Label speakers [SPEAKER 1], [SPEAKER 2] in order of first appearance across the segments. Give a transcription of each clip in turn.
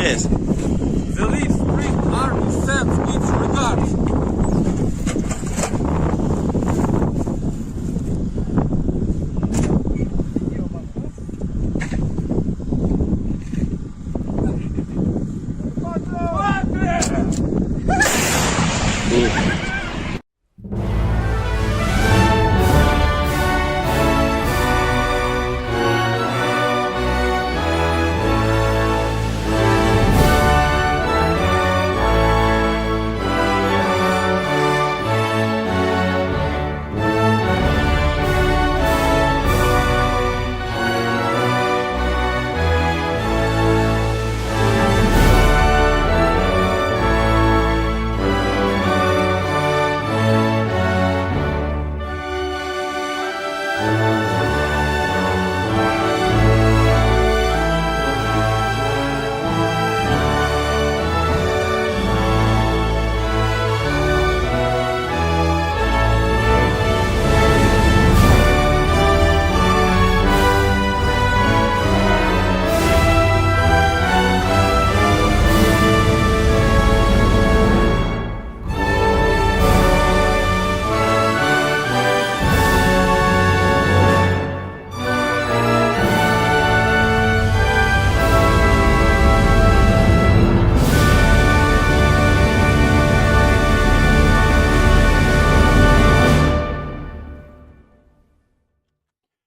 [SPEAKER 1] Yes.
[SPEAKER 2] The Leaf Spring Army sends its regards.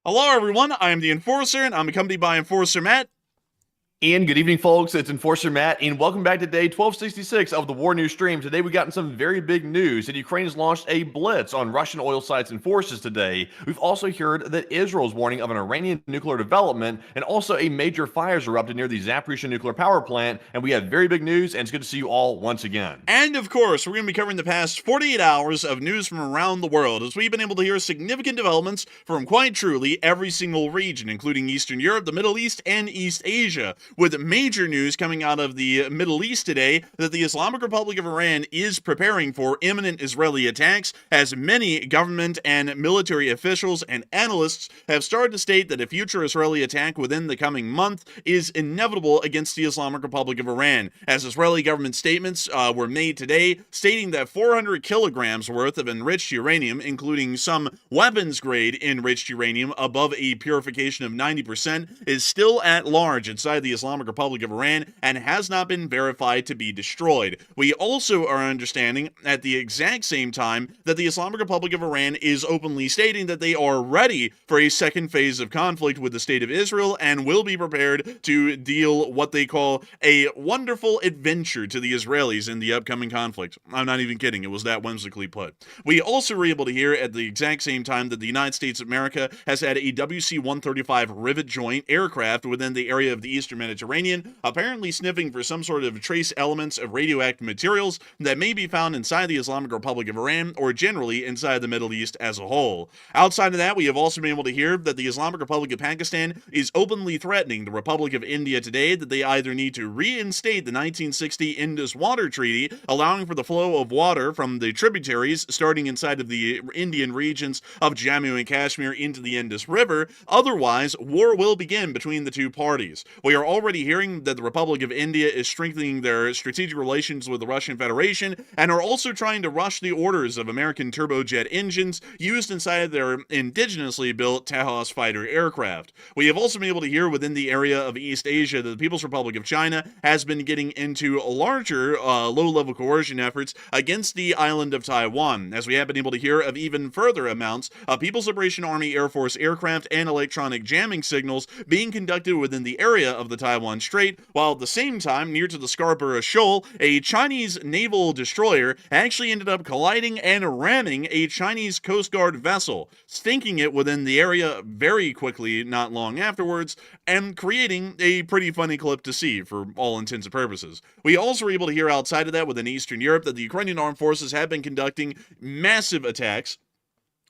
[SPEAKER 1] Hello, everyone. I am the Enforcer, and I'm accompanied by Enforcer Matt.
[SPEAKER 3] And good evening, folks. It's Enforcer Matt, and welcome back to day 1266 of the War News stream. Today, we've gotten some very big news that Ukraine has launched a blitz on Russian oil sites and forces today. We've also heard that Israel is warning of an Iranian nuclear development, and also a major fire has erupted near the Zaporizhzhia nuclear power plant. And we have very big news, and it's good to see you all once again.
[SPEAKER 1] And of course, we're going to be covering the past 48 hours of news from around the world, as we've been able to hear significant developments from quite truly every single region, including Eastern Europe, the Middle East, and East Asia, with major news coming out of the Middle East today that the Islamic Republic of Iran is preparing for imminent Israeli attacks, as many government and military officials and analysts have started to state that a future Israeli attack within the coming month is inevitable against the Islamic Republic of Iran, as Israeli government statements were made today stating that 400 kilograms worth of enriched uranium, including some weapons-grade enriched uranium above a purification of 90%, is still at large inside the Islamic Republic of Iran and has not been verified to be destroyed. We also are understanding at the exact same time that the Islamic Republic of Iran is openly stating that they are ready for a second phase of conflict with the state of Israel and will be prepared to deal what they call a wonderful adventure to the Israelis in the upcoming conflict. I'm not even kidding. It was that whimsically put. We also were able to hear at the exact same time that the United States of America has had a WC-135 rivet joint aircraft within the area of the Eastern Mediterranean, apparently sniffing for some sort of trace elements of radioactive materials that may be found inside the Islamic Republic of Iran or generally inside the Middle East as a whole. Outside of that, we have also been able to hear that the Islamic Republic of Pakistan is openly threatening the Republic of India today that they either need to reinstate the 1960 Indus Water Treaty, allowing for the flow of water from the tributaries starting inside of the Indian regions of Jammu and Kashmir into the Indus River. Otherwise, war will begin between the two parties. We are already already hearing that the Republic of India is strengthening their strategic relations with the Russian Federation and are also trying to rush the orders of American turbojet engines used inside their indigenously built Taos fighter aircraft. We have also been able to hear within the area of East Asia that the People's Republic of China has been getting into larger low-level coercion efforts against the island of Taiwan, as we have been able to hear of even further amounts of People's Liberation Army Air Force aircraft and electronic jamming signals being conducted within the area of the Taiwan Strait, while at the same time, near to the Scarborough Shoal, a Chinese naval destroyer actually ended up colliding and ramming a Chinese Coast Guard vessel, sinking it within the area very quickly not long afterwards, and creating a pretty funny clip to see for all intents and purposes. We also were able to hear outside of that within Eastern Europe that the Ukrainian armed forces have been conducting massive attacks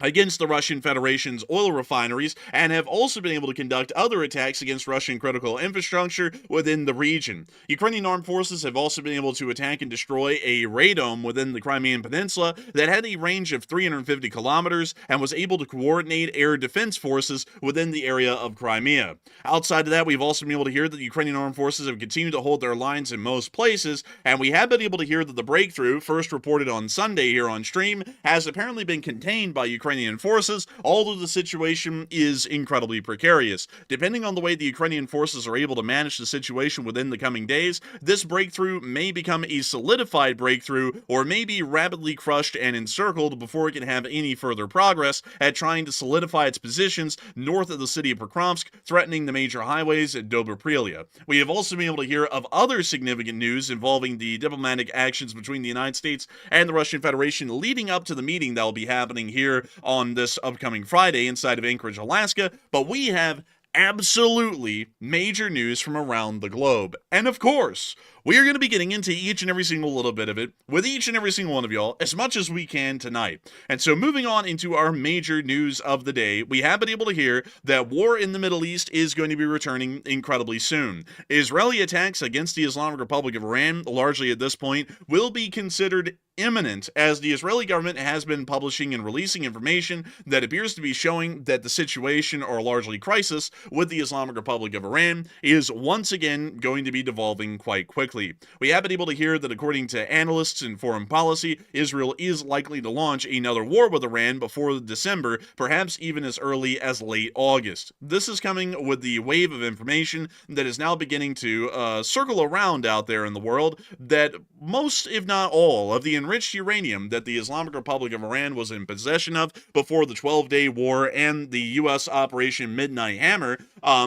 [SPEAKER 1] against the Russian Federation's oil refineries, and have also been able to conduct other attacks against Russian critical infrastructure within the region. Ukrainian armed forces have also been able to attack and destroy a radome within the Crimean Peninsula that had a range of 350 kilometers and was able to coordinate air defense forces within the area of Crimea. Outside of that, we've also been able to hear that the Ukrainian armed forces have continued to hold their lines in most places, and we have been able to hear that the breakthrough, first reported on Sunday here on stream, has apparently been contained by Ukrainian forces, although the situation is incredibly precarious. Depending on the way the Ukrainian forces are able to manage the situation within the coming days, this breakthrough may become a solidified breakthrough, or may be rapidly crushed and encircled before it can have any further progress at trying to solidify its positions north of the city of Pokrovsk, threatening the major highways at Dobroprilia. We have also been able to hear of other significant news involving the diplomatic actions between the United States and the Russian Federation leading up to the meeting that will be happening here on this upcoming Friday inside of Anchorage, Alaska, but we have absolutely major news from around the globe. And of course, we are going to be getting into each and every single little bit of it with each and every single one of y'all as much as we can tonight. And so moving on into our major news of the day, we have been able to hear that war in the Middle East is going to be returning incredibly soon. Israeli attacks against the Islamic Republic of Iran, largely at this point, will be considered imminent, as the Israeli government has been publishing and releasing information that appears to be showing that the situation, or largely crisis, with the Islamic Republic of Iran is once again going to be devolving quite quickly. We have been able to hear that according to analysts in foreign policy, Israel is likely to launch another war with Iran before December, perhaps even as early as late August. This is coming with the wave of information that is now beginning to circle around out there in the world that most, if not all, of the enriched uranium that the Islamic Republic of Iran was in possession of before the 12-day war and the U.S. Operation Midnight Hammer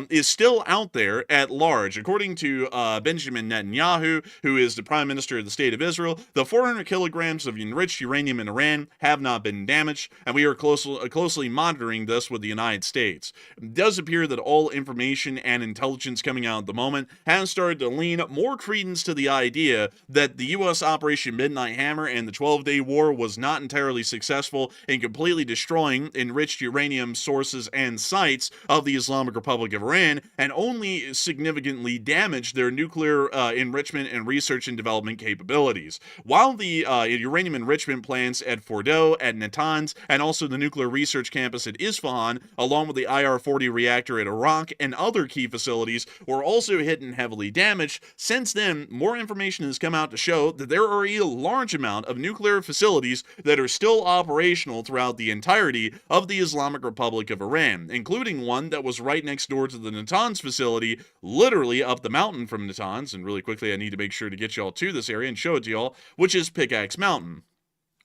[SPEAKER 1] is still out there at large. According to Benjamin Netanyahu, who is the Prime Minister of the State of Israel, the 400 kilograms of enriched uranium in Iran have not been damaged, and we are closely monitoring this with the United States. It does appear that all information and intelligence coming out at the moment has started to lean more credence to the idea that the U.S. Operation Midnight Hammer and the 12-day war was not entirely successful in completely destroying enriched uranium sources and sites of the Islamic Republic of Iran, and only significantly damaged their nuclear enrichment and research and development capabilities. While the uranium enrichment plants at Fordow, at Natanz, and also the nuclear research campus at Isfahan, along with the IR-40 reactor at Iraq and other key facilities, were also hit and heavily damaged, since then, more information has come out to show that there are a large amount of nuclear facilities that are still operational throughout the entirety of the Islamic Republic of Iran, including one that was right next door to the Natanz facility, literally up the mountain from Natanz, and really quickly I need to make sure to get y'all to this area and show it to y'all, which is Pickaxe Mountain.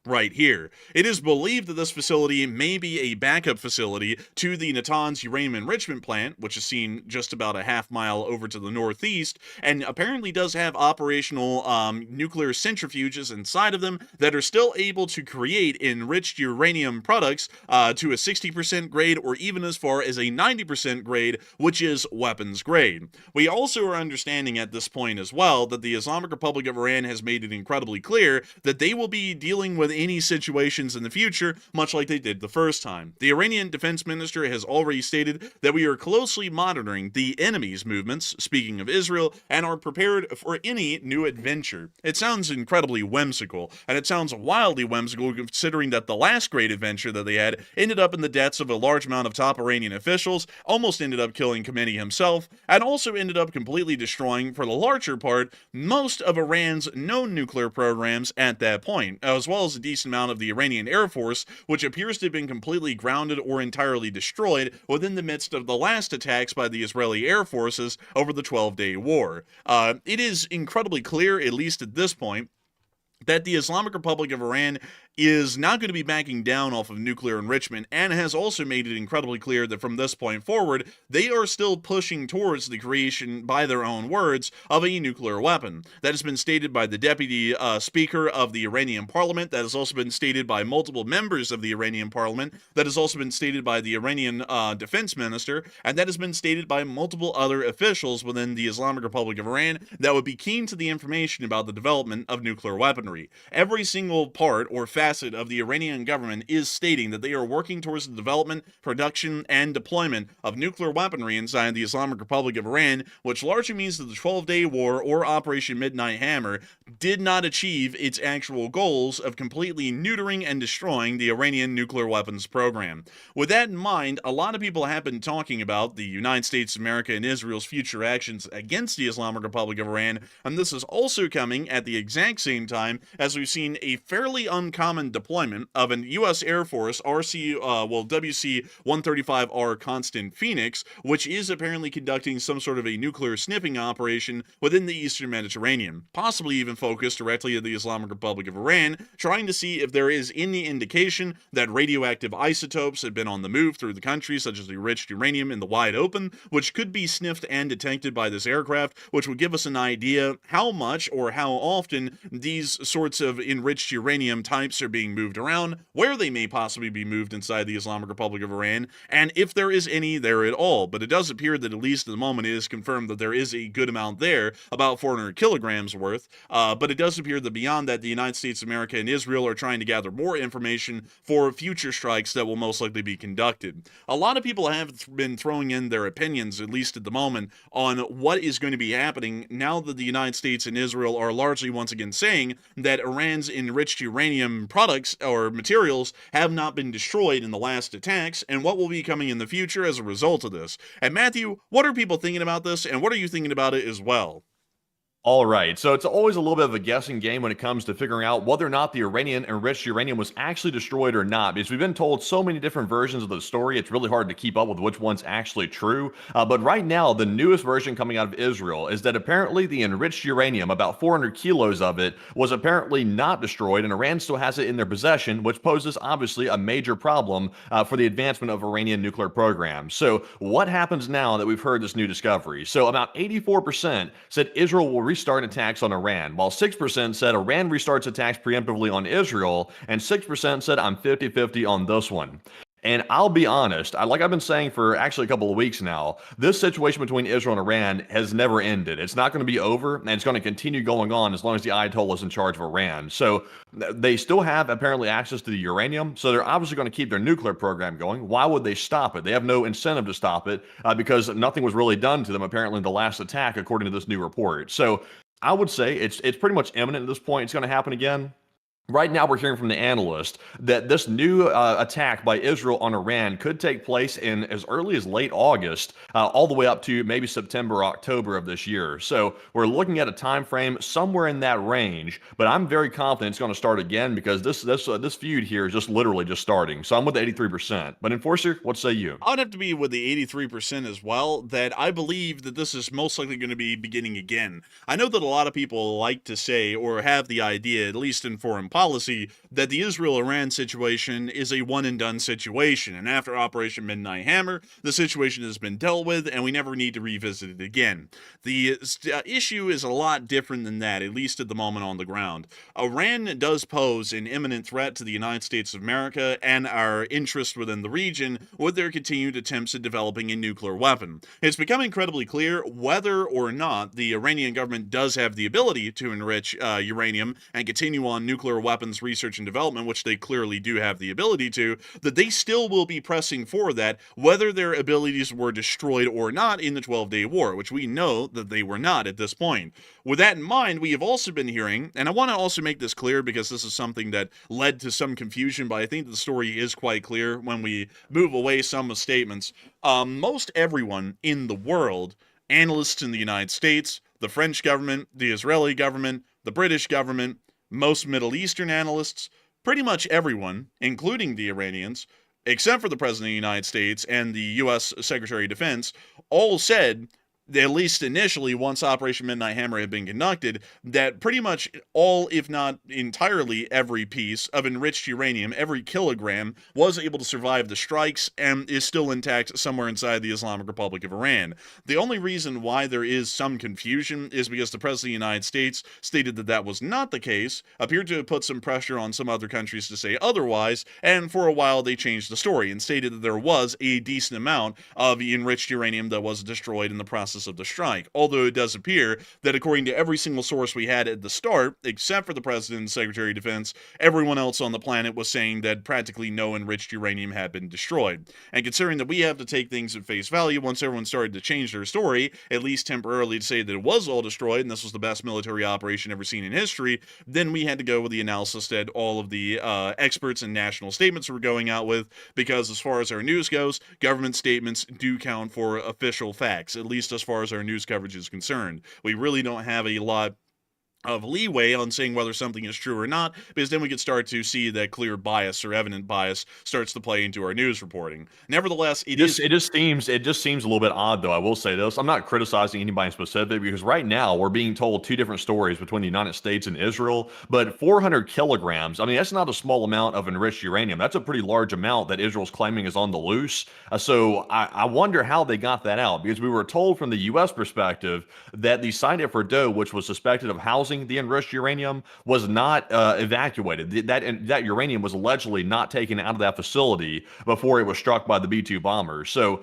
[SPEAKER 1] Right here. It is believed that this facility may be a backup facility to the Natanz uranium enrichment plant, which is seen just about a half mile over to the northeast, and apparently does have operational nuclear centrifuges inside of them that are still able to create enriched uranium products to a 60% grade or even as far as a 90% grade, which is weapons grade. We also are understanding at this point as well that the Islamic Republic of Iran has made it incredibly clear that they will be dealing with with any situations in the future, much like they did the first time. The Iranian defense minister has already stated that we are closely monitoring the enemy's movements, speaking of Israel, and are prepared for any new adventure. It sounds incredibly whimsical, and it sounds wildly whimsical considering that the last great adventure that they had ended up in the deaths of a large amount of top Iranian officials, almost ended up killing Khamenei himself, and also ended up completely destroying, for the larger part, most of Iran's known nuclear programs at that point, as well as a decent amount of the Iranian Air Force, which appears to have been completely grounded or entirely destroyed within the midst of the last attacks by the Israeli Air Forces over the 12-day war. It is incredibly clear, at least at this point, that the Islamic Republic of Iran is not going to be backing down off of nuclear enrichment, and has also made it incredibly clear that from this point forward, they are still pushing towards the creation, by their own words, of a nuclear weapon. That has been stated by the deputy speaker of the Iranian parliament. That has also been stated by multiple members of the Iranian parliament. That has also been stated by the Iranian defense minister, and that has been stated by multiple other officials within the Islamic Republic of Iran that would be keen to the information about the development of nuclear weaponry. Every single part or facet of the Iranian government is stating that they are working towards the development, production, and deployment of nuclear weaponry inside the Islamic Republic of Iran, which largely means that the 12-day war or Operation Midnight Hammer did not achieve its actual goals of completely neutering and destroying the Iranian nuclear weapons program. With that in mind, a lot of people have been talking about the United States of America and Israel's future actions against the Islamic Republic of Iran, and this is also coming at the exact same time as we've seen a fairly uncommon deployment of an U.S. Air Force WC-135R Constant Phoenix, which is apparently conducting some sort of a nuclear sniffing operation within the Eastern Mediterranean, possibly even focused directly at the Islamic Republic of Iran, trying to see if there is any indication that radioactive isotopes have been on the move through the country, such as the enriched uranium in the wide open, which could be sniffed and detected by this aircraft, which would give us an idea how much or how often these sorts of enriched uranium types are being moved around, where they may possibly be moved inside the Islamic Republic of Iran, and if there is any there at all. But it does appear that at least at the moment it is confirmed that there is a good amount there, about 400 kilograms worth, but it does appear that beyond that, the United States of America and Israel are trying to gather more information for future strikes that will most likely be conducted. A lot of people have been throwing in their opinions, at least at the moment, on what is going to be happening now that the United States and Israel are largely once again saying that Iran's enriched uranium products or materials have not been destroyed in the last attacks, and what will be coming in the future as a result of this. And Matthew, what are people thinking about this, and what are you thinking about it as well?
[SPEAKER 3] All right, so it's always a little bit of a guessing game when it comes to figuring out whether or not the Iranian enriched uranium was actually destroyed or not, because we've been told so many different versions of the story, it's really hard to keep up with which one's actually true. But right now, the newest version coming out of Israel is that apparently the enriched uranium, about 400 kilos of it, was apparently not destroyed, and Iran still has it in their possession, which poses obviously a major problem for the advancement of Iranian nuclear programs. So what happens now that we've heard this new discovery? So about 84% said Israel will restart attacks on Iran, while 6% said Iran restarts attacks preemptively on Israel, and 6% said I'm 50-50 on this one. And I'll be honest, like I've been saying for actually a couple of weeks now, this situation between Israel and Iran has never ended. It's not going to be over, and it's going to continue going on as long as the Ayatollah is in charge of Iran. So they still have apparently access to the uranium, so they're obviously going to keep their nuclear program going. Why would they stop it? They have no incentive to stop it because nothing was really done to them apparently in the last attack, according to this new report. So I would say it's pretty much imminent at this point. It's going to happen again. Right now, we're hearing from the analyst that this new attack by Israel on Iran could take place in as early as late August, all the way up to maybe September or October of this year. So we're looking at a time frame somewhere in that range, but I'm very confident it's going to start again because this feud here is just literally just starting. So I'm with the 83%. But Enforcer, what say you?
[SPEAKER 1] I'd have to be with the 83% as well, that I believe that this is most likely going to be beginning again. I know that a lot of people like to say, or have the idea, at least in foreign policy, that the Israel-Iran situation is a one-and-done situation, and after Operation Midnight Hammer, the situation has been dealt with, and we never need to revisit it again. The issue is a lot different than that, at least at the moment on the ground. Iran does pose an imminent threat to the United States of America and our interest within the region with their continued attempts at developing a nuclear weapon. It's become incredibly clear whether or not the Iranian government does have the ability to enrich uranium and continue on nuclear weapons weapons research and development, which they clearly do have the ability to, that they still will be pressing for that, whether their abilities were destroyed or not in the 12-Day War, which we know that they were not at this point. With that in mind, we have also been hearing, and I want to also make this clear because this is something that led to some confusion, but I think the story is quite clear when we move away some of statements. Most everyone in the world, analysts in the United States, the French government, the Israeli government, the British government, most Middle Eastern analysts, pretty much everyone, including the Iranians, except for the President of the United States and the U.S. Secretary of Defense, all said, at least initially, once Operation Midnight Hammer had been conducted, that pretty much all, if not entirely every piece of enriched uranium, every kilogram, was able to survive the strikes and is still intact somewhere inside the Islamic Republic of Iran. The only reason why there is some confusion is because the President of the United States stated that that was not the case, appeared to have put some pressure on some other countries to say otherwise, and for a while they changed the story and stated that there was a decent amount of enriched uranium that was destroyed in the process of the strike, although it does appear that according to every single source we had at the start, except for the President and Secretary of Defense, everyone else on the planet was saying that practically no enriched uranium had been destroyed. And considering that we have to take things at face value, once everyone started to change their story, at least temporarily to say that it was all destroyed and this was the best military operation ever seen in history, then we had to go with the analysis that all of the experts and national statements were going out with, because as far as our news goes, government statements do count for official facts, at least as far as our news coverage is concerned. We really don't have a lot of leeway on saying whether something is true or not, because then we could start to see that clear bias or evident bias starts to play into our news reporting. Nevertheless, it just seems
[SPEAKER 3] a little bit odd, though. I will say this: I'm not criticizing anybody specific, because right now we're being told two different stories between the United States and Israel. But 400 kilograms, I mean, that's not a small amount of enriched uranium. That's a pretty large amount that Israel's claiming is on the loose. So I wonder how they got that out, because we were told from the U.S. perspective that the site at Fordo, which was suspected of housing the enriched uranium, was not evacuated. That uranium was allegedly not taken out of that facility before it was struck by the B-2 bombers. So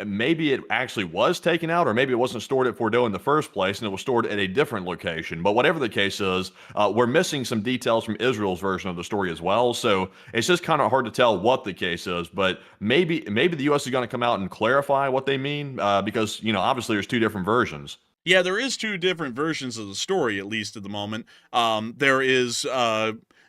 [SPEAKER 3] maybe it actually was taken out, or maybe it wasn't stored at Fordo in the first place and it was stored at a different location. But whatever the case is, we're missing some details from Israel's version of the story as well. So it's just kind of hard to tell what the case is. But maybe the U.S. is going to come out and clarify what they mean, because obviously there's two different versions.
[SPEAKER 1] Yeah, there is two different versions of the story, at least at the moment. There is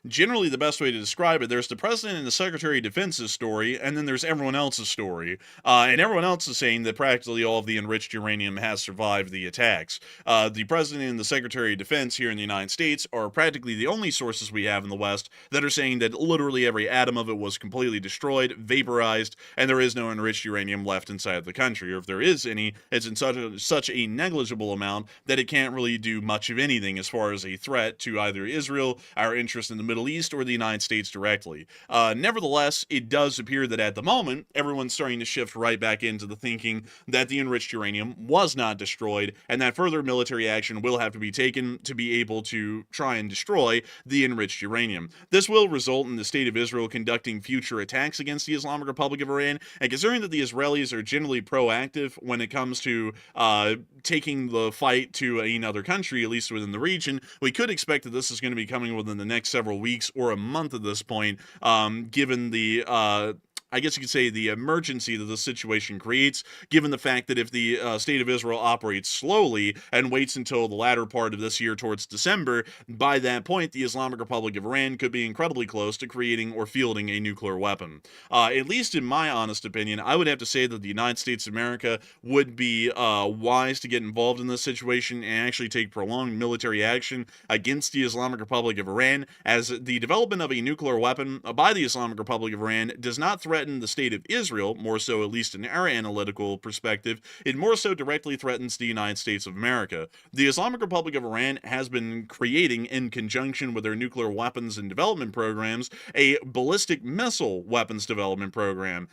[SPEAKER 1] generally the best way to describe it. There's the President and the Secretary of Defense's story, and then there's everyone else's story. And everyone else is saying that practically all of the enriched uranium has survived the attacks. The President and the Secretary of Defense here in the United States are practically the only sources we have in the West that are saying that literally every atom of it was completely destroyed, vaporized, and there is no enriched uranium left inside the country. Or if there is any, it's in such a negligible amount that it can't really do much of anything as far as a threat to either Israel, our interest in the Middle East, or the United States directly. Nevertheless, it does appear that at the moment, everyone's starting to shift right back into the thinking that the enriched uranium was not destroyed, and that further military action will have to be taken to be able to try and destroy the enriched uranium. This will result in the state of Israel conducting future attacks against the Islamic Republic of Iran, and considering that the Israelis are generally proactive when it comes to taking the fight to another country, at least within the region, we could expect that this is going to be coming within the next several weeks or a month at this point, given the I guess you could say the emergency that the situation creates, given the fact that if the state of Israel operates slowly and waits until the latter part of this year towards December, by that point, the Islamic Republic of Iran could be incredibly close to creating or fielding a nuclear weapon. At least in my honest opinion, I would have to say that the United States of America would be wise to get involved in this situation and actually take prolonged military action against the Islamic Republic of Iran, as the development of a nuclear weapon by the Islamic Republic of Iran does not threaten the state of Israel, more so at least in our analytical perspective. It more so directly threatens the United States of America. The Islamic Republic of Iran has been creating, in conjunction with their nuclear weapons and development programs, a ballistic missile weapons development program,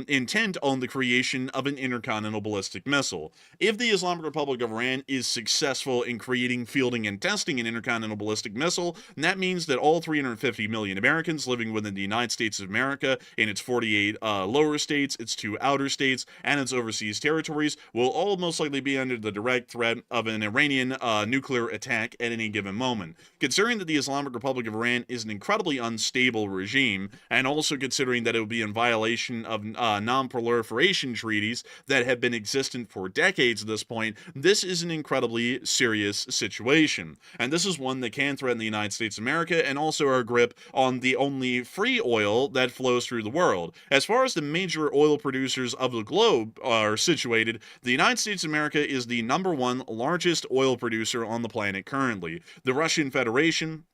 [SPEAKER 1] intent on the creation of an intercontinental ballistic missile. If the Islamic Republic of Iran is successful in creating, fielding, and testing an intercontinental ballistic missile, that means that all 350 million Americans living within the United States of America in its 48 48 lower states, its 2 outer states, and its overseas territories will all most likely be under the direct threat of an Iranian nuclear attack at any given moment. Considering that the Islamic Republic of Iran is an incredibly unstable regime, and also considering that it would be in violation of non-proliferation treaties that have been existent for decades at this point, this is an incredibly serious situation. And this is one that can threaten the United States of America and also our grip on the only free oil that flows through the world. As far as the major oil producers of the globe are situated, the United States of America is the #1 largest oil producer on the planet currently. The Russian Federation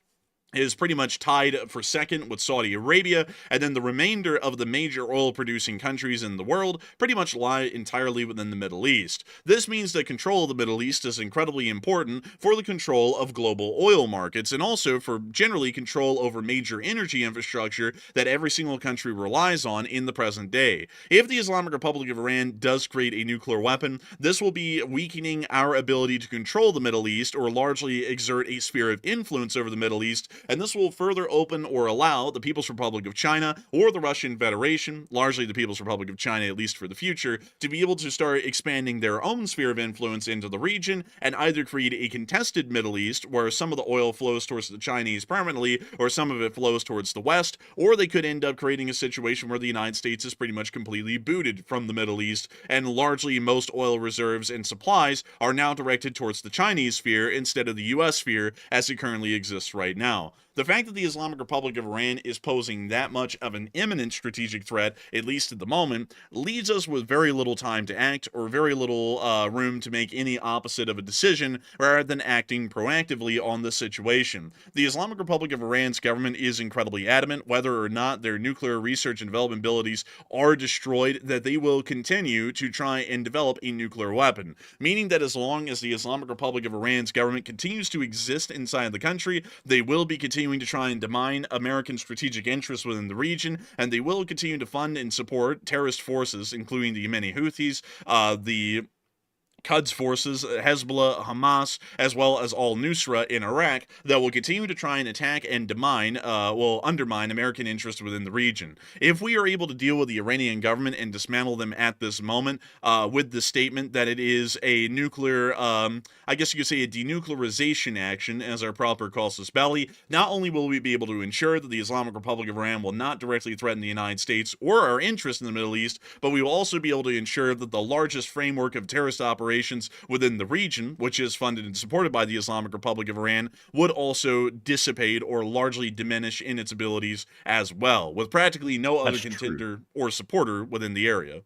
[SPEAKER 1] is pretty much tied for second with Saudi Arabia, and then the remainder of the major oil-producing countries in the world pretty much lie entirely within the Middle East. This means that control of the Middle East is incredibly important for the control of global oil markets, and also for generally control over major energy infrastructure that every single country relies on in the present day. If the Islamic Republic of Iran does create a nuclear weapon, this will be weakening our ability to control the Middle East or largely exert a sphere of influence over the Middle East, and this will further open or allow the People's Republic of China or the Russian Federation, largely the People's Republic of China at least for the future, to be able to start expanding their own sphere of influence into the region and either create a contested Middle East where some of the oil flows towards the Chinese permanently or some of it flows towards the West, or they could end up creating a situation where the United States is pretty much completely booted from the Middle East and largely most oil reserves and supplies are now directed towards the Chinese sphere instead of the US sphere as it currently exists right now. The fact that the Islamic Republic of Iran is posing that much of an imminent strategic threat, at least at the moment, leaves us with very little time to act or very little room to make any opposite of a decision rather than acting proactively on the situation. The Islamic Republic of Iran's government is incredibly adamant whether or not their nuclear research and development abilities are destroyed that they will continue to try and develop a nuclear weapon, meaning that as long as the Islamic Republic of Iran's government continues to exist inside the country, they will be continuing to try and demine American strategic interests within the region, and they will continue to fund and support terrorist forces, including the Yemeni Houthis, the Quds forces, Hezbollah, Hamas, as well as al-Nusra in Iraq that will continue to try and attack and undermine American interests within the region. If we are able to deal with the Iranian government and dismantle them at this moment with the statement that it is a nuclear, I guess you could say a denuclearization action, as our proper casus belli, not only will we be able to ensure that the Islamic Republic of Iran will not directly threaten the United States or our interests in the Middle East, but we will also be able to ensure that the largest framework of terrorist operations within the region, which is funded and supported by the Islamic Republic of Iran, would also dissipate or largely diminish in its abilities as well, with practically no other contender or supporter within the area.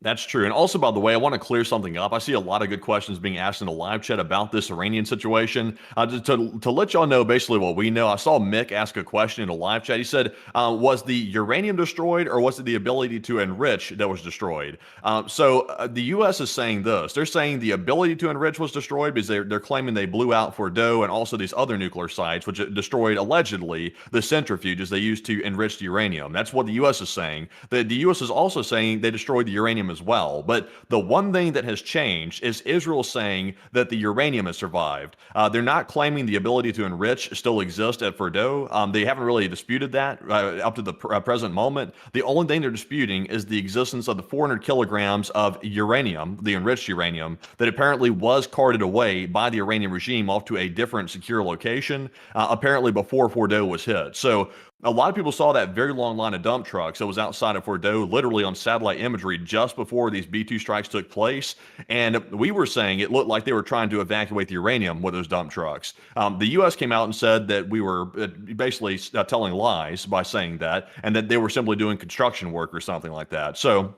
[SPEAKER 3] That's true. And also, by the way, I want to clear something up. I see a lot of good questions being asked in the live chat about this Iranian situation. To let y'all know basically what we know, I saw Mick ask a question in the live chat. He said, was the uranium destroyed or was it the ability to enrich that was destroyed? The U.S. is saying this. They're saying the ability to enrich was destroyed because they're claiming they blew out Fordow and also these other nuclear sites, which destroyed allegedly the centrifuges they used to enrich the uranium. That's what the U.S. is saying. The U.S. is also saying they destroyed the uranium as well. But the one thing that has changed is Israel saying that the uranium has survived. They're not claiming the ability to enrich still exists at Fordow. They haven't really disputed that up to the present moment. The only thing they're disputing is the existence of the 400 kilograms of uranium, the enriched uranium, that apparently was carted away by the Iranian regime off to a different secure location, apparently before Fordow was hit. So a lot of people saw that very long line of dump trucks that was outside of Fordow, literally on satellite imagery just before these B-2 strikes took place. And we were saying it looked like they were trying to evacuate the uranium with those dump trucks. The U.S. came out and said that we were basically telling lies by saying that, and that they were simply doing construction work or something like that. So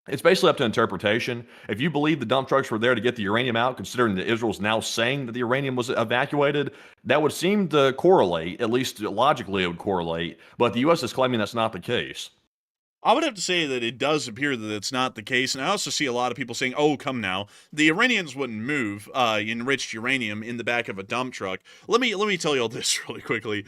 [SPEAKER 3] it's basically up to interpretation. If you believe the dump trucks were there to get the uranium out, considering that Israel's now saying that the uranium was evacuated, that would seem to correlate, at least logically it would correlate, but the U.S. is claiming that's not the case.
[SPEAKER 1] I would have to say that it does appear that it's not the case, and I also see a lot of people saying, oh, come now, the Iranians wouldn't move enriched uranium in the back of a dump truck. Let me tell you all this really quickly.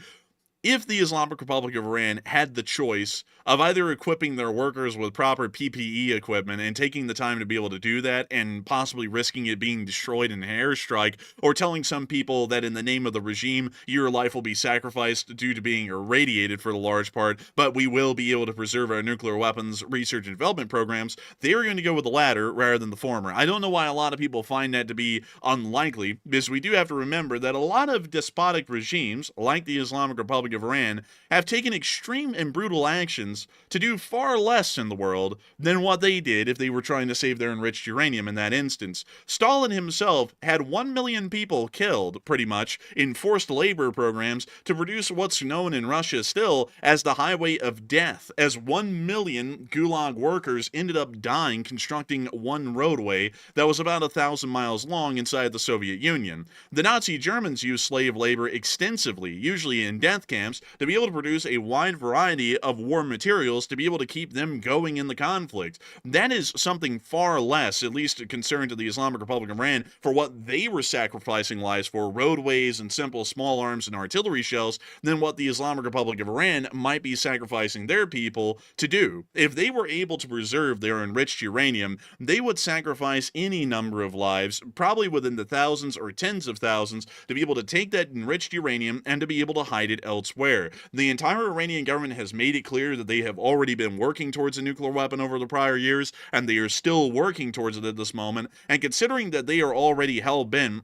[SPEAKER 1] if the Islamic Republic of Iran had the choice of either equipping their workers with proper PPE equipment and taking the time to be able to do that and possibly risking it being destroyed in an airstrike, or telling some people that in the name of the regime, your life will be sacrificed due to being irradiated for the large part, but we will be able to preserve our nuclear weapons research and development programs, they're going to go with the latter rather than the former. I don't know why a lot of people find that to be unlikely, because we do have to remember that a lot of despotic regimes, like the Islamic Republic of Iran, have taken extreme and brutal actions to do far less in the world than what they did if they were trying to save their enriched uranium in that instance. Stalin himself had 1 million people killed, pretty much, in forced labor programs to produce what's known in Russia still as the Highway of Death, as 1 million Gulag workers ended up dying constructing one roadway that was about 1,000 miles long inside the Soviet Union. The Nazi Germans used slave labor extensively, usually in death camps, to be able to produce a wide variety of war materials to be able to keep them going in the conflict. That is something far less, at least a concern to the Islamic Republic of Iran, for what they were sacrificing lives for, roadways and simple small arms and artillery shells, than what the Islamic Republic of Iran might be sacrificing their people to do. If they were able to preserve their enriched uranium, they would sacrifice any number of lives, probably within the thousands or tens of thousands, to be able to take that enriched uranium and to be able to hide it elsewhere. The entire Iranian government has made it clear that they have already been working towards a nuclear weapon over the prior years, and they are still working towards it at this moment, and considering that they are already hell-bent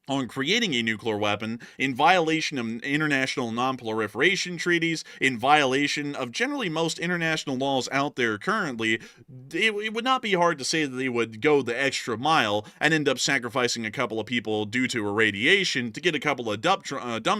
[SPEAKER 1] on creating a nuclear weapon in violation of international non-proliferation treaties, in violation of generally most international laws out there currently, it would not be hard to say that they would go the extra mile and end up sacrificing a couple of people due to irradiation to get a couple of dump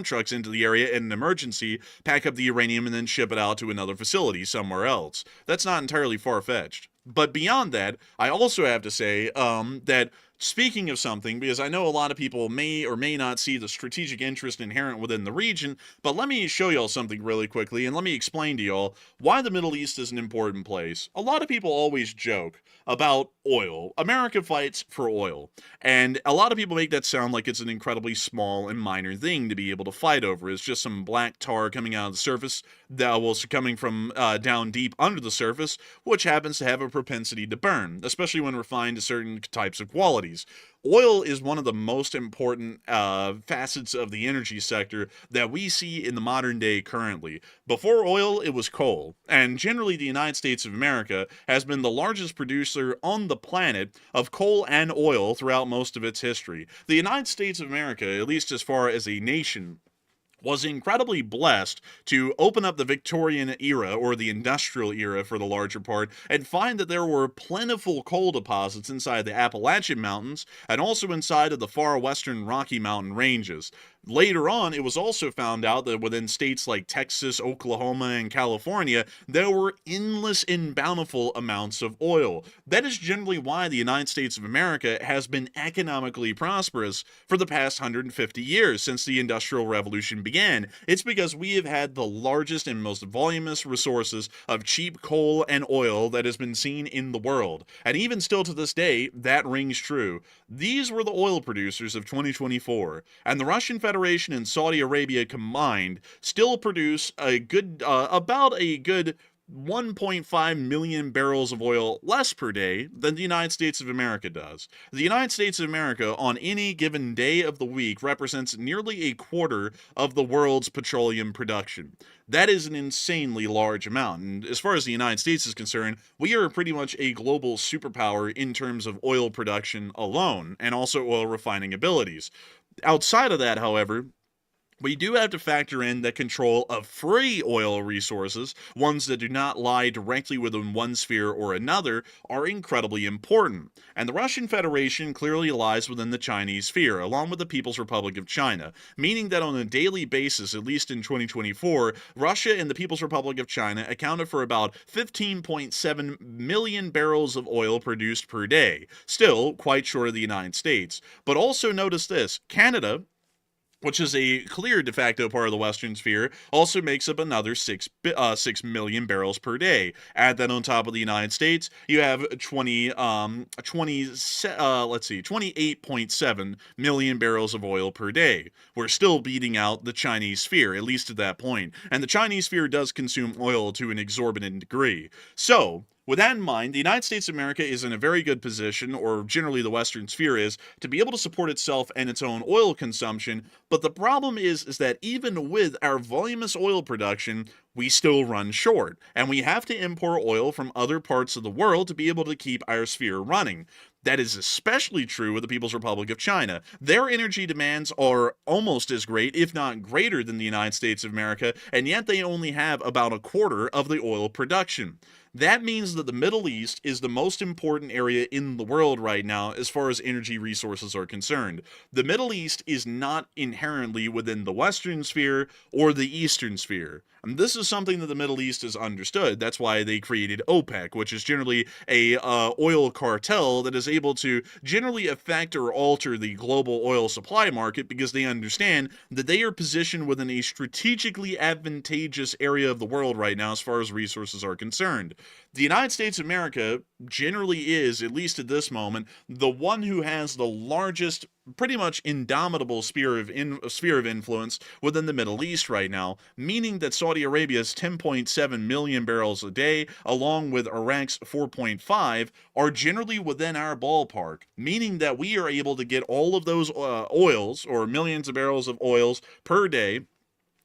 [SPEAKER 1] trucks into the area in an emergency, pack up the uranium, and then ship it out to another facility somewhere else. That's not entirely far-fetched. But beyond that, I also have to say that speaking of something, because I know a lot of people may or may not see the strategic interest inherent within the region, but let me show y'all something really quickly, and let me explain to y'all why the Middle East is an important place. A lot of people always joke about oil. America fights for oil, and a lot of people make that sound like it's an incredibly small and minor thing to be able to fight over. It's just some black tar coming out of the surface that was coming from down deep under the surface, which happens to have a propensity to burn, especially when refined to certain types of qualities. Oil is one of the most important facets of the energy sector that we see in the modern day currently. Before oil, it was coal, and generally the United States of America has been the largest producer on the planet of coal and oil throughout most of its history. The United States of America, at least as far as a nation, was incredibly blessed to open up the Victorian era, or the industrial era for the larger part, and find that there were plentiful coal deposits inside the Appalachian Mountains and also inside of the far western Rocky Mountain ranges. Later on, it was also found out that within states like Texas, Oklahoma, and California, there were endless and bountiful amounts of oil. That is generally why the United States of America has been economically prosperous for the past 150 years since the Industrial Revolution began. It's because we have had the largest and most voluminous resources of cheap coal and oil that has been seen in the world. And even still to this day, that rings true. These were the oil producers of 2024, and the Russian Federation and Saudi Arabia combined still produce a good, about a good 1.5 million barrels of oil less per day than the United States of America does. The United States of America on any given day of the week represents nearly a quarter of the world's petroleum production. That is an insanely large amount, and as far as the United States is concerned, we are pretty much a global superpower in terms of oil production alone, and also oil refining abilities. Outside of that, however, we do have to factor in that control of free oil resources, ones that do not lie directly within one sphere or another, are incredibly important. And the Russian Federation clearly lies within the Chinese sphere, along with the People's Republic of China, meaning that on a daily basis, at least in 2024, Russia and the People's Republic of China accounted for about 15.7 million barrels of oil produced per day, still quite short of the United States. But also notice this, Canada which is a clear de facto part of the Western Sphere, also makes up another 6 million barrels per day. Add that on top of the United States, you have 28.7 million barrels of oil per day. We're still beating out the Chinese sphere, at least at that point. And the Chinese sphere does consume oil to an exorbitant degree. So, with that in mind, the United States of America is in a very good position, or generally the Western Sphere is, to be able to support itself and its own oil consumption. But the problem is that even with our voluminous oil production, we still run short, and we have to import oil from other parts of the world to be able to keep our sphere running. That is especially true with the People's Republic of China. Their energy demands are almost as great, if not greater, than the United States of America, and yet they only have about a quarter of the oil production. That means that the Middle East is the most important area in the world right now as far as energy resources are concerned. The Middle East is not inherently within the Western Sphere or the Eastern Sphere. And this is something that the Middle East has understood. That's why they created OPEC, which is generally a oil cartel that is able to generally affect or alter the global oil supply market, because they understand that they are positioned within a strategically advantageous area of the world right now as far as resources are concerned. The United States of America generally is, at least at this moment, the one who has the largest, pretty much indomitable sphere of influence within the Middle East right now, meaning that Saudi Arabia's 10.7 million barrels a day, along with Iraq's 4.5, are generally within our ballpark, meaning that we are able to get all of those oils, or millions of barrels of oils per day,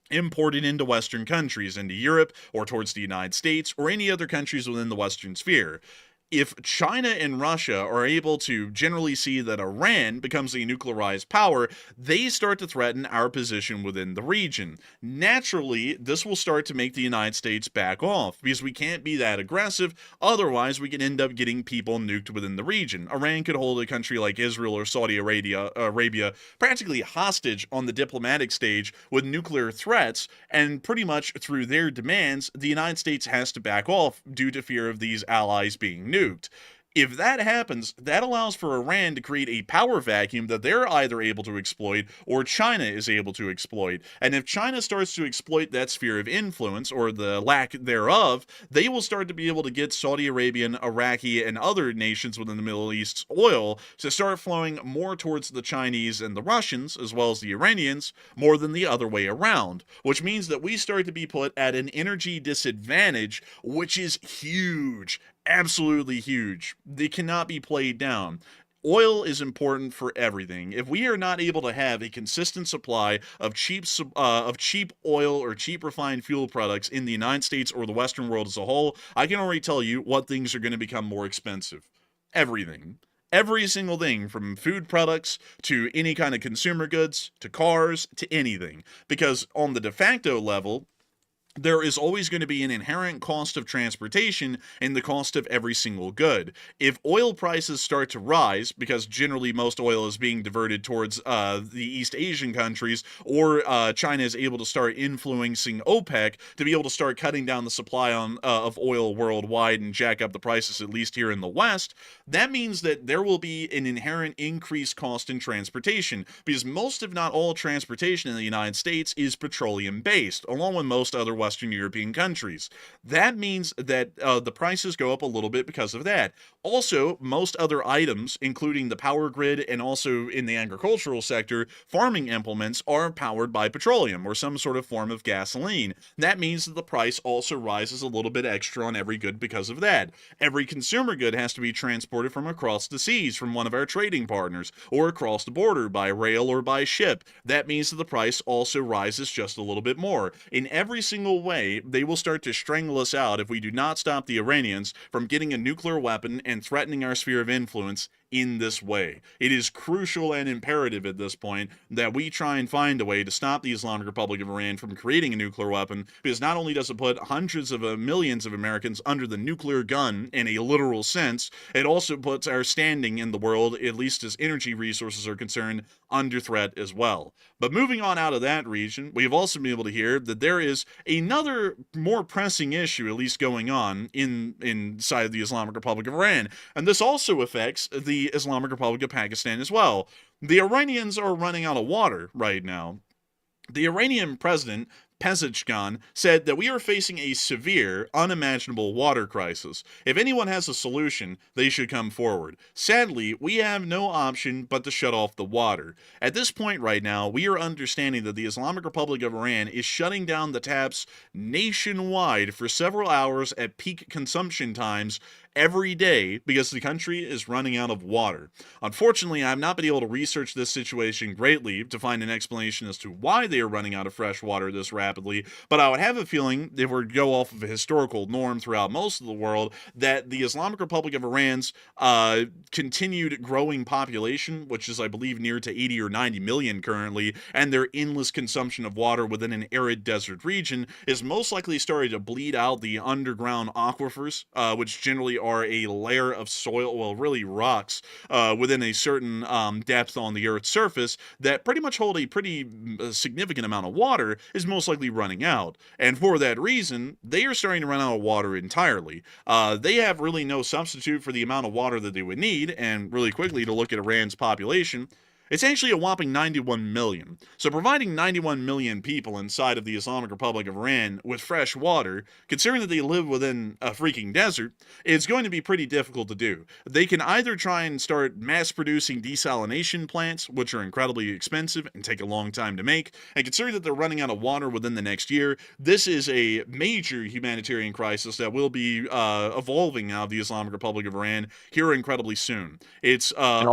[SPEAKER 1] imported into Western countries, into Europe, or towards the United States, or any other countries within the Western Sphere. If China and Russia are able to generally see that Iran becomes a nuclearized power, they start to threaten our position within the region. Naturally, this will start to make the United States back off, because we can't be that aggressive, otherwise we can end up getting people nuked within the region. Iran could hold a country like Israel or Saudi Arabia practically hostage on the diplomatic stage with nuclear threats, and pretty much through their demands, the United States has to back off due to fear of these allies being nuked. If that happens, that allows for Iran to create a power vacuum that they're either able to exploit or China is able to exploit. And if China starts to exploit that sphere of influence, or the lack thereof, they will start to be able to get Saudi Arabian, Iraqi, and other nations within the Middle East's oil to start flowing more towards the Chinese and the Russians, as well as the Iranians, more than the other way around. Which means that we start to be put at an energy disadvantage, which is huge. Absolutely huge. They cannot be played down. Oil is important for everything. If we are not able to have a consistent supply of cheap oil or cheap refined fuel products in the United States or the Western world as a whole, I can already tell you what things are going to become more expensive. Everything. Every single thing, from food products to any kind of consumer goods to cars to anything. Because on the de facto level, there is always going to be an inherent cost of transportation in the cost of every single good. If oil prices start to rise, because generally most oil is being diverted towards the East Asian countries, or China is able to start influencing OPEC to be able to start cutting down the supply of oil worldwide and jack up the prices, at least here in the West, that means that there will be an inherent increased cost in transportation, because most, if not all, transportation in the United States is petroleum-based, along with most other Western European countries. That means that the prices go up a little bit because of that. Also, most other items, including the power grid and also in the agricultural sector, farming implements are powered by petroleum or some sort of form of gasoline. That means that the price also rises a little bit extra on every good because of that. Every consumer good has to be transported from across the seas from one of our trading partners, or across the border by rail or by ship. That means that the price also rises just a little bit more. In every single way, they will start to strangle us out if we do not stop the Iranians from getting a nuclear weapon and threatening our sphere of influence in this way. It is crucial and imperative at this point that we try and find a way to stop the Islamic Republic of Iran from creating a nuclear weapon, because not only does it put hundreds of millions of Americans under the nuclear gun in a literal sense, it also puts our standing in the world, at least as energy resources are concerned, under threat as well. But moving on out of that region, we have also been able to hear that there is another more pressing issue, at least going on inside the Islamic Republic of Iran, and this also affects the Islamic Republic of Pakistan as well. The Iranians are running out of water right now. The Iranian president, Pezeshkian, said that we are facing a severe, unimaginable water crisis. If anyone has a solution, they should come forward. Sadly, we have no option but to shut off the water. At this point right now, we are understanding that the Islamic Republic of Iran is shutting down the taps nationwide for several hours at peak consumption times every day because the country is running out of water. Unfortunately, I have not been able to research this situation greatly to find an explanation as to why they are running out of fresh water this rapidly, but I would have a feeling, if we go off of a historical norm throughout most of the world, that the Islamic Republic of Iran's continued growing population, which is, I believe, near to 80 or 90 million currently, and their endless consumption of water within an arid desert region is most likely starting to bleed out the underground aquifers, which generally are a layer of soil, well, really rocks, within a certain depth on the Earth's surface that pretty much hold a pretty significant amount of water, is most likely running out. And for that reason, they are starting to run out of water entirely. They have really no substitute for the amount of water that they would need, and really quickly to look at Iran's population, it's actually a whopping 91 million. So providing 91 million people inside of the Islamic Republic of Iran with fresh water, considering that they live within a freaking desert, it's going to be pretty difficult to do. They can either try and start mass producing desalination plants, which are incredibly expensive and take a long time to make, and considering that they're running out of water within the next year, this is a major humanitarian crisis that will be evolving out of the Islamic Republic of Iran here incredibly soon. It's
[SPEAKER 3] And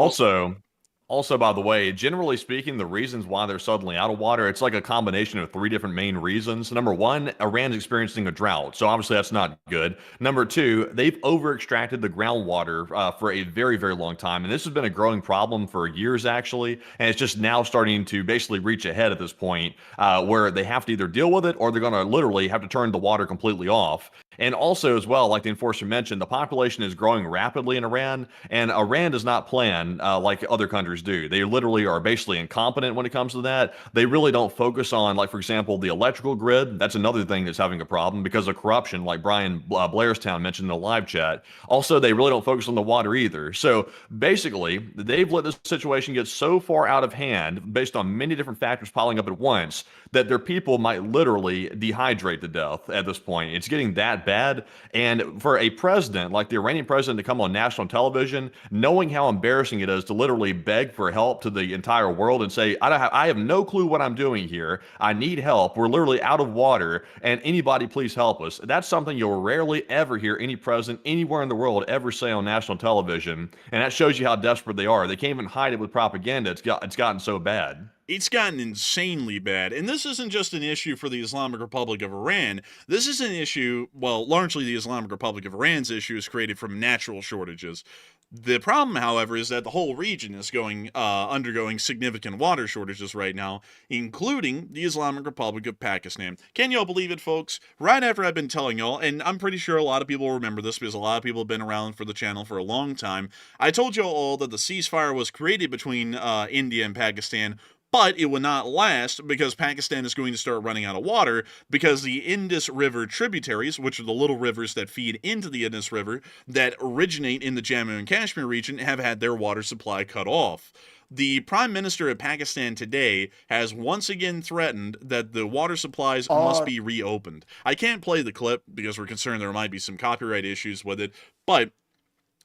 [SPEAKER 3] also, by the way, generally speaking, the reasons why they're suddenly out of water, it's like a combination of three different main reasons. Number one, Iran's experiencing a drought, so obviously that's not good. Number two, they've over-extracted the groundwater for a very, very long time, and this has been a growing problem for years, actually, and it's just now starting to basically reach a head at this point where they have to either deal with it or they're going to literally have to turn the water completely off. And also, as well, like the enforcer mentioned, the population is growing rapidly in Iran, and Iran does not plan like other countries do. They literally are basically incompetent when it comes to that. They really don't focus on, like, for example, the electrical grid. That's another thing that's having a problem because of corruption, like Brian Blairstown mentioned in the live chat. Also, they really don't focus on the water either. So basically, they've let this situation get so far out of hand based on many different factors piling up at once that their people might literally dehydrate to death at this point. It's getting that bad. And for a president, like the Iranian president, to come on national television, knowing how embarrassing it is to literally beg for help to the entire world and say, I have no clue what I'm doing here. I need help. We're literally out of water, and anybody please help us. That's something you'll rarely ever hear any president anywhere in the world ever say on national television. And that shows you how desperate they are. They can't even hide it with propaganda. It's gotten so bad.
[SPEAKER 1] It's gotten insanely bad. And this isn't just an issue for the Islamic Republic of Iran. This is an issue, well, largely the Islamic Republic of Iran's issue is created from natural shortages. The problem, however, is that the whole region is undergoing significant water shortages right now, including the Islamic Republic of Pakistan. Can y'all believe it, folks? Right after I've been telling y'all, and I'm pretty sure a lot of people remember this because a lot of people have been around for the channel for a long time, I told y'all all that the ceasefire was created between India and Pakistan, but it would not last because Pakistan is going to start running out of water because the Indus River tributaries, which are the little rivers that feed into the Indus River that originate in the Jammu and Kashmir region, have had their water supply cut off. The Prime Minister of Pakistan today has once again threatened that the water supplies must be reopened. I can't play the clip because we're concerned there might be some copyright issues with it, but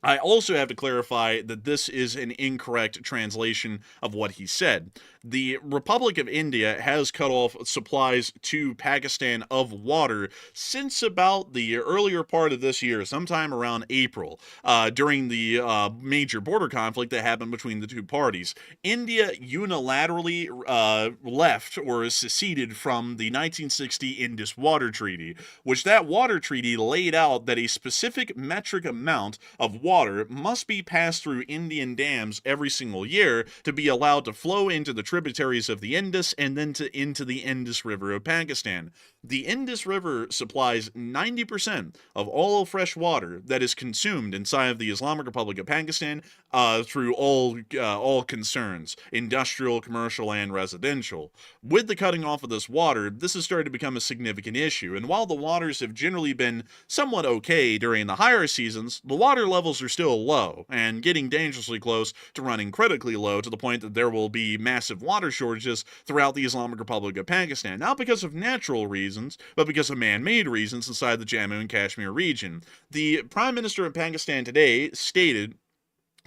[SPEAKER 1] I also have to clarify that this is an incorrect translation of what he said. The Republic of India has cut off supplies to Pakistan of water since about the earlier part of this year, sometime around April, during the major border conflict that happened between the two parties. India unilaterally left or seceded from the 1960 Indus Water Treaty, which that water treaty laid out that a specific metric amount of water must be passed through Indian dams every single year to be allowed to flow into the tributaries of the Indus and then into the Indus River of Pakistan. The Indus River supplies 90% of all fresh water that is consumed inside of the Islamic Republic of Pakistan through all concerns, industrial, commercial, and residential. With the cutting off of this water, this has started to become a significant issue, and while the waters have generally been somewhat okay during the higher seasons, the water levels are still low, and getting dangerously close to running critically low to the point that there will be massive water shortages throughout the Islamic Republic of Pakistan, not because of natural reasons, but because of man-made reasons inside the Jammu and Kashmir region. The Prime Minister of Pakistan today stated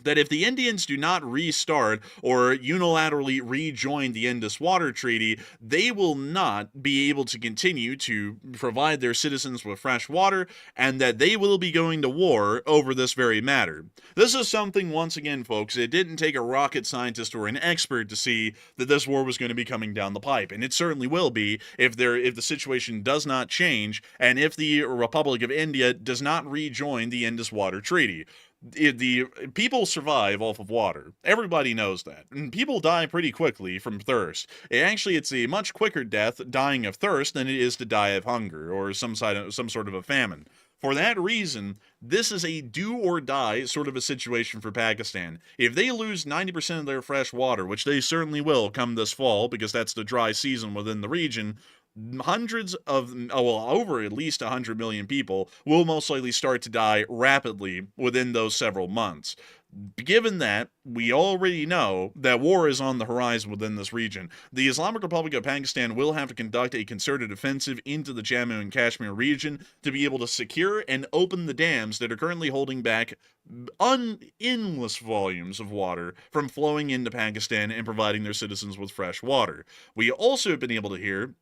[SPEAKER 1] that if the Indians do not restart or unilaterally rejoin the Indus Water Treaty, they will not be able to continue to provide their citizens with fresh water, and that they will be going to war over this very matter. This is something, once again, folks, it didn't take a rocket scientist or an expert to see that this war was going to be coming down the pipe, and it certainly will be if the situation does not change, and if the Republic of India does not rejoin the Indus Water Treaty. The people survive off of water. Everybody knows that. And people die pretty quickly from thirst. It's a much quicker death dying of thirst than it is to die of hunger or some sort of a famine. For that reason, this is a do or die sort of a situation for Pakistan. If they lose 90% of their fresh water, which they certainly will come this fall because that's the dry season within the region, over at least 100 million people will most likely start to die rapidly within those several months. Given that, we already know that war is on the horizon within this region. The Islamic Republic of Pakistan will have to conduct a concerted offensive into the Jammu and Kashmir region to be able to secure and open the dams that are currently holding back endless volumes of water from flowing into Pakistan and providing their citizens with fresh water. We also have been able to hear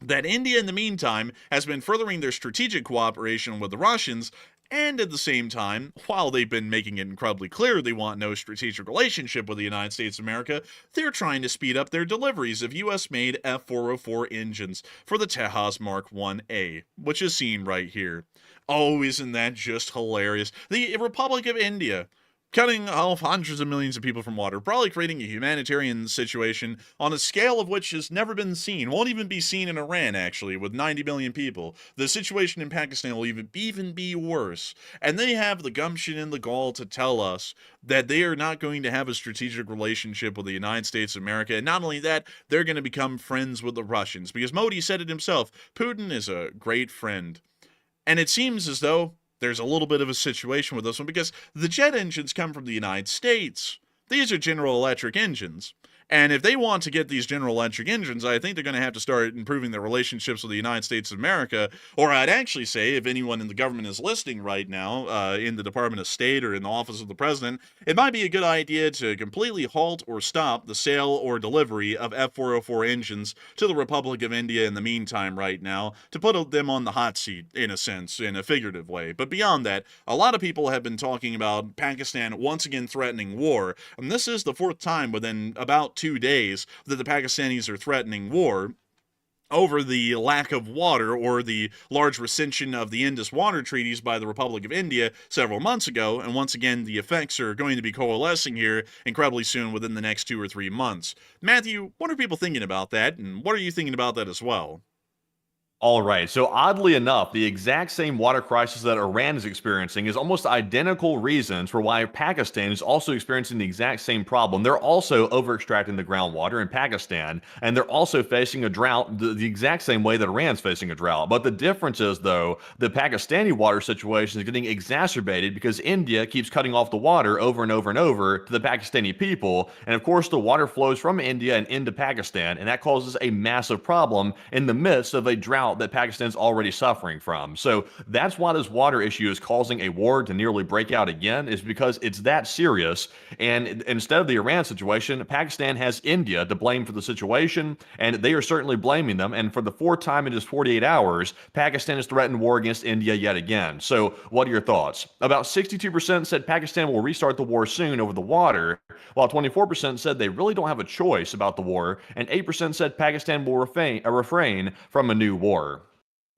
[SPEAKER 1] that India, in the meantime, has been furthering their strategic cooperation with the Russians, and at the same time, while they've been making it incredibly clear they want no strategic relationship with the United States of America, they're trying to speed up their deliveries of US-made F-404 engines for the Tejas Mark 1A, which is seen right here. Oh, isn't that just hilarious? The Republic of India, cutting off hundreds of millions of people from water, probably creating a humanitarian situation on a scale of which has never been seen, won't even be seen in Iran, actually, with 90 million people. The situation in Pakistan will even be worse. And they have the gumption and the gall to tell us that they are not going to have a strategic relationship with the United States of America. And not only that, they're going to become friends with the Russians, because Modi said it himself, Putin is a great friend. And it seems as though there's a little bit of a situation with this one because the jet engines come from the United States. These are General Electric engines. And if they want to get these General Electric engines, I think they're going to have to start improving their relationships with the United States of America. Or I'd actually say, if anyone in the government is listening right now, in the Department of State or in the Office of the President, it might be a good idea to completely halt or stop the sale or delivery of F-404 engines to the Republic of India in the meantime right now, to put them on the hot seat, in a sense, in a figurative way. But beyond that, a lot of people have been talking about Pakistan once again threatening war, and this is the fourth time within about 2 days that the Pakistanis are threatening war over the lack of water or the large rescission of the Indus water treaties by the Republic of India several months ago, and once again the effects are going to be coalescing here incredibly soon within the next 2 or 3 months. Matthew, what are people thinking about that, and what are you thinking about that as well?
[SPEAKER 3] All right. So oddly enough, the exact same water crisis that Iran is experiencing is almost identical reasons for why Pakistan is also experiencing the exact same problem. They're also over-extracting the groundwater in Pakistan, and they're also facing a drought the exact same way that Iran's facing a drought. But the difference is, though, the Pakistani water situation is getting exacerbated because India keeps cutting off the water over and over and over to the Pakistani people. And of course, the water flows from India and into Pakistan, and that causes a massive problem in the midst of a drought that Pakistan's already suffering from. So that's why this water issue is causing a war to nearly break out again, is because it's that serious. And instead of the Iran situation, Pakistan has India to blame for the situation, and they are certainly blaming them. And for the fourth time in just 48 hours, Pakistan has threatened war against India yet again. So what are your thoughts? About 62% said Pakistan will restart the war soon over the water, while 24% said they really don't have a choice about the war, and 8% said Pakistan will refrain from a new war.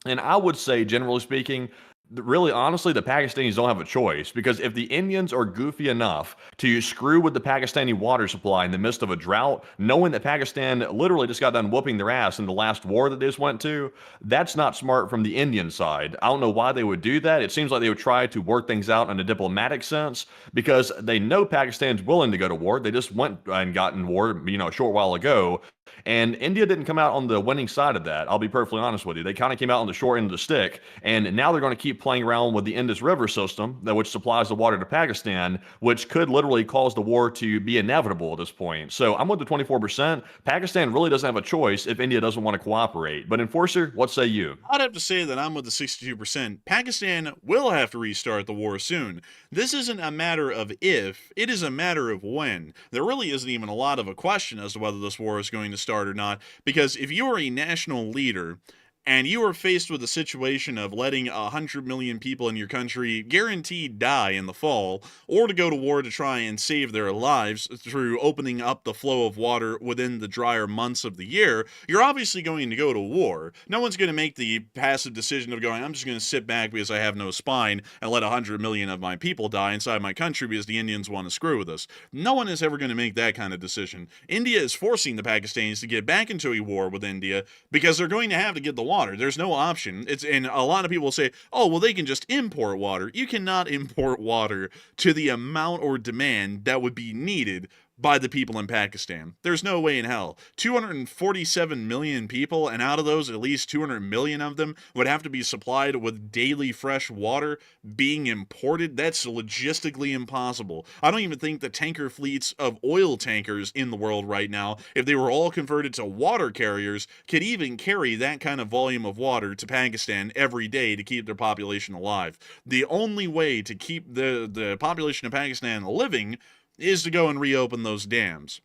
[SPEAKER 3] And I would say, generally speaking, really, honestly, the Pakistanis don't have a choice because if the Indians are goofy enough to screw with the Pakistani water supply in the midst of a drought, knowing that Pakistan literally just got done whooping their ass in the last war that they just went to, that's not smart from the Indian side. I don't know why they would do that. It seems like they would try to work things out in a diplomatic sense because they know Pakistan's willing to go to war. They just went and got in war, a short while ago. And India didn't come out on the winning side of that. I'll be perfectly honest with you. They kind of came out on the short end of the stick. And now they're going to keep playing around with the Indus River system, which supplies the water to Pakistan, which could literally cause the war to be inevitable at this point. So I'm with the 24%. Pakistan really doesn't have a choice if India doesn't want to cooperate. But Enforcer, what say you?
[SPEAKER 1] I'd have to say that I'm with the 62%. Pakistan will have to restart the war soon. This isn't a matter of if, it is a matter of when. There really isn't even a lot of a question as to whether this war is going to start or not, because if you are a national leader and you are faced with a situation of letting 100 million people in your country guaranteed die in the fall, or to go to war to try and save their lives through opening up the flow of water within the drier months of the year, you're obviously going to go to war. No one's going to make the passive decision of going, I'm just going to sit back because I have no spine and let 100 million of my people die inside my country because the Indians want to screw with us. No one is ever going to make that kind of decision. India is forcing the Pakistanis to get back into a war with India because they're going to have to get the water. There's no option. And a lot of people say, oh, well, they can just import water. You cannot import water to the amount or demand that would be needed by the people in Pakistan. There's no way in hell. 247 million people, and out of those, at least 200 million of them would have to be supplied with daily fresh water being imported. That's logistically impossible. I don't even think the tanker fleets of oil tankers in the world right now, if they were all converted to water carriers, could even carry that kind of volume of water to Pakistan every day to keep their population alive. The only way to keep the population of Pakistan living is to go and reopen those dams.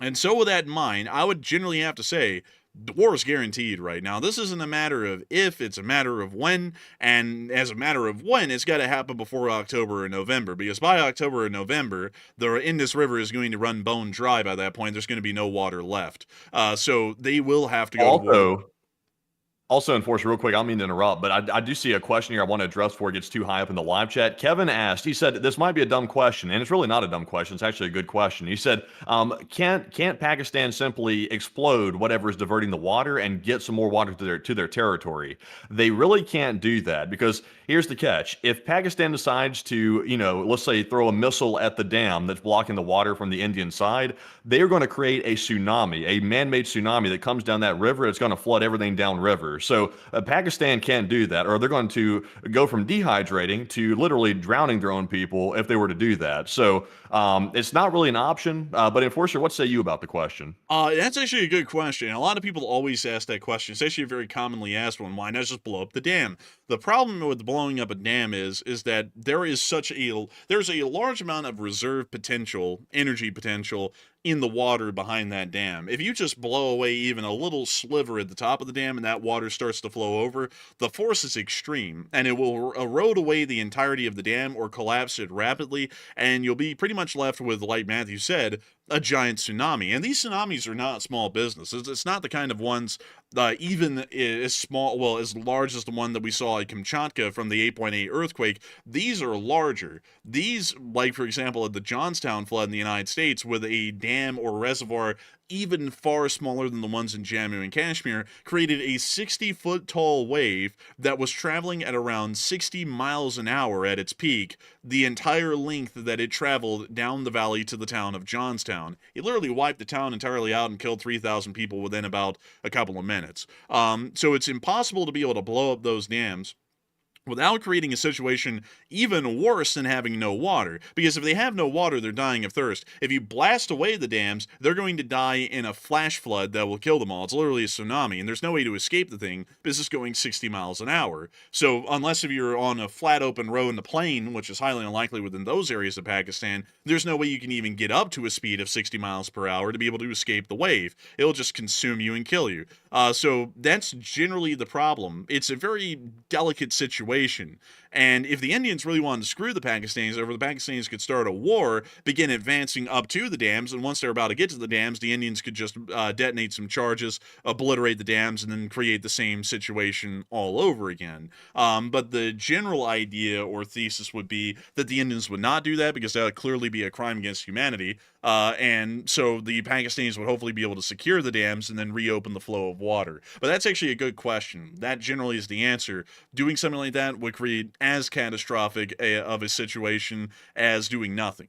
[SPEAKER 1] And so with that in mind, I would generally have to say the war is guaranteed right now. This isn't a matter of if, it's a matter of when, and as a matter of when, it's got to happen before October or November, because by October or November, the Indus River is going to run bone dry by that point. There's going to be no water left. So they will have to go to war.
[SPEAKER 3] Also, Enforcer, real quick, I don't mean to interrupt, but I do see a question here I want to address before it gets too high up in the live chat. Kevin asked, he said, this might be a dumb question, and it's really not a dumb question. It's actually a good question. He said, can't Pakistan simply explode whatever is diverting the water and get some more water to their territory? They really can't do that because here's the catch. If Pakistan decides to, let's say throw a missile at the dam that's blocking the water from the Indian side, they are going to create a tsunami, a man-made tsunami that comes down that river. It's going to flood everything downriver. So Pakistan can't do that, or they're going to go from dehydrating to literally drowning their own people if they were to do that. So it's not really an option. But Enforcer, what say you about the question?
[SPEAKER 1] That's actually a good question. A lot of people always ask that question. It's actually a very commonly asked one. Why not just blow up the dam? The problem with blowing up a dam is that there's a large amount of reserve potential, energy potential in the water behind that dam. If you just blow away even a little sliver at the top of the dam and that water starts to flow over, the force is extreme and it will erode away the entirety of the dam or collapse it rapidly, and you'll be pretty much left with, like Matthew said, a giant tsunami. And these tsunamis are not small businesses. It's not the kind of ones even as small, well, as large as the one that we saw at Kamchatka from the 8.8 earthquake. These are larger. These, like for example, at the Johnstown flood in the United States, with a dam or reservoir even far smaller than the ones in Jammu and Kashmir, created a 60-foot tall wave that was traveling at around 60 miles an hour at its peak, the entire length that it traveled down the valley to the town of Johnstown. It literally wiped the town entirely out and killed 3,000 people within about a couple of minutes. So it's impossible to be able to blow up those dams without creating a situation even worse than having no water. Because if they have no water, they're dying of thirst. If you blast away the dams, they're going to die in a flash flood that will kill them all. It's literally a tsunami, and there's no way to escape the thing because it's going 60 miles an hour. So unless if you're on a flat open road in a plane, which is highly unlikely within those areas of Pakistan, there's no way you can even get up to a speed of 60 miles per hour to be able to escape the wave. It'll just consume you and kill you. So that's generally the problem. It's a very delicate situation situation. And if the Indians really wanted to screw the Pakistanis over, the Pakistanis could start a war, begin advancing up to the dams, and once they're about to get to the dams, the Indians could just detonate some charges, obliterate the dams, and then create the same situation all over again. But the general idea or thesis would be that the Indians would not do that because that would clearly be a crime against humanity. And so the Pakistanis would hopefully be able to secure the dams and then reopen the flow of water. But that's actually a good question. That generally is the answer. Doing something like that would create as catastrophic of a situation as doing nothing.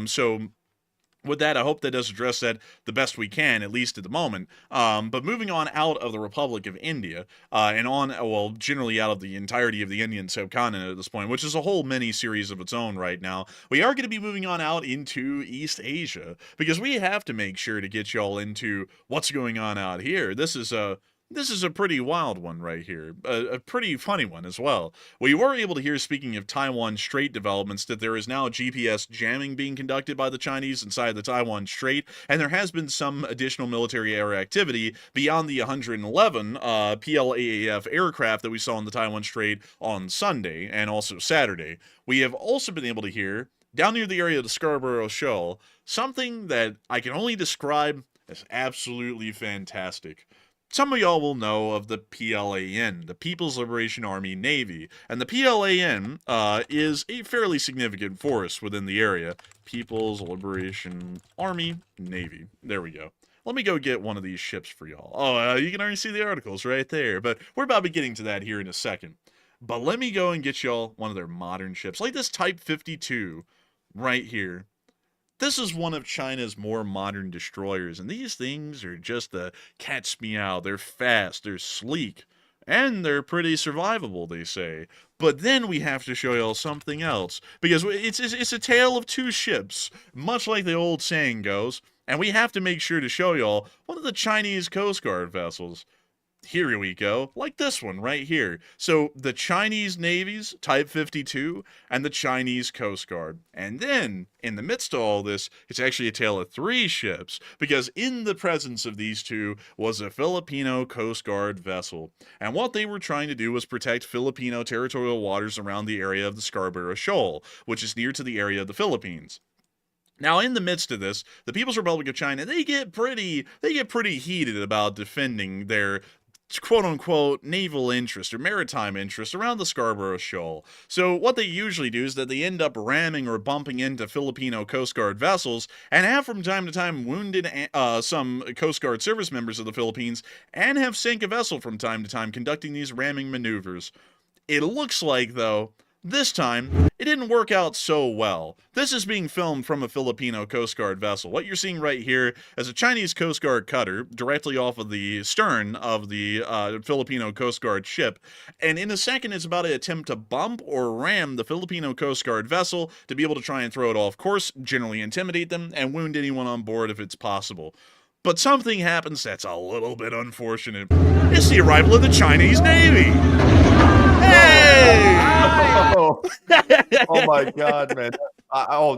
[SPEAKER 1] So with that, I hope that does address that the best we can, at least at the moment. But moving on out of the Republic of India, and on, well, generally out of the entirety of the Indian subcontinent at this point, which is a whole mini-series of its own right now, we are going to be moving on out into East Asia, because we have to make sure to get y'all into what's going on out here. This is a pretty wild one right here, a pretty funny one as well. We were able to hear, speaking of Taiwan Strait developments, that there is now GAAP jamming being conducted by the Chinese inside the Taiwan Strait, and there has been some additional military air activity beyond the 111 PLAAF aircraft that we saw in the Taiwan Strait on Sunday and also Saturday. We have also been able to hear, down near the area of the Scarborough Shoal, something that I can only describe as absolutely fantastic. Some of y'all will know of the PLAN, the People's Liberation Army Navy, and the PLAN is a fairly significant force within the area. People's Liberation Army Navy. There we go. Let me go get one of these ships for y'all. Oh, you can already see the articles right there, but we're about to be getting to that here in a second. But let me go and get y'all one of their modern ships, like this Type 52 right here. This is one of China's more modern destroyers, and these things are just the cat's meow. They're fast, they're sleek, and they're pretty survivable, they say. But then we have to show y'all something else, because it's a tale of two ships, much like the old saying goes, and we have to make sure to show y'all one of the Chinese Coast Guard vessels. Here we go, like this one right here. So the Chinese Navy's Type 52 and the Chinese Coast Guard. And then, in the midst of all this, it's actually a tale of three ships, because in the presence of these two was a Filipino Coast Guard vessel. And what they were trying to do was protect Filipino territorial waters around the area of the Scarborough Shoal, which is near to the area of the Philippines. Now, in the midst of this, the People's Republic of China, they get pretty heated about defending their quote-unquote naval interest or maritime interest around the Scarborough Shoal. So what they usually do is that they end up ramming or bumping into Filipino Coast Guard vessels and have from time to time wounded some Coast Guard service members of the Philippines and have sank a vessel from time to time conducting these ramming maneuvers. It looks like, though, this time, it didn't work out so well. This is being filmed from a Filipino Coast Guard vessel. What you're seeing right here is a Chinese Coast Guard cutter directly off of the stern of the Filipino Coast Guard ship. And in a second, it's about to attempt to bump or ram the Filipino Coast Guard vessel to be able to try and throw it off course, generally intimidate them, and wound anyone on board if it's possible. But something happens that's a little bit unfortunate. It's the arrival of the Chinese Navy! Hey!
[SPEAKER 3] Oh my God, man.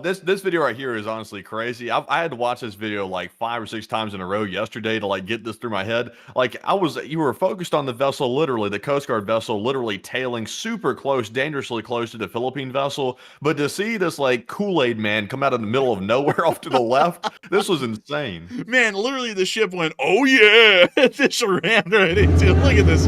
[SPEAKER 3] This video right here is honestly crazy. I had to watch this video like 5 or 6 times in a row yesterday to like get this through my head. Like you were focused on the vessel, literally the Coast Guard vessel, literally tailing super close, dangerously close to the Philippine vessel. But to see this like Kool-Aid man come out of the middle of nowhere off to the left, this was insane.
[SPEAKER 1] Man, literally the ship went, oh yeah, this rammed right into. Look at this.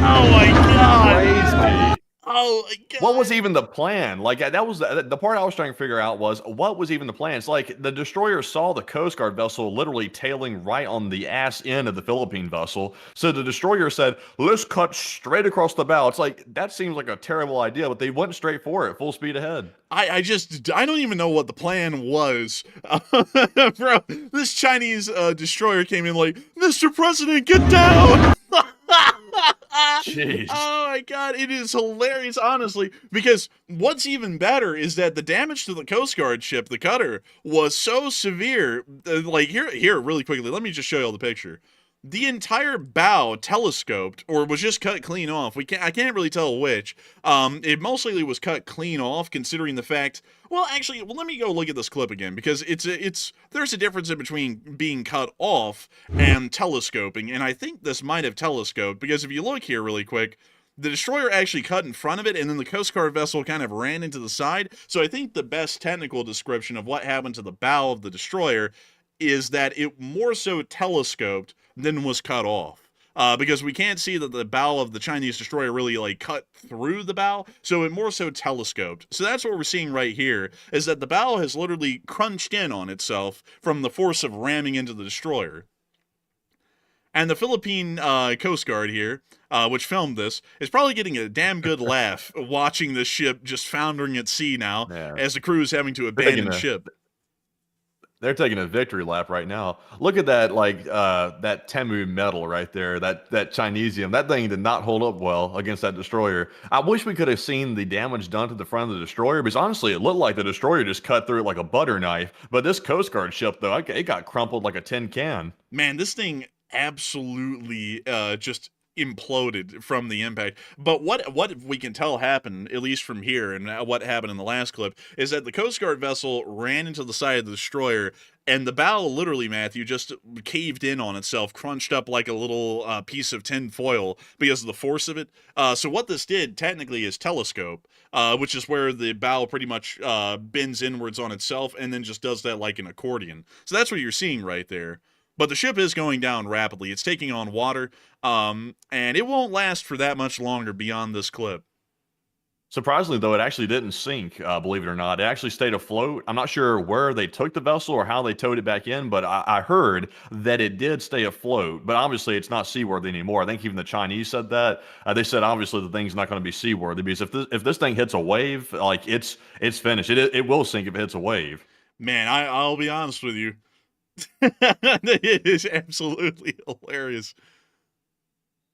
[SPEAKER 1] Oh my God.
[SPEAKER 3] Crazy.
[SPEAKER 1] Oh my God.
[SPEAKER 3] What was even the plan? Like that was the part I was trying to figure out was what was even the plan? It's like the destroyer saw the Coast Guard vessel literally tailing right on the ass end of the Philippine vessel. So the destroyer said, let's cut straight across the bow. It's like, that seems like a terrible idea, but they went straight for it, full speed ahead.
[SPEAKER 1] I don't even know what the plan was. Bro, this Chinese destroyer came in like, Mr. President, get down!
[SPEAKER 3] Jeez.
[SPEAKER 1] Oh my God, it is hilarious, honestly, because what's even better is that the damage to the Coast Guard ship, the cutter, was so severe. Like here, really quickly, let me just show you all the picture. The entire bow telescoped, or was just cut clean off. I can't really tell which. It most likely was cut clean off, considering the fact. Well, actually, let me go look at this clip again, because there's a difference in between being cut off and telescoping, and I think this might have telescoped, because if you look here really quick, The destroyer actually cut in front of it, and then the Coast Guard vessel kind of ran into the side. So I think the best technical description of what happened to the bow of the destroyer is that it more so telescoped than was cut off. Because we can't see that the bow of the Chinese destroyer really like cut through the bow, so it more so telescoped. So that's what we're seeing right here, is that the bow has literally crunched in on itself from the force of ramming into the destroyer. And the Philippine Coast Guard here, which filmed this, is probably getting a damn good laugh watching this ship just foundering at sea now, as the crew is having to abandon ship.
[SPEAKER 3] They're taking a victory lap right now. Look at that, like that Temu metal right there, that Chinesium. That thing did not hold up well against that destroyer. I wish we could have seen the damage done to the front of the destroyer, because honestly, it looked like the destroyer just cut through it like a butter knife. But this Coast Guard ship, though, it got crumpled like a tin can.
[SPEAKER 1] Man, this thing absolutely just imploded from the impact. But what we can tell happened, at least from here, and what happened in the last clip, is that the Coast Guard vessel ran into the side of the destroyer, and the bow literally, Matthew, just caved in on itself, crunched up like a little piece of tin foil because of the force of it. So what this did, technically, is telescope, which is where the bow pretty much bends inwards on itself and then just does that like an accordion. So that's what you're seeing right there. But the ship is going down rapidly. It's taking on water, and it won't last for that much longer beyond this clip.
[SPEAKER 3] Surprisingly, though, it actually didn't sink, believe it or not. It actually stayed afloat. I'm not sure where they took the vessel or how they towed it back in, but I heard that it did stay afloat. But obviously, it's not seaworthy anymore. I think even the Chinese said that. They said, obviously, the thing's not going to be seaworthy, because if this thing hits a wave, like, it's finished. It will sink if it hits a wave.
[SPEAKER 1] Man, I'll be honest with you. It is absolutely hilarious.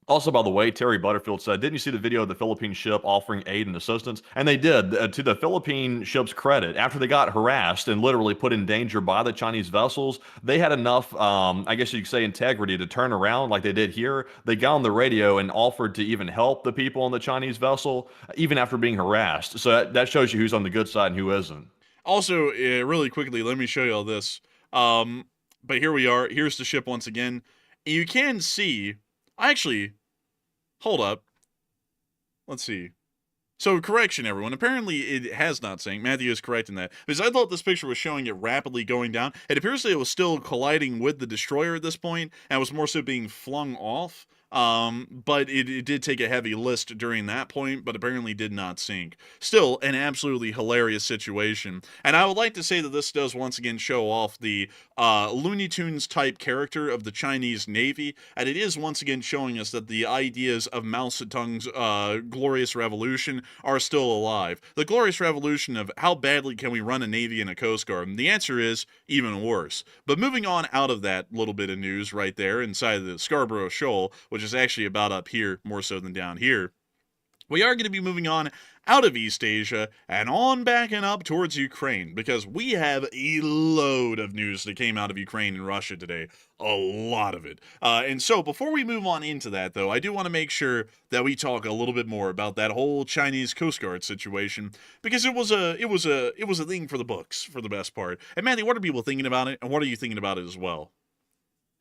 [SPEAKER 3] Also, by the way, Terry Butterfield said, didn't you see the video of the Philippine ship offering aid and assistance? And they did. To the Philippine ship's credit, after they got harassed and literally put in danger by the Chinese vessels, they had enough, I guess you could say, integrity to turn around like they did here. They got on the radio and offered to even help the people on the Chinese vessel, even after being harassed. So that shows you who's on the good side and who isn't.
[SPEAKER 1] Also, really quickly, let me show you all this. But here we are. Here's the ship once again. You can see, actually, hold up. Let's see. So, correction, everyone. Apparently, it has not sank. Matthew is correct in that. Because I thought this picture was showing it rapidly going down. It appears that it was still colliding with the destroyer at this point, and was more so being flung off. But it did take a heavy list during that point, but apparently did not sink. Still, an absolutely hilarious situation. And I would like to say that this does once again show off the Looney Tunes type character of the Chinese Navy, and it is once again showing us that the ideas of Mao Zedong's glorious revolution are still alive. The glorious revolution of how badly can we run a Navy and a Coast Guard? And the answer is even worse. But moving on out of that little bit of news right there inside of the Scarborough Shoal, which is actually about up here more so than down here, we are going to be moving on out of East Asia and on back and up towards Ukraine, because we have a load of news that came out of Ukraine and Russia today. A lot of it. And so before we move on into that, though, I do want to make sure that we talk a little bit more about that whole Chinese Coast Guard situation, because it was a thing for the books for the best part. And Matthew, what are people thinking about it, and what are you thinking about it as well?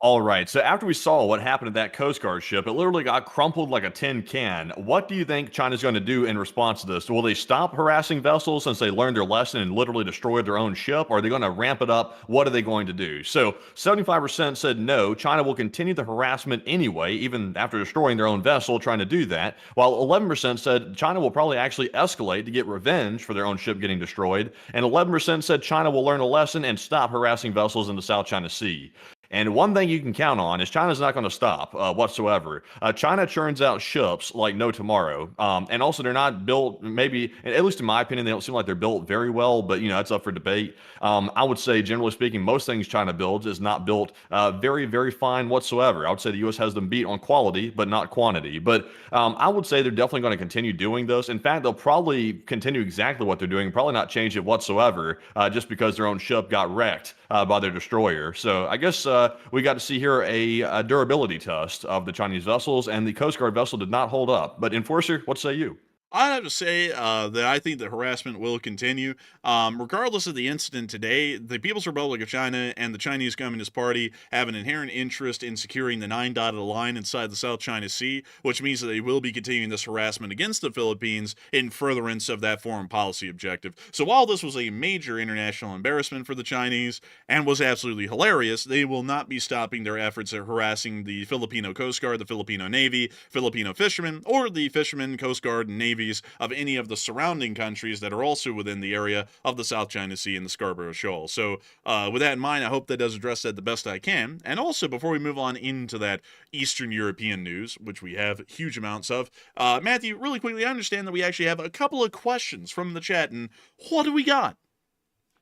[SPEAKER 3] All right, so after we saw what happened to that Coast Guard ship, it literally got crumpled like a tin can. What do you think China's going to do in response to this? Will they stop harassing vessels since they learned their lesson and literally destroyed their own ship? Or are they going to ramp it up? What are they going to do? So 75% said no, China will continue the harassment anyway, even after destroying their own vessel, trying to do that, while 11% said China will probably actually escalate to get revenge for their own ship getting destroyed, and 11% said China will learn a lesson and stop harassing vessels in the South China Sea. And one thing you can count on is China's not going to stop whatsoever. China churns out ships like no tomorrow. And also, they're not built, maybe, at least in my opinion, they don't seem like they're built very well, but, that's up for debate. I would say, generally speaking, most things China builds is not built very, very fine whatsoever. I would say the U.S. has them beat on quality, but not quantity. But I would say they're definitely going to continue doing this. In fact, they'll probably continue exactly what they're doing, probably not change it whatsoever, just because their own ship got wrecked by their destroyer. So I guess we got to see here a durability test of the Chinese vessels, and the Coast Guard vessel did not hold up. But Enforcer, what say you?
[SPEAKER 1] I have to say that I think the harassment will continue. Regardless of the incident today, the People's Republic of China and the Chinese Communist Party have an inherent interest in securing the nine-dotted line inside the South China Sea, which means that they will be continuing this harassment against the Philippines in furtherance of that foreign policy objective. So while this was a major international embarrassment for the Chinese and was absolutely hilarious, they will not be stopping their efforts at harassing the Filipino Coast Guard, the Filipino Navy, Filipino fishermen, or the fishermen, Coast Guard, and Navy of any of the surrounding countries that are also within the area of the South China Sea and the Scarborough Shoal. So, with that in mind, I hope that does address that the best I can. And also, before we move on into that Eastern European news, which we have huge amounts of, Matthew, really quickly, I understand that we actually have a couple of questions from the chat, and what do we got?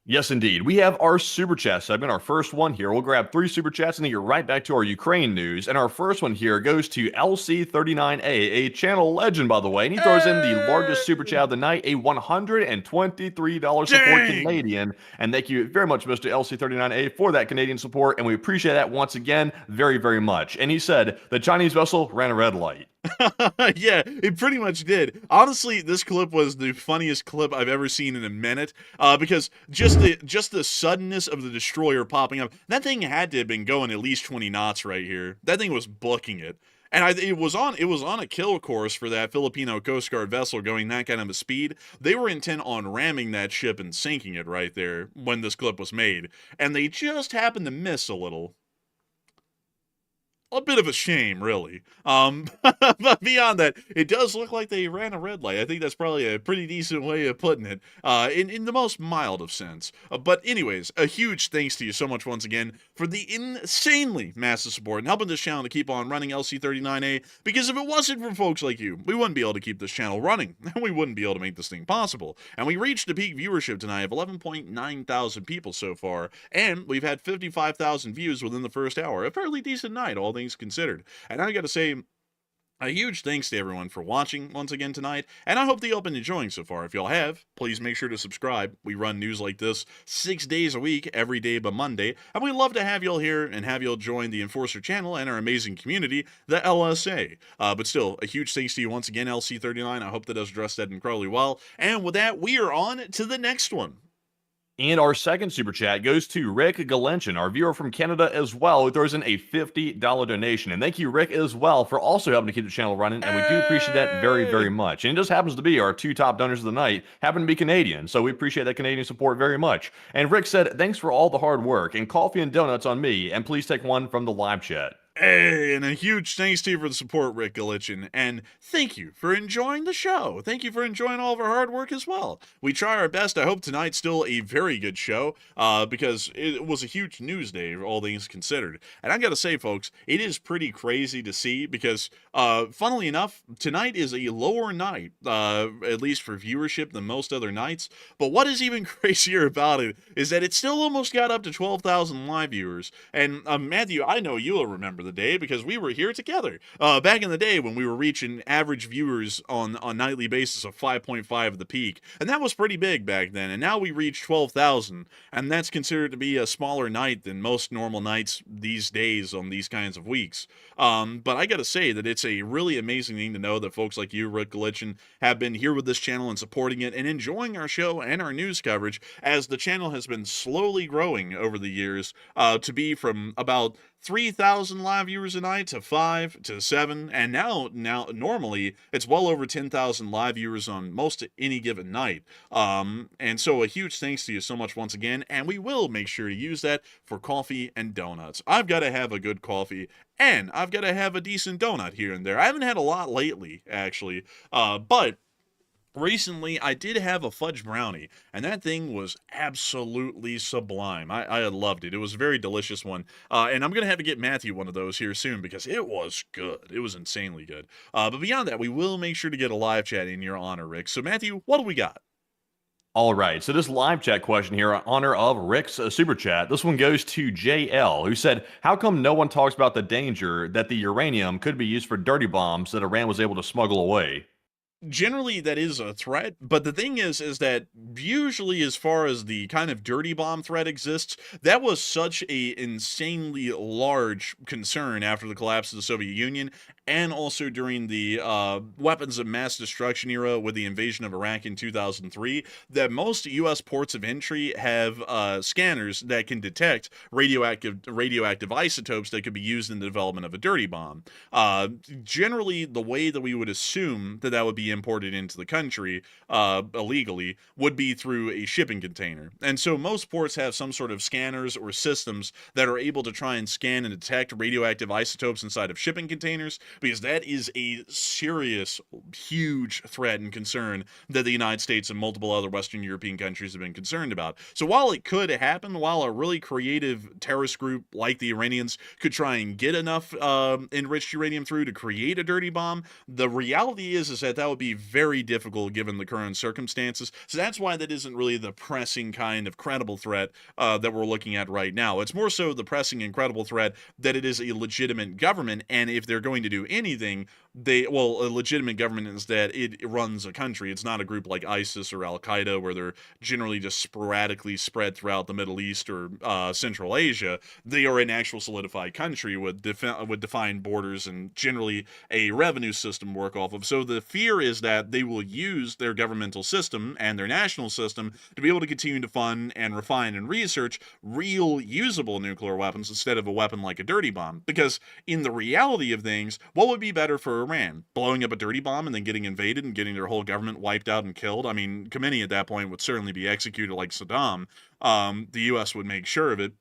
[SPEAKER 3] Yes, indeed. We have our Super Chat segment, our first one here. We'll grab 3 Super Chats and then get right back to our Ukraine news. And our first one here goes to LC39A, a channel legend, by the way. And he throws in the largest Super Chat of the night, a $123 support Canadian. And thank you very much, Mr. LC39A, for that Canadian support. And we appreciate that once again very, very much. And he said, the Chinese vessel ran a red light.
[SPEAKER 1] Yeah, it pretty much did. Honestly, this clip was the funniest clip I've ever seen in a minute, because just the suddenness of the destroyer popping up. That thing had to have been going at least 20 knots right here. That thing was booking it. And it was on a kill course for that Filipino Coast Guard vessel going that kind of a speed. They were intent on ramming that ship and sinking it right there when this clip was made. And they just happened to miss a little. A bit of a shame, really. But beyond that, it does look like they ran a red light. I think that's probably a pretty decent way of putting it, in the most mild of sense. But anyways, a huge thanks to you so much once again for the insanely massive support and helping this channel to keep on running LC39A, because if it wasn't for folks like you, we wouldn't be able to keep this channel running, and we wouldn't be able to make this thing possible. And we reached a peak viewership tonight of 11.9 thousand people so far, and we've had 55,000 views within the first hour. A fairly decent night, all things considered. And I gotta say, a huge thanks to everyone for watching once again tonight, and I hope that y'all been enjoying so far. If y'all have, please make sure to subscribe. We run news like this 6 days a week, every day but Monday, and we'd love to have y'all here and have y'all join the Enforcer channel and our amazing community, the LSA. But still, a huge thanks to you once again, LC39. I hope that does address that incredibly well. And with that, we are on to the next one.
[SPEAKER 3] And our second Super Chat goes to Rick Galenchin, our viewer from Canada as well, who throws in a $50 donation. And thank you, Rick, as well, for also helping to keep the channel running, and we do appreciate that very, very much. And it just happens to be our 2 top donors of the night happen to be Canadian, so we appreciate that Canadian support very much. And Rick said, thanks for all the hard work, and coffee and donuts on me, and please take one from the live chat.
[SPEAKER 1] Hey, and a huge thanks to you for the support, Rick Galitchin, and thank you for enjoying the show. Thank you for enjoying all of our hard work as well. We try our best. I hope tonight's still a very good show, because it was a huge news day, all things considered. And I gotta say, folks, it is pretty crazy to see, because, funnily enough, tonight is a lower night, at least for viewership, than most other nights. But what is even crazier about it is that it still almost got up to 12,000 live viewers. And, Matthew, I know you'll remember the day, because we were here together back in the day when we were reaching average viewers on a nightly basis of 5.5 of the peak, and that was pretty big back then. And now we reached 12,000, and that's considered to be a smaller night than most normal nights these days on these kinds of weeks. But I gotta say that it's a really amazing thing to know that folks like you, Rick Galitchin, have been here with this channel and supporting it and enjoying our show and our news coverage, as the channel has been slowly growing over the years, to be from about 3,000 live viewers a night to 5 to 7, and now normally it's well over 10,000 live viewers on most any given night. And so a huge thanks to you so much once again, and we will make sure to use that for coffee and donuts. I've got to have a good coffee, and I've got to have a decent donut here and there. I haven't had a lot lately, actually, but recently, I did have a fudge brownie, and that thing was absolutely sublime. I loved it. It was a very delicious one, and I'm going to have to get Matthew one of those here soon, because it was good. It was insanely good. But beyond that, we will make sure to get a live chat in your honor, Rick. So, Matthew, what do we got?
[SPEAKER 3] All right, so this live chat question here in honor of Rick's super chat, this one goes to JL, who said, how come no one talks about the danger that the uranium could be used for dirty bombs that Iran was able to smuggle away?
[SPEAKER 1] Generally, that is a threat, but the thing is that usually, as far as the kind of dirty bomb threat exists, that was such a insanely large concern after the collapse of the Soviet Union, and also during the weapons of mass destruction era with the invasion of Iraq in 2003, that most U.S. ports of entry have scanners that can detect radioactive isotopes that could be used in the development of a dirty bomb. Uh, Generally, the way that we would assume that would be imported into the country illegally would be through a shipping container. And so most ports have some sort of scanners or systems that are able to try and scan and detect radioactive isotopes inside of shipping containers, because that is a serious, huge threat and concern that the United States and multiple other Western European countries have been concerned about. So while it could happen, while a really creative terrorist group like the Iranians could try and get enough enriched uranium through to create a dirty bomb, the reality is that would be very difficult given the current circumstances. So that's why that isn't really the pressing kind of credible threat that we're looking at right now. It's more so the pressing and credible threat that it is a legitimate government, and if they're going to do anything, a legitimate government is that it runs a country. It's not a group like ISIS or Al Qaeda where they're generally just sporadically spread throughout the Middle East or Central Asia. They are an actual solidified country with defined borders and generally a revenue system to work off of. So the fear is that they will use their governmental system and their national system to be able to continue to fund and refine and research real usable nuclear weapons instead of a weapon like a dirty bomb. Because in the reality of things, what would be better for Iran? Blowing up a dirty bomb and then getting invaded and getting their whole government wiped out and killed? I mean, Khomeini at that point would certainly be executed like Saddam. The U.S. would make sure of it.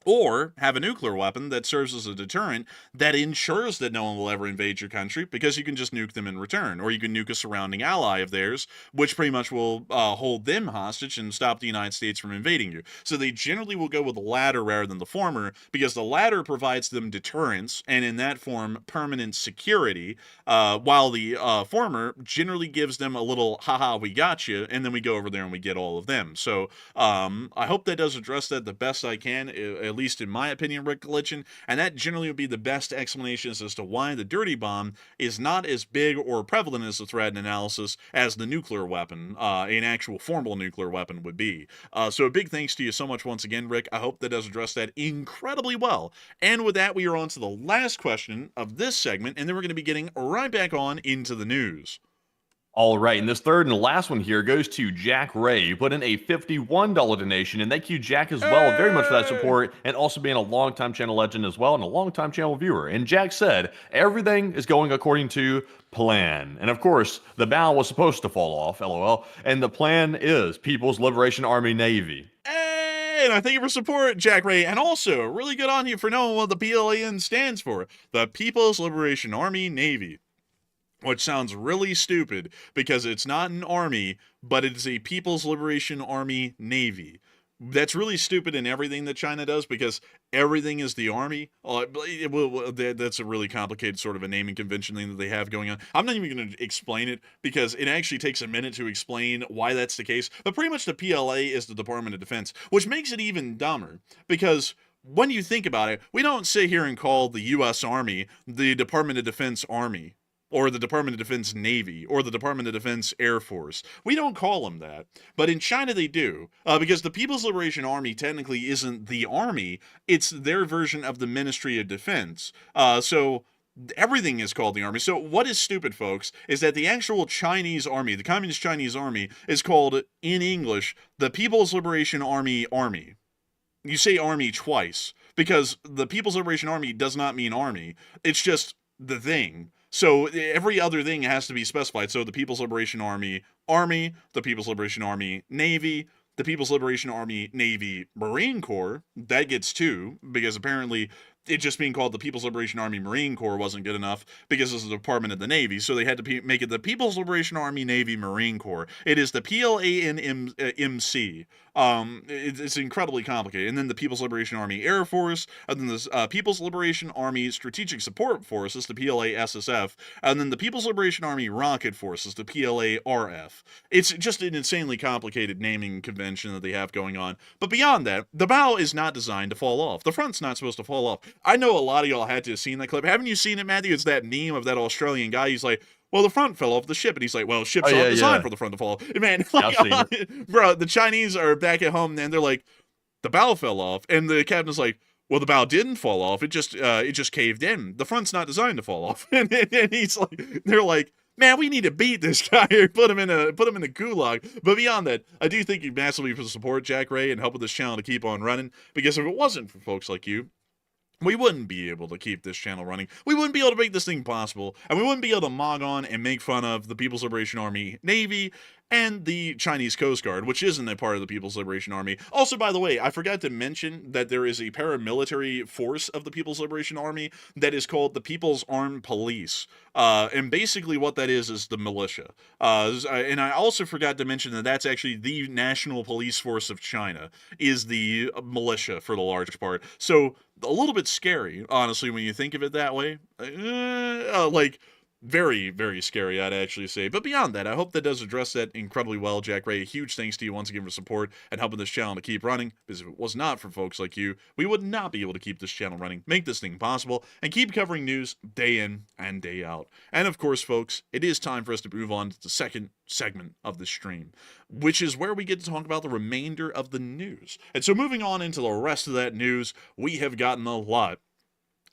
[SPEAKER 1] Or have a nuclear weapon that serves as a deterrent that ensures that no one will ever invade your country because you can just nuke them in return. Or you can nuke a surrounding ally of theirs, which pretty much will hold them hostage and stop the United States from invading you. So they generally will go with the latter rather than the former, because the latter provides them deterrence and in that form permanent security, while the former generally gives them a little haha we got you, and then we go over there and we get all of them. So I hope that does address that the best I can, at least in my opinion, Rick Glitchin, and that generally would be the best explanations as to why the dirty bomb is not as big or prevalent as a threat and analysis as the nuclear weapon, an actual formal nuclear weapon would be. So a big thanks to you so much once again, Rick. I hope that does address that incredibly well. And with that, we are on to the last question of this segment, and then we're going to be getting right back on into the news.
[SPEAKER 3] All right, and this third and last one here goes to Jack Ray. You put in a $51 donation, and thank you, Jack, as well, very much for that support, and also being a longtime channel legend as well, and a longtime channel viewer. And Jack said, everything is going according to plan. And of course, the bow was supposed to fall off, LOL, and the plan is People's Liberation Army Navy.
[SPEAKER 1] And I thank you for support, Jack Ray, and also really good on you for knowing what the PLAN stands for, the People's Liberation Army Navy. Which sounds really stupid because it's not an army, but it's a People's Liberation Army Navy. That's really stupid in everything that China does because everything is the army. That's a really complicated sort of a naming convention thing that they have going on. I'm not even going to explain it because it actually takes a minute to explain why that's the case. But pretty much the PLA is the Department of Defense, which makes it even dumber because when you think about it, we don't sit here and call the U.S. Army the Department of Defense Army, or the Department of Defense Navy, or the Department of Defense Air Force. We don't call them that. But in China they do, because the People's Liberation Army technically isn't the army, it's their version of the Ministry of Defense. So everything is called the army. So what is stupid, folks, is that the actual Chinese army, the Communist Chinese army, is called, in English, the People's Liberation Army Army. You say army twice, because the People's Liberation Army does not mean army. It's just the thing. So every other thing has to be specified. So the People's Liberation Army Army, the People's Liberation Army Navy, the People's Liberation Army Navy Marine Corps, that gets two, because apparently it just being called the People's Liberation Army Marine Corps wasn't good enough because it's the Department of the Navy, so they had to make it the People's Liberation Army Navy Marine Corps. It is the PLANMC. It's incredibly complicated. And then the People's Liberation Army Air Force, and then the People's Liberation Army Strategic Support Forces, the PLASSF, and then the People's Liberation Army Rocket Forces, the PLARF. It's just an insanely complicated naming convention that they have going on. But beyond that, the bow is not designed to fall off. The front's not supposed to fall off. I know a lot of y'all had to have seen that clip. Haven't you seen it, Matthew? It's that meme of that Australian guy. He's like, well, the front fell off the ship. And he's like, well, ships
[SPEAKER 3] Oh,
[SPEAKER 1] aren't
[SPEAKER 3] yeah,
[SPEAKER 1] designed
[SPEAKER 3] yeah.
[SPEAKER 1] for the front to fall off. Man,
[SPEAKER 3] I've seen
[SPEAKER 1] like, bro, the Chinese are back at home, and they're like, the bow fell off. And the captain's like, well, the bow didn't fall off. It just caved in. The front's not designed to fall off. And he's like, they're like, man, we need to beat this guy or put him in the gulag. But beyond that, I do thank you massively for the support, Jack Ray, and helping this channel to keep on running. Because if it wasn't for folks like you, we wouldn't be able to keep this channel running. We wouldn't be able to make this thing possible. And we wouldn't be able to mog on and make fun of the People's Liberation Army Navy and the Chinese Coast Guard, which isn't a part of the People's Liberation Army. Also, by the way, I forgot to mention that there is a paramilitary force of the People's Liberation Army that is called the People's Armed Police. And basically what that is the militia. And I also forgot to mention that that's actually the National Police Force of China, is the militia for the large part. So, a little bit scary, honestly, when you think of it that way. Like, very, very scary, I'd actually say. But beyond that, I hope that does address that incredibly well, Jack Ray. A huge thanks to you once again for support and helping this channel to keep running, because if it was not for folks like you, we would not be able to keep this channel running, make this thing possible, and keep covering news day in and day out. And of course, folks, it is time for us to move on to the second segment of the stream, which is where we get to talk about the remainder of the news. And so moving on into the rest of that news, we have gotten a lot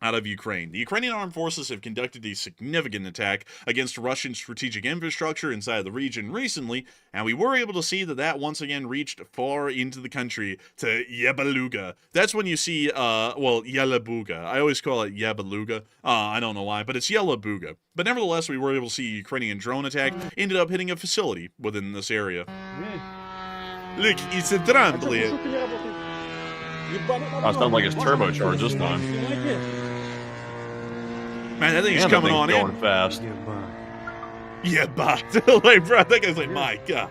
[SPEAKER 1] out of Ukraine. The Ukrainian armed forces have conducted a significant attack against Russian strategic infrastructure inside the region recently, and we were able to see that once again reached far into the country to Yabeluga. That's when you see, Yelabuga. I always call it Yabeluga. I don't know why, but it's Yelabuga. But nevertheless, we were able to see a Ukrainian drone attack ended up hitting a facility within this area. Look, it's a drone blade.
[SPEAKER 3] Oh, it sounds like it's turbocharged this time.
[SPEAKER 1] Man, that thing's
[SPEAKER 3] Damn,
[SPEAKER 1] coming
[SPEAKER 3] that
[SPEAKER 1] on
[SPEAKER 3] thing's
[SPEAKER 1] in.
[SPEAKER 3] going fast.
[SPEAKER 1] Yeah, but like, bro, that guy's like, my God.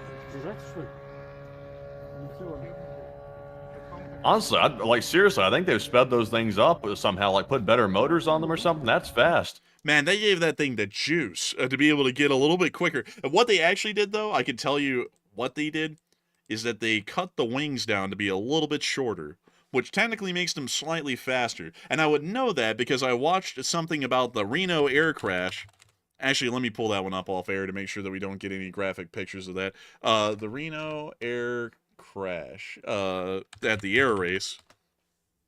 [SPEAKER 3] Honestly, seriously, I think they've sped those things up somehow, like put better motors on them or something. That's fast.
[SPEAKER 1] Man, they gave that thing the juice to be able to get a little bit quicker. And what they actually did, though, I can tell you what they did, is that they cut the wings down to be a little bit shorter, which technically makes them slightly faster. And I would know that because I watched something about the Reno air crash. Actually, let me pull that one up off air to make sure that we don't get any graphic pictures of that. The Reno air crash at the air race.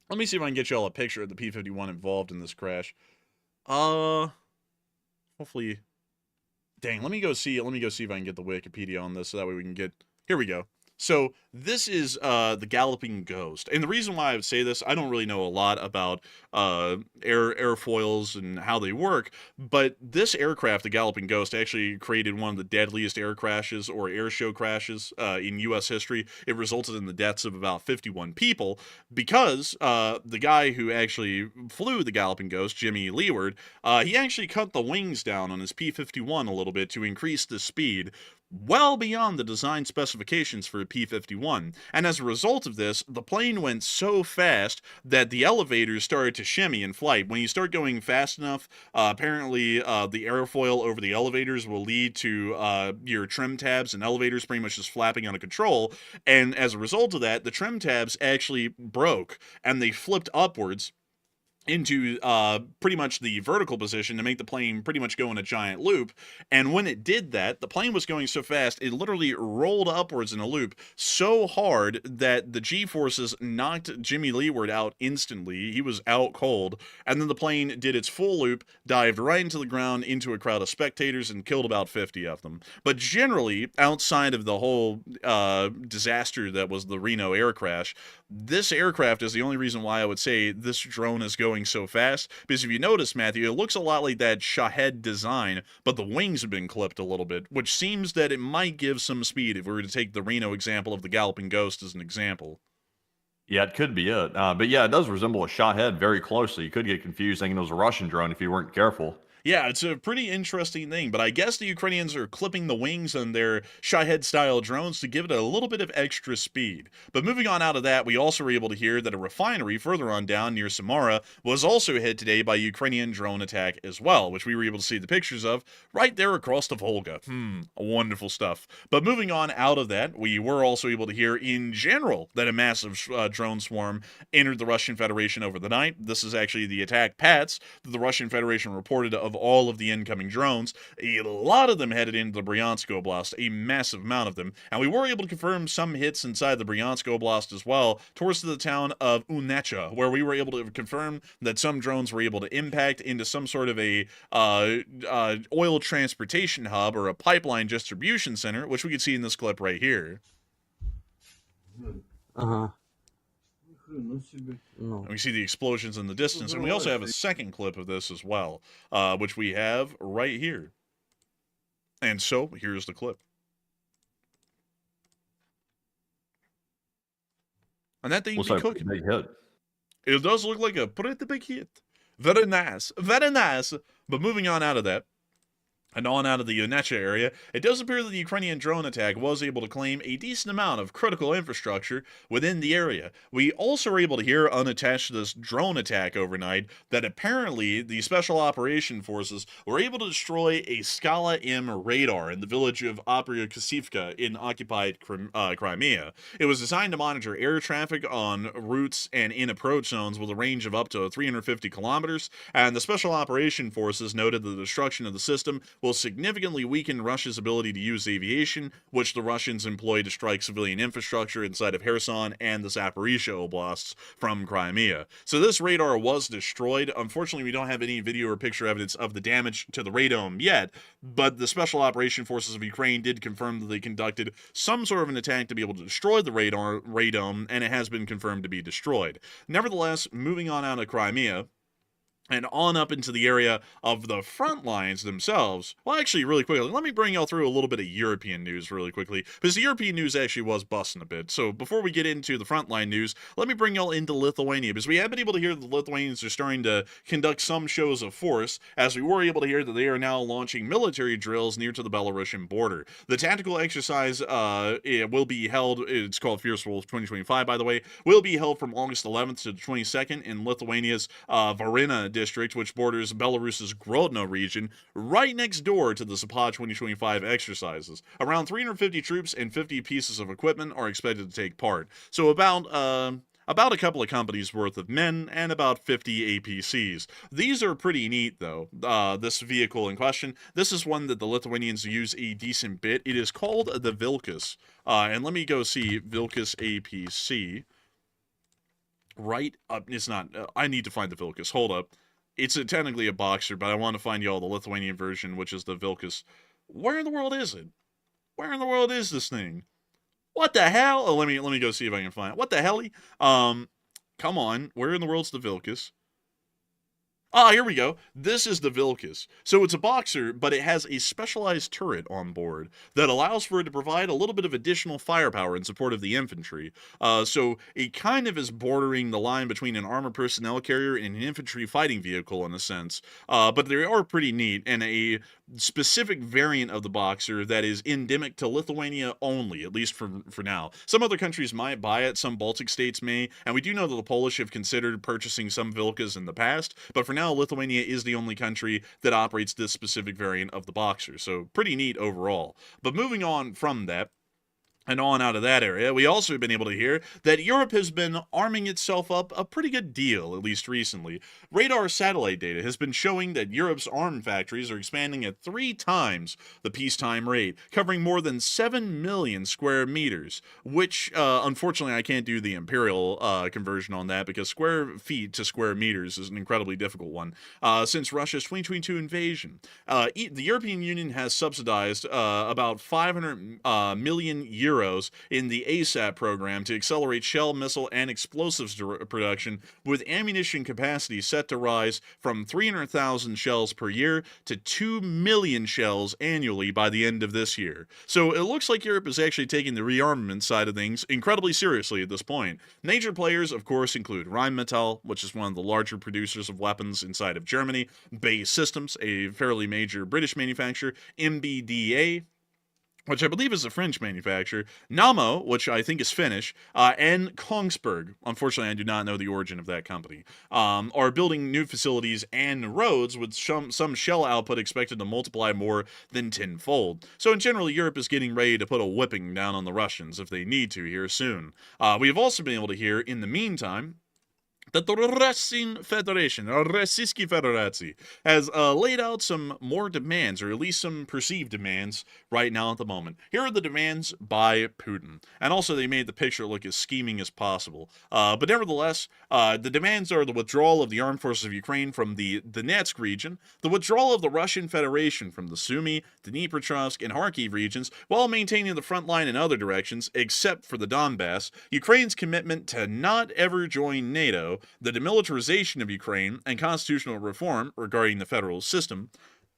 [SPEAKER 1] Let me see if I can get y'all a picture of the P-51 involved in this crash. Hopefully. Dang, let me go see if I can get the Wikipedia on this so that way we can get. Here we go. So this is the Galloping Ghost, and the reason why I would say this, I don't really know a lot about airfoils and how they work, but this aircraft, the Galloping Ghost, actually created one of the deadliest air crashes or air show crashes in U.S. history. It resulted in the deaths of about 51 people because the guy who actually flew the Galloping Ghost, Jimmy Leeward, he actually cut the wings down on his P-51 a little bit to increase the speed, well beyond the design specifications for a P-51, and as a result of this, the plane went so fast that the elevators started to shimmy in flight. When you start going fast enough, apparently the airfoil over the elevators will lead to your trim tabs and elevators pretty much just flapping out of control, and as a result of that, the trim tabs actually broke, and they flipped upwards into pretty much the vertical position to make the plane pretty much go in a giant loop. And when it did that, the plane was going so fast, it literally rolled upwards in a loop so hard that the G-forces knocked Jimmy Leeward out instantly. He was out cold. And then the plane did its full loop, dived right into the ground into a crowd of spectators, and killed about 50 of them. But generally, outside of the whole disaster that was the Reno air crash, this aircraft is the only reason why I would say this drone is going so fast, because if you notice, Matthew, it looks a lot like that Shahed design, but the wings have been clipped a little bit, which seems that it might give some speed if we were to take the Reno example of the Galloping Ghost as an example.
[SPEAKER 3] Yeah, it could be it. But yeah, it does resemble a Shahed very closely. You could get confused thinking it was a Russian drone if you weren't careful.
[SPEAKER 1] Yeah, it's a pretty interesting thing, but I guess the Ukrainians are clipping the wings on their Shahed-style drones to give it a little bit of extra speed. But moving on out of that, we also were able to hear that a refinery further on down near Samara was also hit today by a Ukrainian drone attack as well, which we were able to see the pictures of right there across the Volga. Wonderful stuff. But moving on out of that, we were also able to hear in general that a massive drone swarm entered the Russian Federation over the night. This is actually the attack paths that the Russian Federation reported of all of the incoming drones. A lot of them headed into the Bryansk Oblast, a massive amount of them, and we were able to confirm some hits inside the Bryansk Oblast as well, towards the town of Unecha, where we were able to confirm that some drones were able to impact into some sort of a oil transportation hub or a pipeline distribution center, which we can see in this clip right here.
[SPEAKER 2] Ага.
[SPEAKER 1] And we see the explosions in the distance, and we also have a second clip of this as well, which we have right here. And so, here's the clip. And that thing be cooking.
[SPEAKER 3] Big hit.
[SPEAKER 1] It does look like a pretty big hit. Very nice. Very nice. But moving on out of that, and on out of the Unecha area, it does appear that the Ukrainian drone attack was able to claim a decent amount of critical infrastructure within the area. We also were able to hear, unattached to this drone attack overnight, that apparently the Special Operation Forces were able to destroy a Scala M radar in the village of Opryakovka in occupied Crimea. It was designed to monitor air traffic on routes and in approach zones with a range of up to 350 kilometers, and the Special Operation Forces noted that the destruction of the system will significantly weaken Russia's ability to use aviation, which the Russians employ to strike civilian infrastructure inside of Kherson and the Zaporizhia Oblasts from Crimea. So this radar was destroyed. Unfortunately, we don't have any video or picture evidence of the damage to the radome yet, but the Special Operation Forces of Ukraine did confirm that they conducted some sort of an attack to be able to destroy the radome, and it has been confirmed to be destroyed. Nevertheless, moving on out of Crimea, and on up into the area of the front lines themselves. Well, actually, really quickly, let me bring y'all through a little bit of European news really quickly, because the European news actually was busting a bit. So before we get into the frontline news, let me bring y'all into Lithuania, because we have been able to hear that the Lithuanians are starting to conduct some shows of force, as we were able to hear that they are now launching military drills near to the Belarusian border. The tactical exercise it will be held, it's called Fierce Wolf 2025, by the way, will be held from August 11th to the 22nd in Lithuania's Varina district, which borders Belarus's Grodno region, right next door to the Zapad 2025 exercises. Around 350 troops and 50 pieces of equipment are expected to take part. So about a couple of companies worth of men and about 50 APCs. These are pretty neat, though. This vehicle in question, this is one that the Lithuanians use a decent bit. It is called the Vilkas. And let me go see Vilkas APC. Right up, it's not, I need to find the Vilkas. Hold up. It's technically a Boxer, but I want to find y'all the Lithuanian version, which is the Vilkas. Where in the world is it? Where in the world is this thing? What the hell? Oh, let me go see if I can find it. What the helly? Come on. Where in the world's the Vilkas? Ah, here we go. This is the Vilkas. So it's a Boxer, but it has a specialized turret on board that allows for it to provide a little bit of additional firepower in support of the infantry. So it kind of is bordering the line between an armored personnel carrier and an infantry fighting vehicle in a sense. But they are pretty neat, and a specific variant of the Boxer that is endemic to Lithuania only, at least for now. Some other countries might buy it, some Baltic states may, and we do know that the Polish have considered purchasing some Vilkas in the past, but for now, Lithuania is the only country that operates this specific variant of the Boxer, so pretty neat overall. But moving on from that, and on out of that area, we also have been able to hear that Europe has been arming itself up a pretty good deal, at least recently. Radar satellite data has been showing that Europe's arm factories are expanding at 3 times the peacetime rate, covering more than 7 million square meters, which, unfortunately, I can't do the imperial conversion on that because square feet to square meters is an incredibly difficult one. Since Russia's 2022 invasion, the European Union has subsidized about 500 million euros in the ASAP program to accelerate shell, missile, and explosives production, with ammunition capacity set to rise from 300,000 shells per year to 2 million shells annually by the end of this year. So it looks like Europe is actually taking the rearmament side of things incredibly seriously at this point. Major players, of course, include Rheinmetall, which is one of the larger producers of weapons inside of Germany, BAE Systems, a fairly major British manufacturer, MBDA, which I believe is a French manufacturer, Namo, which I think is Finnish, and Kongsberg, unfortunately I do not know the origin of that company, are building new facilities and roads with some shell output expected to multiply more than tenfold. So in general, Europe is getting ready to put a whipping down on the Russians if they need to here soon. We have also been able to hear, in the meantime, that the Russian Federation, or Российской Federacji, has laid out some more demands, or at least some perceived demands, right now at the moment. Here are the demands by Putin. And also, they made the picture look as scheming as possible. But nevertheless, the demands are the withdrawal of the armed forces of Ukraine from the Donetsk region, the withdrawal of the Russian Federation from the Sumy, Dnipropetrovsk, and Kharkiv regions, while maintaining the front line in other directions, except for the Donbass, Ukraine's commitment to not ever join NATO, the demilitarization of Ukraine, and constitutional reform regarding the federal system.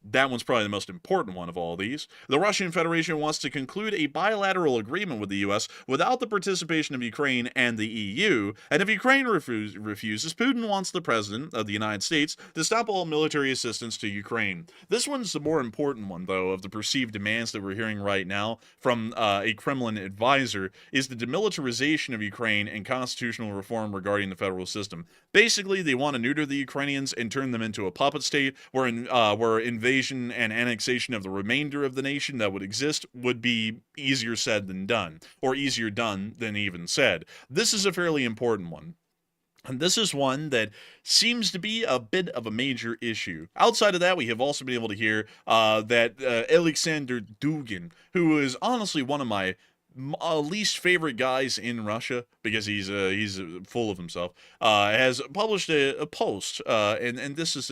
[SPEAKER 1] That one's probably the most important one of all these. The Russian Federation wants to conclude a bilateral agreement with the US without the participation of Ukraine and the EU, and if Ukraine refuses, Putin wants the President of the United States to stop all military assistance to Ukraine. This one's the more important one, though, of the perceived demands that we're hearing right now from a Kremlin advisor, is the demilitarization of Ukraine and constitutional reform regarding the federal system. Basically, they want to neuter the Ukrainians and turn them into a puppet state where invasion and annexation of the remainder of the nation that would exist would be easier said than done, or easier done than even said. This is a fairly important one. And this is one that seems to be a bit of a major issue. Outside of that, we have also been able to hear that Alexander Dugin, who is honestly one of my least favorite guys in Russia, because he's full of himself, has published a post, and this is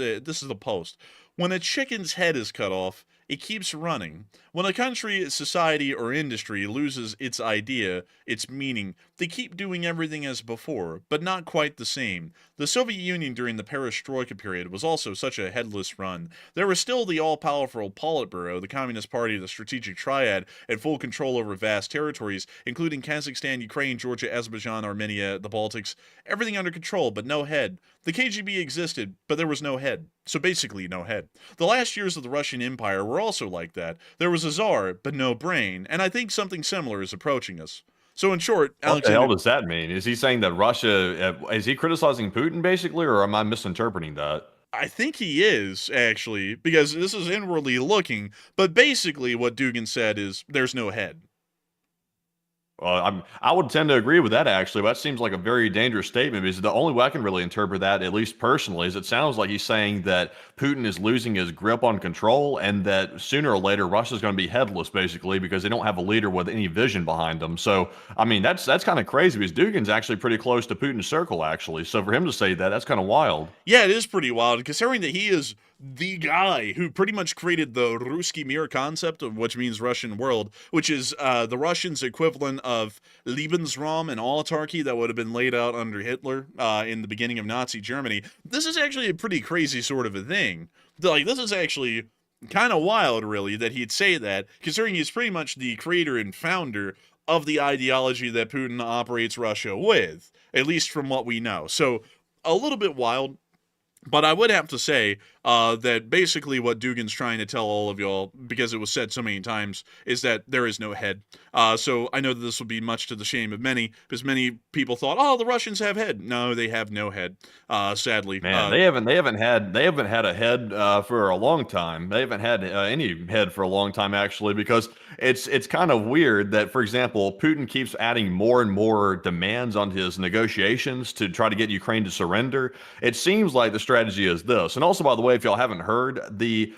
[SPEAKER 1] a post. When a chicken's head is cut off, it keeps running. When a country, society, or industry loses its idea, its meaning, they keep doing everything as before, but not quite the same. The Soviet Union during the Perestroika period was also such a headless run. There was still the all-powerful Politburo, the Communist Party, the Strategic Triad, and full control over vast territories, including Kazakhstan, Ukraine, Georgia, Azerbaijan, Armenia, the Baltics. Everything under control, but no head. The KGB existed, but there was no head. So basically, no head. The last years of the Russian Empire were also like that. There was a czar, but no brain, and I think something similar is approaching us. So in short,
[SPEAKER 3] What the hell does that mean? Is he saying that Russia, is he criticizing Putin basically, or am I misinterpreting that?
[SPEAKER 1] I think he is, actually, because this is inwardly looking, but basically what Dugin said is, there's no head.
[SPEAKER 3] I would tend to agree with that actually, but that seems like a very dangerous statement because the only way I can really interpret that, at least personally, is it sounds like he's saying that Putin is losing his grip on control and that sooner or later Russia's going to be headless basically because they don't have a leader with any vision behind them. So, I mean, that's kind of crazy because Dugin's actually pretty close to Putin's circle actually. So for him to say that, that's kind of wild.
[SPEAKER 1] Yeah, it is pretty wild, considering that he is the guy who pretty much created the Ruski Mir concept, which means Russian world, which is the Russians' equivalent of Lebensraum and autarky that would have been laid out under Hitler in the beginning of Nazi Germany. This is actually a pretty crazy sort of a thing. Like, this is actually kind of wild, really, that he'd say that, considering he's pretty much the creator and founder of the ideology that Putin operates Russia with, at least from what we know. So, a little bit wild. But I would have to say that basically what Dugin's trying to tell all of y'all, because it was said so many times, is that there is no head. So I know that this will be much to the shame of many, because many people thought, oh, the Russians have head. No, they have no head. Sadly,
[SPEAKER 3] Man, they haven't had a head for a long time. They haven't had any head for a long time actually, because it's kind of weird that, for example, Putin keeps adding more and more demands on his negotiations to try to get Ukraine to surrender. It seems like the strategy is this. And also, by the way, if y'all haven't heard, the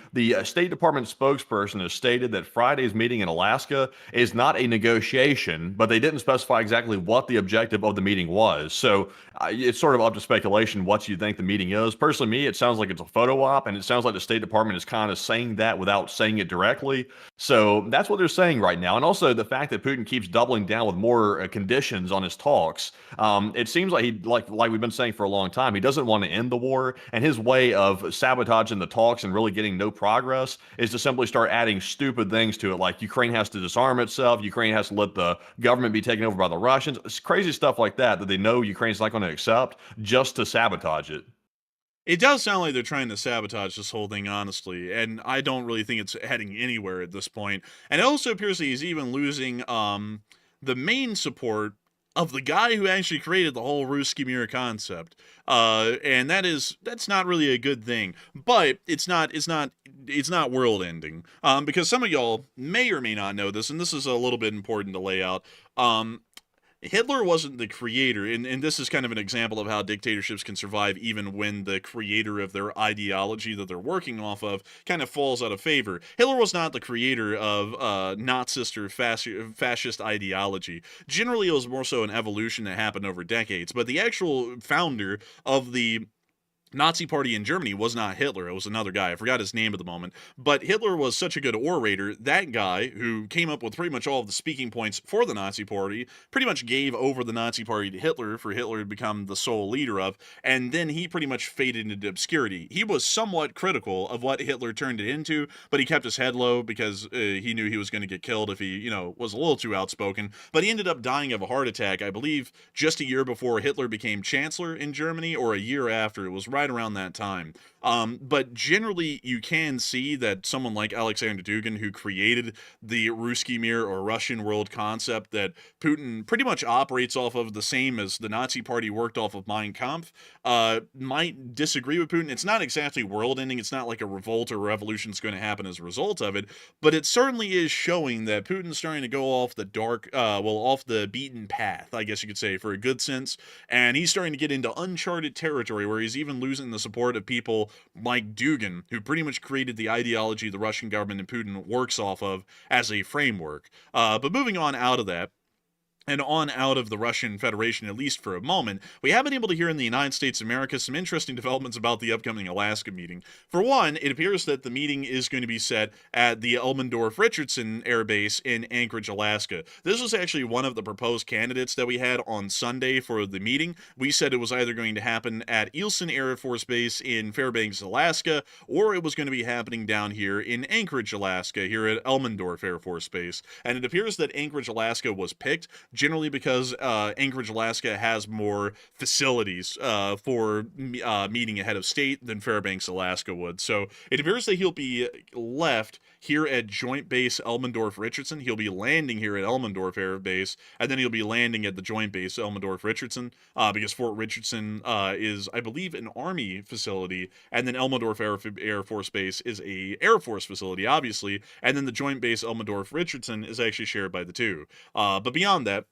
[SPEAKER 3] State Department spokesperson has stated that Friday's meeting in Alaska is not a negotiation, but they didn't specify exactly what the objective of the meeting was. So it's sort of up to speculation what you think the meeting is. Personally, me, it sounds like it's a photo op, and it sounds like the State Department is kind of saying that without saying it directly. So that's what they're saying right now. And also the fact that Putin keeps doubling down with more conditions on his talks. It seems like like we've been saying for a long time, he doesn't want to end the war. And his way of sabotaging the talks and really getting no progress is to simply start adding stupid things to it, like Ukraine has to disarm itself, Ukraine has to let the government be taken over by the Russians. It's crazy stuff like that they know Ukraine's not going to accept, just to sabotage it.
[SPEAKER 1] it does sound like they're trying to sabotage this whole thing, honestly, and I don't really think it's heading anywhere at this point. And it also appears that he's even losing the main support of the guy who actually created the whole Ruski Mir concept, and that's not really a good thing. But it's not world ending, because some of y'all may or may not know this, and this is a little bit important to lay out. Hitler wasn't the creator, and this is kind of an example of how dictatorships can survive even when the creator of their ideology that they're working off of kind of falls out of favor. Hitler was not the creator of Nazist or fascist ideology. Generally, it was more so an evolution that happened over decades, but the actual founder of the Nazi party in Germany was not Hitler. It was another guy. I forgot his name at the moment. But Hitler was such a good orator. That guy, who came up with pretty much all of the speaking points for the Nazi party, pretty much gave over the Nazi party to Hitler for Hitler to become the sole leader of. And then he pretty much faded into obscurity. He was somewhat critical of what Hitler turned it into, but he kept his head low because he knew he was going to get killed if he, was a little too outspoken. But he ended up dying of a heart attack, I believe, just a year before Hitler became chancellor in Germany, or a year after. It was right around that time. But generally, you can see that someone like Alexander Dugin, who created the Ruski Mir or Russian world concept that Putin pretty much operates off of, the same as the Nazi party worked off of Mein Kampf, might disagree with Putin. It's not exactly world ending. It's not like a revolt or revolution is going to happen as a result of it, but it certainly is showing that Putin's starting to go off the off the beaten path, I guess you could say, for a good sense, and he's starting to get into uncharted territory where he's even losing the support of people like Dugin, who pretty much created the ideology the Russian government and Putin works off of as a framework. But moving on out of that, and on out of the Russian Federation, at least for a moment, we have been able to hear in the United States of America some interesting developments about the upcoming Alaska meeting. For one, it appears that the meeting is going to be set at the Elmendorf-Richardson Air Base in Anchorage, Alaska. This was actually one of the proposed candidates that we had on Sunday for the meeting. We said it was either going to happen at Eielson Air Force Base in Fairbanks, Alaska, or it was going to be happening down here in Anchorage, Alaska, here at Elmendorf Air Force Base. And it appears that Anchorage, Alaska was picked generally because Anchorage, Alaska has more facilities for meeting ahead of state than Fairbanks, Alaska would. So it appears that he'll be left here at Joint Base Elmendorf-Richardson. He'll be landing here at Elmendorf Air Base, and then he'll be landing at the Joint Base Elmendorf-Richardson because Fort Richardson is, I believe, an Army facility, and then Elmendorf Air Force Base is a Air Force facility, obviously, and then the Joint Base Elmendorf-Richardson is actually shared by the two. But beyond that,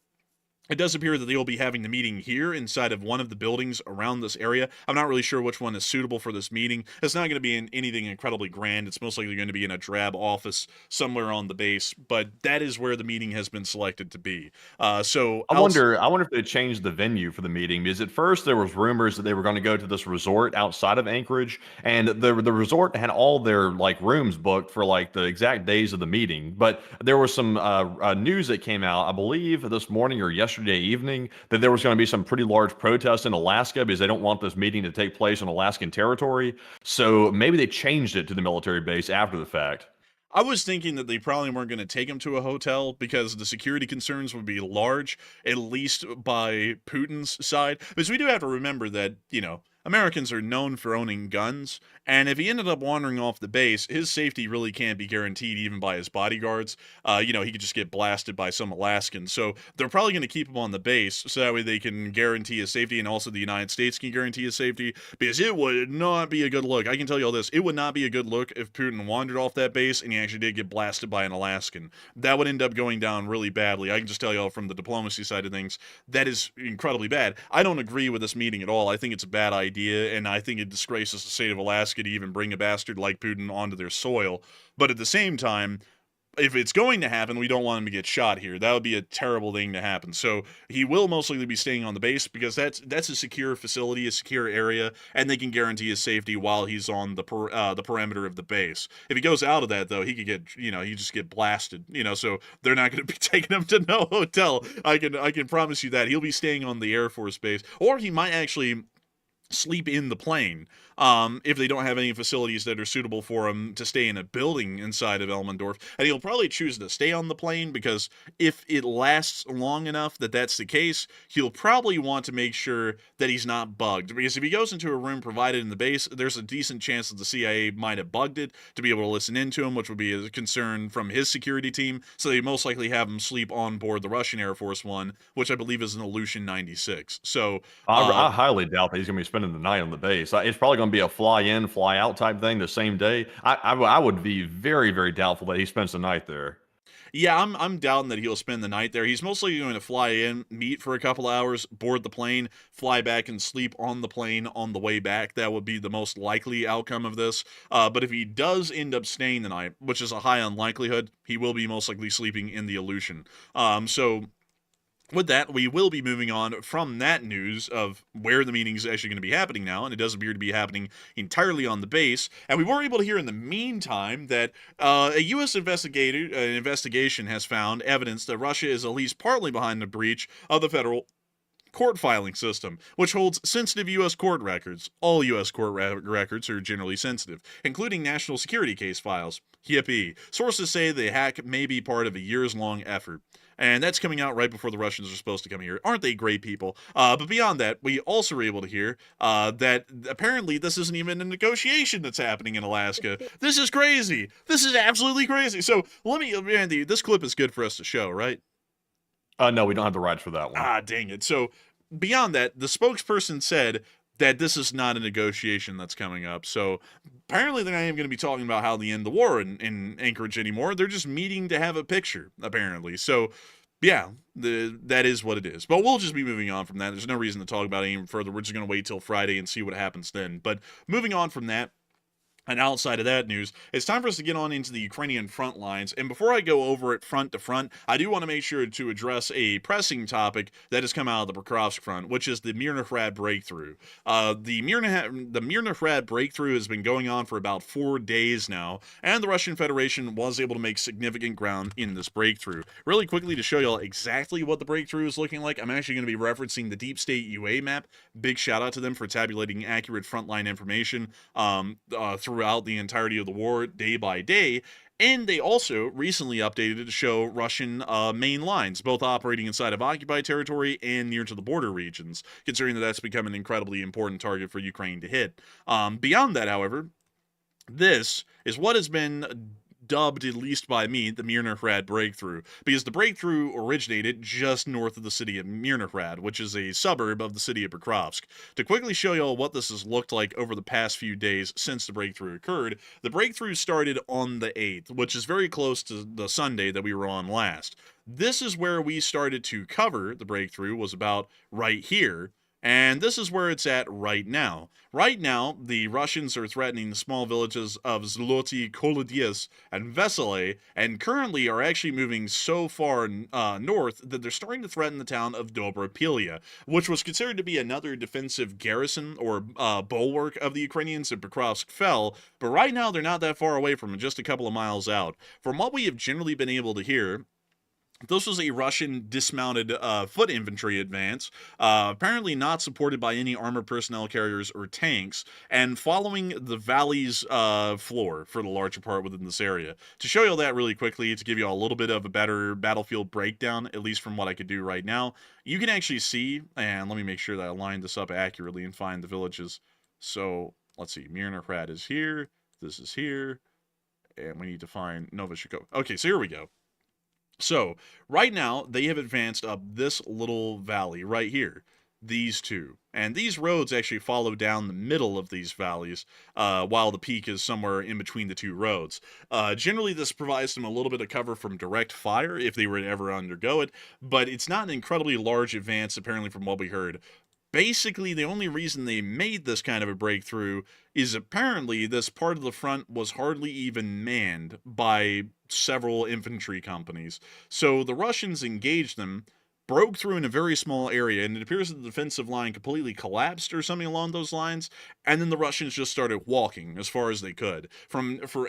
[SPEAKER 1] it does appear that they will be having the meeting here inside of one of the buildings around this area. I'm not really sure which one is suitable for this meeting. It's not going to be in anything incredibly grand. It's most likely going to be in a drab office somewhere on the base, but that is where the meeting has been selected to be. So
[SPEAKER 3] I wonder if they changed the venue for the meeting, because at first there was rumors that they were going to go to this resort outside of Anchorage, and the resort had all their rooms booked for the exact days of the meeting. But there was some news that came out, I believe, this morning or yesterday evening, that there was going to be some pretty large protests in Alaska because they don't want this meeting to take place on Alaskan territory. So maybe they changed it to the military base after the fact.
[SPEAKER 1] I was thinking that they probably weren't going to take him to a hotel because the security concerns would be large, at least by Putin's side. Because we do have to remember that, Americans are known for owning guns, and if he ended up wandering off the base, his safety really can't be guaranteed even by his bodyguards. He could just get blasted by some Alaskans. So they're probably going to keep him on the base so that way they can guarantee his safety, and also the United States can guarantee his safety, because it would not be a good look. I can tell you all this. It would not be a good look if Putin wandered off that base and he actually did get blasted by an Alaskan. That would end up going down really badly. I can just tell you all from the diplomacy side of things, that is incredibly bad. I don't agree with this meeting at all. I think it's a bad idea, and I think it disgraces the state of Alaska to even bring a bastard like Putin onto their soil. But at the same time, if it's going to happen, we don't want him to get shot here. That would be a terrible thing to happen. So he will most likely be staying on the base because that's a secure facility, a secure area, and they can guarantee his safety while he's on the perimeter of the base. If he goes out of that, though, he could get, he just get blasted, so they're not going to be taking him to no hotel. I can promise you that. He'll be staying on the Air Force base, or he might actually sleep in the plane if they don't have any facilities that are suitable for him to stay in a building inside of Elmendorf. And he'll probably choose to stay on the plane because if it lasts long enough that that's the case, he'll probably want to make sure that he's not bugged. Because if he goes into a room provided in the base, there's a decent chance that the CIA might have bugged it to be able to listen into him, which would be a concern from his security team. So they most likely have him sleep on board the Russian Air Force One, which I believe is an Ilyushin 96. So
[SPEAKER 3] I highly doubt that he's going to be spending the night on the base. It's probably going to be a fly in, fly out type thing the same day. I would be very, very doubtful that he spends the night there.
[SPEAKER 1] Yeah, I'm doubting that he'll spend the night there. He's mostly going to fly in, meet for a couple hours, board the plane, fly back, and sleep on the plane on the way back. That would be the most likely outcome of this. But if he does end up staying the night, which is a high unlikelihood, he will be most likely sleeping in the Aleutian. So with that, we will be moving on from that news of where the meeting is actually going to be happening now, and it does appear to be happening entirely on the base. And we were able to hear in the meantime that a U.S. investigation has found evidence that Russia is at least partly behind the breach of the federal court filing system, which holds sensitive U.S. court records. All U.S. court records are generally sensitive, including national security case files. Yippee. Sources say the hack may be part of a years-long effort. And that's coming out right before the Russians are supposed to come here. Aren't they great people? But beyond that, we also were able to hear that apparently this isn't even a negotiation that's happening in Alaska. This is crazy. This is absolutely crazy. So Andy, this clip is good for us to show, right?
[SPEAKER 3] No, we don't have the rights for that one.
[SPEAKER 1] Ah, dang it. So beyond that, the spokesperson said that this is not a negotiation that's coming up. So apparently they're not even going to be talking about how they end the war in Anchorage anymore. They're just meeting to have a picture, apparently. So yeah, that is what it is. But we'll just be moving on from that. There's no reason to talk about it even further. We're just going to wait till Friday and see what happens then. But moving on from that, and outside of that news, it's time for us to get on into the Ukrainian front lines. And before I go over it front to front, I do want to make sure to address a pressing topic that has come out of the Pokrovsk front, which is the Mirnograd breakthrough. The Mirnograd breakthrough has been going on for about 4 days now, and the Russian Federation was able to make significant ground in this breakthrough. Really quickly, to show y'all exactly what the breakthrough is looking like, I'm actually going to be referencing the Deep State UA map. Big shout out to them for tabulating accurate frontline information throughout the entirety of the war, day by day. And they also recently updated it to show Russian main lines, both operating inside of occupied territory and near to the border regions, considering that that's become an incredibly important target for Ukraine to hit. Beyond that, however, this is what has been dubbed, at least by me, the Mirnograd breakthrough, because the breakthrough originated just north of the city of Mirnograd, which is a suburb of the city of Pokrovsk. To quickly show y'all what this has looked like over the past few days since the breakthrough occurred, the breakthrough started on the 8th, which is very close to the Sunday that we were on last. This is where we started to cover the breakthrough, was about right here. And this is where it's at right now. Right now, the Russians are threatening the small villages of Zloty Kolodies and Vesely, and currently are actually moving so far north that they're starting to threaten the town of Dobropilia, which was considered to be another defensive garrison or bulwark of the Ukrainians if Pokrovsk fell, but right now they're not that far away from it, just a couple of miles out. From what we have generally been able to hear, this was a Russian dismounted foot infantry advance, apparently not supported by any armored personnel carriers or tanks, and following the valley's floor for the larger part within this area. To show you all that really quickly, to give you a little bit of a better battlefield breakdown, at least from what I could do right now, you can actually see, and let me make sure that I line this up accurately and find the villages. So, let's see, Mirnograd is here, this is here, and we need to find Novosibirsk. Okay, so here we go. So, right now, they have advanced up this little valley right here. These two. And these roads actually follow down the middle of these valleys, while the peak is somewhere in between the two roads. Generally, this provides them a little bit of cover from direct fire if they were to ever undergo it, but it's not an incredibly large advance, apparently, from what we heard. Basically, the only reason they made this kind of a breakthrough is apparently this part of the front was hardly even manned by several infantry companies. So the Russians engaged them, broke through in a very small area, and it appears that the defensive line completely collapsed or something along those lines, and then the Russians just started walking as far as they could.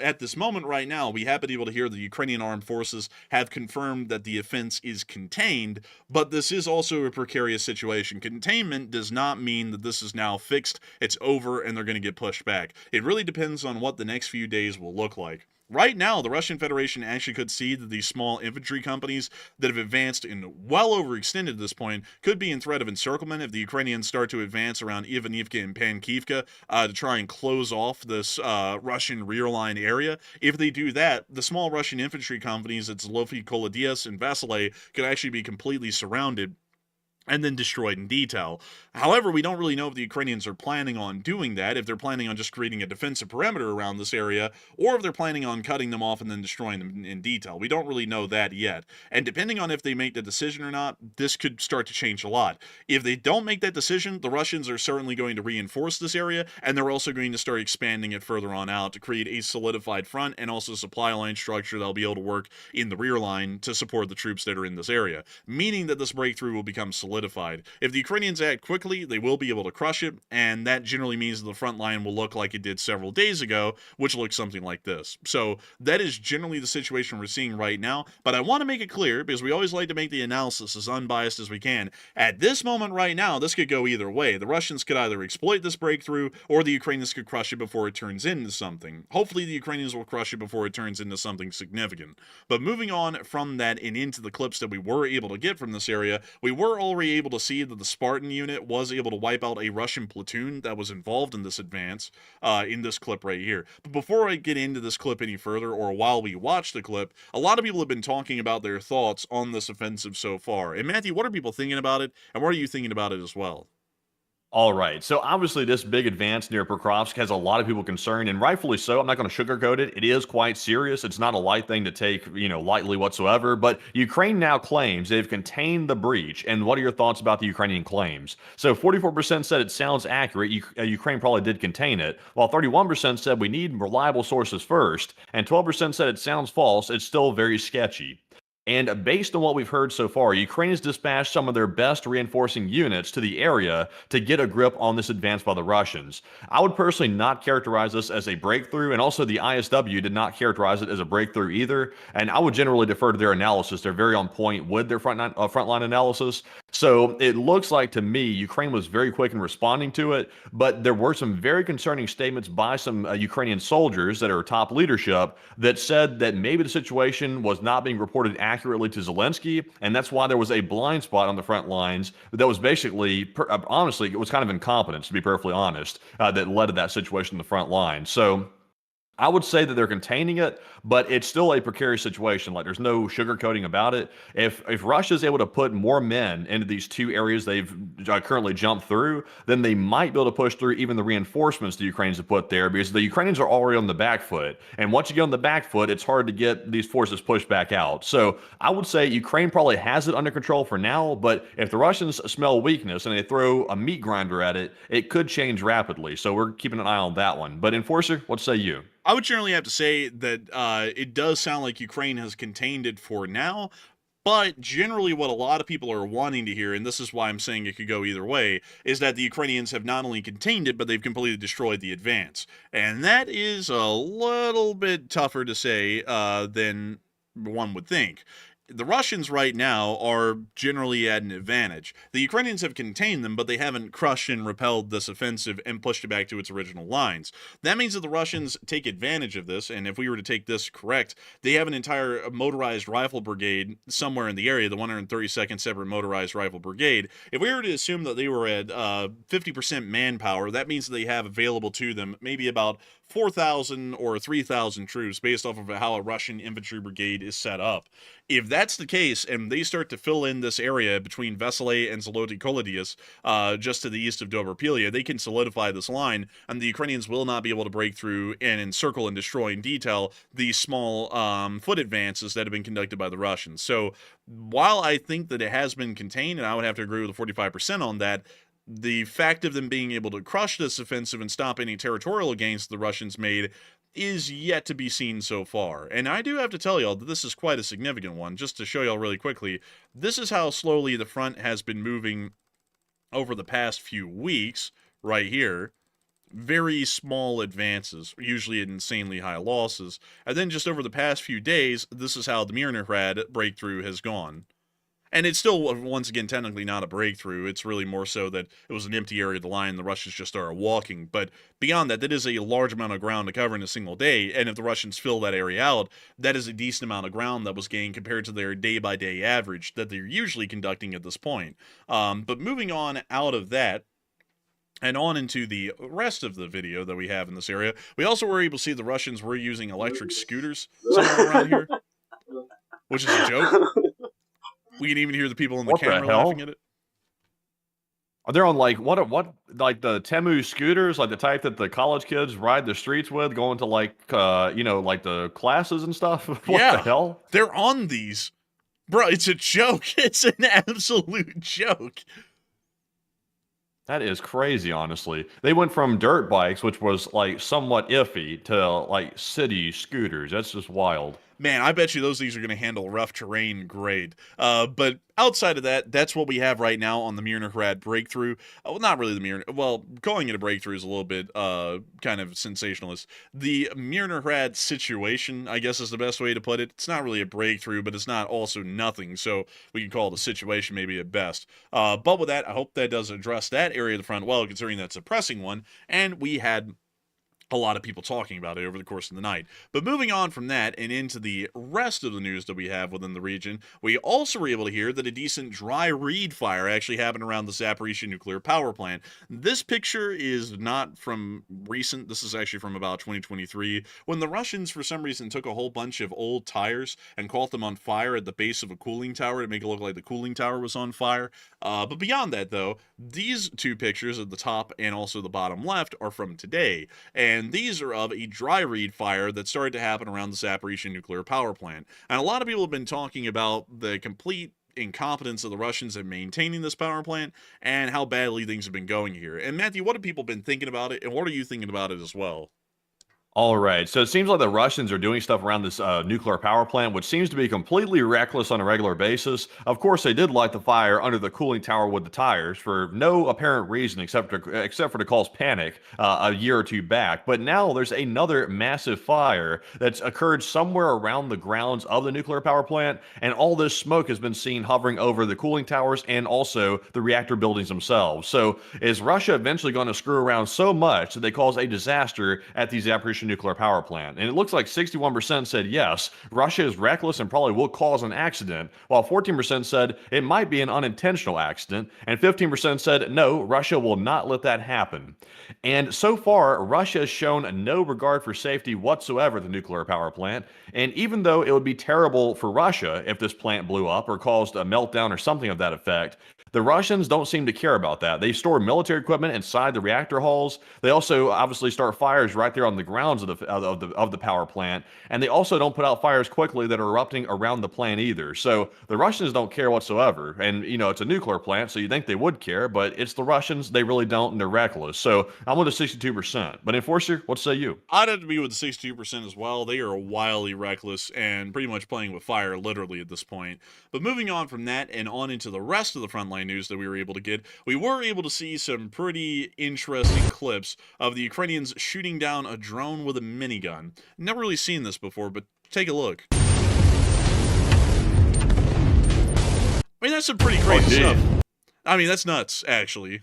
[SPEAKER 1] At this moment right now, we have been able to hear the Ukrainian armed forces have confirmed that the offense is contained, but this is also a precarious situation. Containment does not mean that this is now fixed, it's over, and they're going to get pushed back. It really depends on what the next few days will look like. Right now, the Russian Federation actually could see that these small infantry companies that have advanced and well overextended at this point could be in threat of encirclement if the Ukrainians start to advance around Ivanivka and Pankivka to try and close off this Russian rear line area. If they do that, the small Russian infantry companies at Zloty Kolodies and Vesely could actually be completely surrounded. and then destroyed in detail. However, we don't really know if the Ukrainians are planning on doing that, if they're planning on just creating a defensive perimeter around this area, or if they're planning on cutting them off and then destroying them in detail. We don't really know that yet. And depending on if they make the decision or not, this could start to change a lot. If they don't make that decision, the Russians are certainly going to reinforce this area, and they're also going to start expanding it further on out to create a solidified front and also supply line structure that'll be able to work in the rear line to support the troops that are in this area, meaning that this breakthrough will become solidified. If the Ukrainians act quickly, they will be able to crush it, and that generally means that the front line will look like it did several days ago, which looks something like this. So that is generally the situation we're seeing right now, but I want to make it clear, because we always like to make the analysis as unbiased as we can. At this moment right now, this could go either way. The Russians could either exploit this breakthrough, or the Ukrainians could crush it before it turns into something. Hopefully the Ukrainians will crush it before it turns into something significant. But moving on from that and into the clips that we were able to get from this area, we were already able to see that the Spartan unit was able to wipe out a Russian platoon that was involved in this advance in this clip right here. But before I get into this clip any further, or while we watch the clip, a lot of people have been talking about their thoughts on this offensive so far. And Matthew, what are people thinking about it, and what are you thinking about it as well?
[SPEAKER 3] All right. So obviously, this big advance near Pokrovsk has a lot of people concerned, and rightfully so. I'm not going to sugarcoat it. It is quite serious. It's not a light thing to take, lightly whatsoever. But Ukraine now claims they've contained the breach. And what are your thoughts about the Ukrainian claims? So 44% said it sounds accurate. Ukraine probably did contain it, while 31% said we need reliable sources first, and 12% said it sounds false. It's still very sketchy. And based on what we've heard so far, Ukraine has dispatched some of their best reinforcing units to the area to get a grip on this advance by the Russians. I would personally not characterize this as a breakthrough, and also the ISW did not characterize it as a breakthrough either. And I would generally defer to their analysis. They're very on point with their frontline analysis. So it looks like to me, Ukraine was very quick in responding to it, but there were some very concerning statements by some Ukrainian soldiers that are top leadership that said that maybe the situation was not being reported accurately to Zelensky, and that's why there was a blind spot on the front lines that was basically, honestly, it was kind of incompetence, to be perfectly honest, that led to that situation in the front line. So I would say that they're containing it, but it's still a precarious situation. Like, there's no sugarcoating about it. If Russia's able to put more men into these two areas they've currently jumped through, then they might be able to push through even the reinforcements the Ukrainians have put there, because the Ukrainians are already on the back foot. And once you get on the back foot, it's hard to get these forces pushed back out. So I would say Ukraine probably has it under control for now, but if the Russians smell weakness and they throw a meat grinder at it, it could change rapidly. So we're keeping an eye on that one. But Enforcer, what say you?
[SPEAKER 1] I would generally have to say that it does sound like Ukraine has contained it for now, but generally what a lot of people are wanting to hear, and this is why I'm saying it could go either way, is that the Ukrainians have not only contained it, but they've completely destroyed the advance. And that is a little bit tougher to say than one would think. The Russians right now are generally at an advantage. The Ukrainians have contained them, but they haven't crushed and repelled this offensive and pushed it back to its original lines. That means that the Russians take advantage of this, and if we were to take this correct, they have an entire motorized rifle brigade somewhere in the area, the 132nd Separate Motorized Rifle Brigade. If we were to assume that they were at 50% manpower, that means that they have available to them maybe about 4,000 or 3,000 troops based off of how a Russian infantry brigade is set up. If that's the case, and they start to fill in this area between Vesely and Zoloty Kolodius, just to the east of Dobropilia, they can solidify this line, and the Ukrainians will not be able to break through and encircle and destroy in detail these small foot advances that have been conducted by the Russians. So while I think that it has been contained, and I would have to agree with the 45% on that, the fact of them being able to crush this offensive and stop any territorial gains the Russians made is yet to be seen so far. And I do have to tell y'all that this is quite a significant one. Just to show y'all really quickly, this is how slowly the front has been moving over the past few weeks, right here. Very small advances, usually at insanely high losses. And then just over the past few days, this is how the Mirnirad breakthrough has gone. And it's still, once again, technically not a breakthrough. It's really more so that it was an empty area of the line, the Russians just started walking. But beyond that, that is a large amount of ground to cover in a single day, and if the Russians fill that area out, that is a decent amount of ground that was gained compared to their day-by-day average that they're usually conducting at this point. But moving on out of that, and on into the rest of the video that we have in this area, we also were able to see the Russians were using electric scooters somewhere around here, which is a joke. We can even hear the people in the camera laughing at it.
[SPEAKER 3] Are they on like what like the Temu scooters, like the type that the college kids ride the streets with, going to like like the classes and stuff? What the
[SPEAKER 1] Yeah,
[SPEAKER 3] hell?
[SPEAKER 1] they're on these. Bro, it's a joke. It's an absolute joke.
[SPEAKER 3] That is crazy, honestly. They went from dirt bikes, which was like somewhat iffy, to like city scooters. That's just wild.
[SPEAKER 1] Man, I bet you those things are going to handle rough terrain great. But outside of that, that's what we have right now on the Mir breakthrough. Well, not really the Mir. Well, calling it a breakthrough is a little bit kind of sensationalist. The Mir situation, I guess, is the best way to put it. It's not really a breakthrough, but it's not also nothing. So we can call it a situation maybe at best. But with that, I hope that does address that area of the front well, considering that's a pressing one. And we had a lot of people talking about it over the course of the night. But moving on from that and into the rest of the news that we have within the region, we also were able to hear that a decent dry reed fire actually happened around the Zaporizhzhia nuclear power plant. This picture is not from recent. This is actually from about 2023, when the Russians, for some reason, took a whole bunch of old tires and caught them on fire at the base of a cooling tower to make it look like the cooling tower was on fire. But beyond that, though, these two pictures at the top and also the bottom left are from today. And these are of a dry reed fire that started to happen around the Zaporizhzhia nuclear power plant. And a lot of people have been talking about the complete incompetence of the Russians in maintaining this power plant and how badly things have been going here. And Matthew, what have people been thinking about it, and what are you thinking about it as well?
[SPEAKER 3] All right. So it seems like the Russians are doing stuff around this nuclear power plant, which seems to be completely reckless on a regular basis. Of course, they did light the fire under the cooling tower with the tires for no apparent reason except for to cause panic a year or two back. But now there's another massive fire that's occurred somewhere around the grounds of the nuclear power plant, and all this smoke has been seen hovering over the cooling towers and also the reactor buildings themselves. So is Russia eventually going to screw around so much that they cause a disaster at these Zaporizhzhia nuclear power plant? And it looks like 61% said yes, Russia is reckless and probably will cause an accident, while 14% said it might be an unintentional accident, and 15% said no, Russia will not let that happen. And so far, Russia has shown no regard for safety whatsoever at the nuclear power plant. And even though it would be terrible for Russia if this plant blew up or caused a meltdown or something of that effect, the Russians don't seem to care about that. They store military equipment inside the reactor halls. They also obviously start fires right there on the grounds of the power plant, and they also don't put out fires quickly that are erupting around the plant either. So the Russians don't care whatsoever. And it's a nuclear plant, so you think they would care, but it's the Russians. They really don't, and they're reckless. So I'm with a 62%. But Enforcer, what say you?
[SPEAKER 1] I'd have to be with the 62% as well. They are wildly reckless and pretty much playing with fire literally at this point. But moving on from that and on into the rest of the frontline news that we were able to get, we were able to see some pretty interesting clips of the Ukrainians shooting down a drone with a minigun. Never really seen this before, but take a look. I mean, that's some pretty crazy stuff. I mean, that's nuts, actually.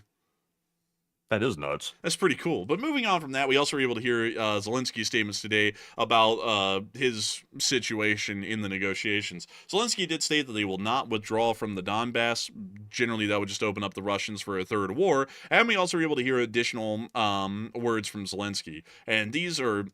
[SPEAKER 3] That is nuts.
[SPEAKER 1] That's pretty cool. But moving on from that, we also were able to hear Zelensky's statements today about his situation in the negotiations. Zelensky did state that they will not withdraw from the Donbass. Generally, that would just open up the Russians for a third war. And we also were able to hear additional words from Zelensky. And these are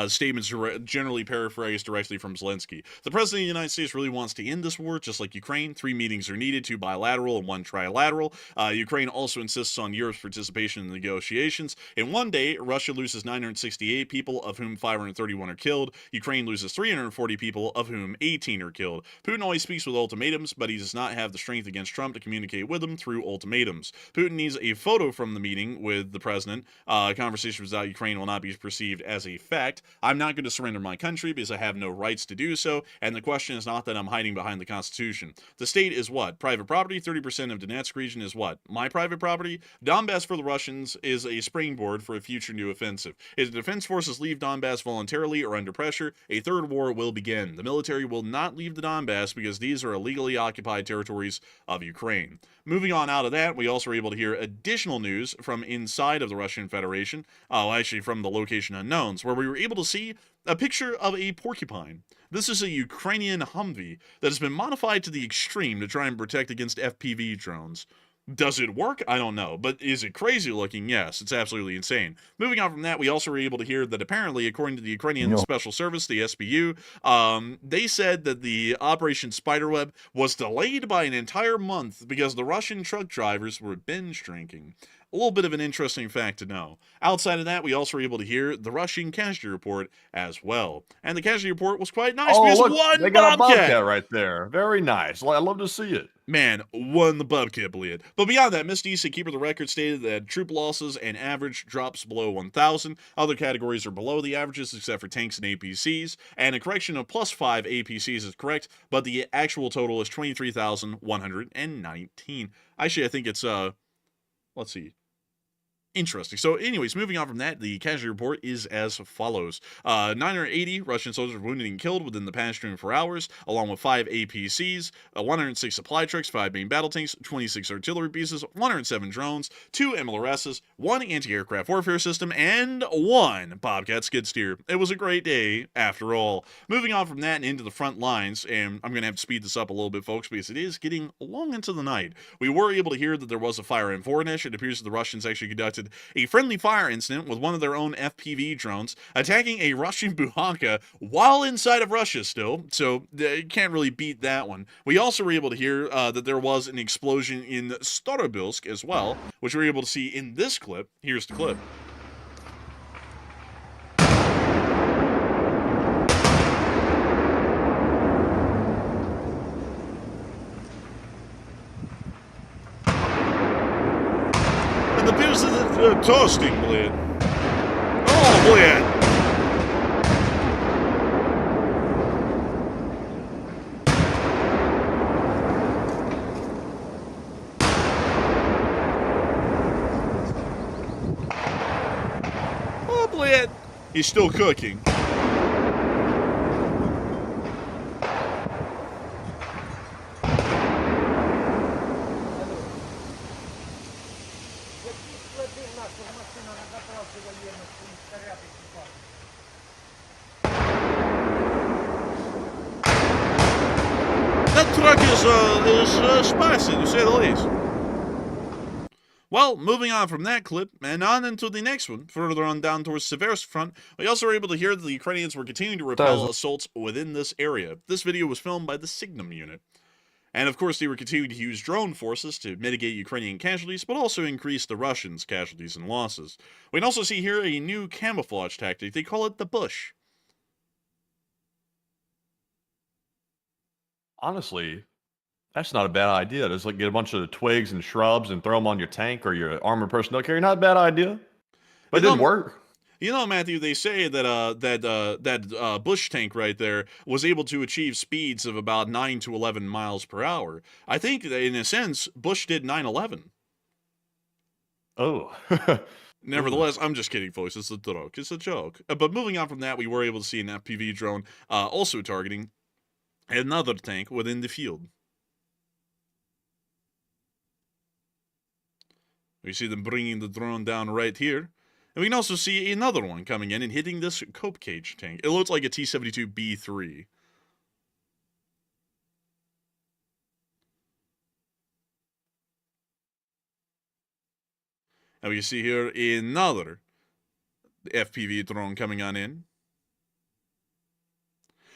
[SPEAKER 1] statements generally paraphrased directly from Zelensky. The president of the United States really wants to end this war, just like Ukraine. 3 meetings are needed, 2 bilateral and 1 trilateral. Ukraine also insists on Europe's participation in the negotiations. In one day, Russia loses 968 people, of whom 531 are killed. Ukraine loses 340 people, of whom 18 are killed. Putin always speaks with ultimatums, but he does not have the strength against Trump to communicate with him through ultimatums. Putin needs a photo from the meeting with the president. Conversations without Ukraine will not be perceived as a fact. I'm not going to surrender my country because I have no rights to do so, and the question is not that I'm hiding behind the Constitution. The state is what? Private property. 30% of Donetsk region is what? My private property. Donbass for the Russians is a springboard for a future new offensive. If the defense forces leave Donbass voluntarily or under pressure, a third war will begin. The military will not leave the Donbass because these are illegally occupied territories of Ukraine. Moving on out of that, we also were able to hear additional news from inside of the Russian Federation, actually from the location unknowns, where we were able to see a picture of a porcupine. This is a Ukrainian Humvee that has been modified to the extreme to try and protect against FPV drones. Does it work? I don't know. But is it crazy looking? Yes, it's absolutely insane. Moving on from that, we also were able to hear that apparently, according to the Ukrainian Special Service, the SBU, they said that the Operation Spiderweb was delayed by an entire month because the Russian truck drivers were binge drinking. A little bit of an interesting fact to know. Outside of that, we also were able to hear the Russian casualty report as well. And the casualty report was quite nice because
[SPEAKER 3] look,
[SPEAKER 1] one
[SPEAKER 3] they got a
[SPEAKER 1] Bobcat
[SPEAKER 3] bobcat right there. Very nice. I love to see it.
[SPEAKER 1] Man, won the Bobcat bleed. But beyond that, Miss DC, keeper of the record, stated that troop losses and average drops below 1,000. Other categories are below the averages, except for tanks and APCs. And a correction of +5 APCs is correct, but the actual total is 23,119. Actually, I think it's, let's see. Interesting. So, anyways, moving on from that, the casualty report is as follows. 980 Russian soldiers were wounded and killed within the past 24 hours, along with 5 APCs, 106 supply trucks, 5 main battle tanks, 26 artillery pieces, 107 drones, 2 MLRSs, 1 anti-aircraft warfare system, and 1 Bobcat skid steer. It was a great day, after all. Moving on from that and into the front lines, and I'm going to have to speed this up a little bit, folks, because it is getting long into the night. We were able to hear that there was a fire in Voronezh. It appears that the Russians actually conducted a friendly fire incident with one of their own FPV drones, attacking a Russian Buhanka while inside of Russia still, so you can't really beat that one. We also were able to hear that there was an explosion in Starobilsk as well, which we were able to see in this clip. Here's the clip. Toasting blade. Oh, blade. Oh, blade. He's still cooking. That truck is spicy, to say the least. Well, moving on from that clip, and on into the next one, further on down towards Seversk front, we also were able to hear that the Ukrainians were continuing to repel assaults within this area. This video was filmed by the Signum unit. And of course, they were continuing to use drone forces to mitigate Ukrainian casualties, but also increase the Russians' casualties and losses. We can also see here a new camouflage tactic. They call it the bush.
[SPEAKER 3] Honestly, that's not a bad idea. Just like get a bunch of twigs and shrubs and throw them on your tank or your armored personnel carrier. Not a bad idea. But it didn't work.
[SPEAKER 1] You know, Matthew, they say that that bush tank right there was able to achieve speeds of about 9 to 11 miles per hour. I think that in a sense, Bush did 9/11.
[SPEAKER 3] Oh.
[SPEAKER 1] Nevertheless, I'm just kidding, folks. It's a joke. It's a joke. But moving on from that, we were able to see an FPV drone also targeting another tank within the field. We see them bringing the drone down right here. And we can also see another one coming in and hitting this cope cage tank. It looks like a T-72B3. And we see here another FPV drone coming on in.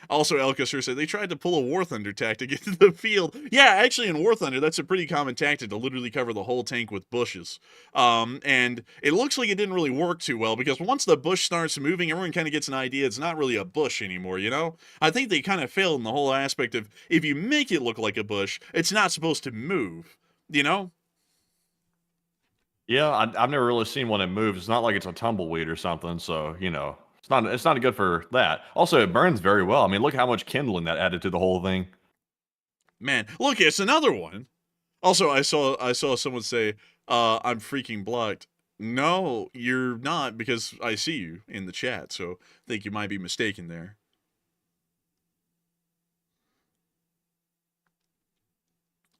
[SPEAKER 1] Also, Elkisser said they tried to pull a War Thunder tactic into the field. Yeah, actually, in War Thunder, that's a pretty common tactic to literally cover the whole tank with bushes. And it looks like it didn't really work too well because once the bush starts moving, everyone kind of gets an idea it's not really a bush anymore, you know? I think they kind of failed in the whole aspect of if you make it look like a bush, it's not supposed to move, you know?
[SPEAKER 3] Yeah, I've never really seen one that moves. It's not like it's a tumbleweed or something, so, you know. It's not good for that. Also, it burns very well. I mean, look how much kindling that added to the whole thing.
[SPEAKER 1] Man, look, it's another one. Also, I saw someone say, I'm freaking blocked. No, you're not, because I see you in the chat, so I think you might be mistaken there.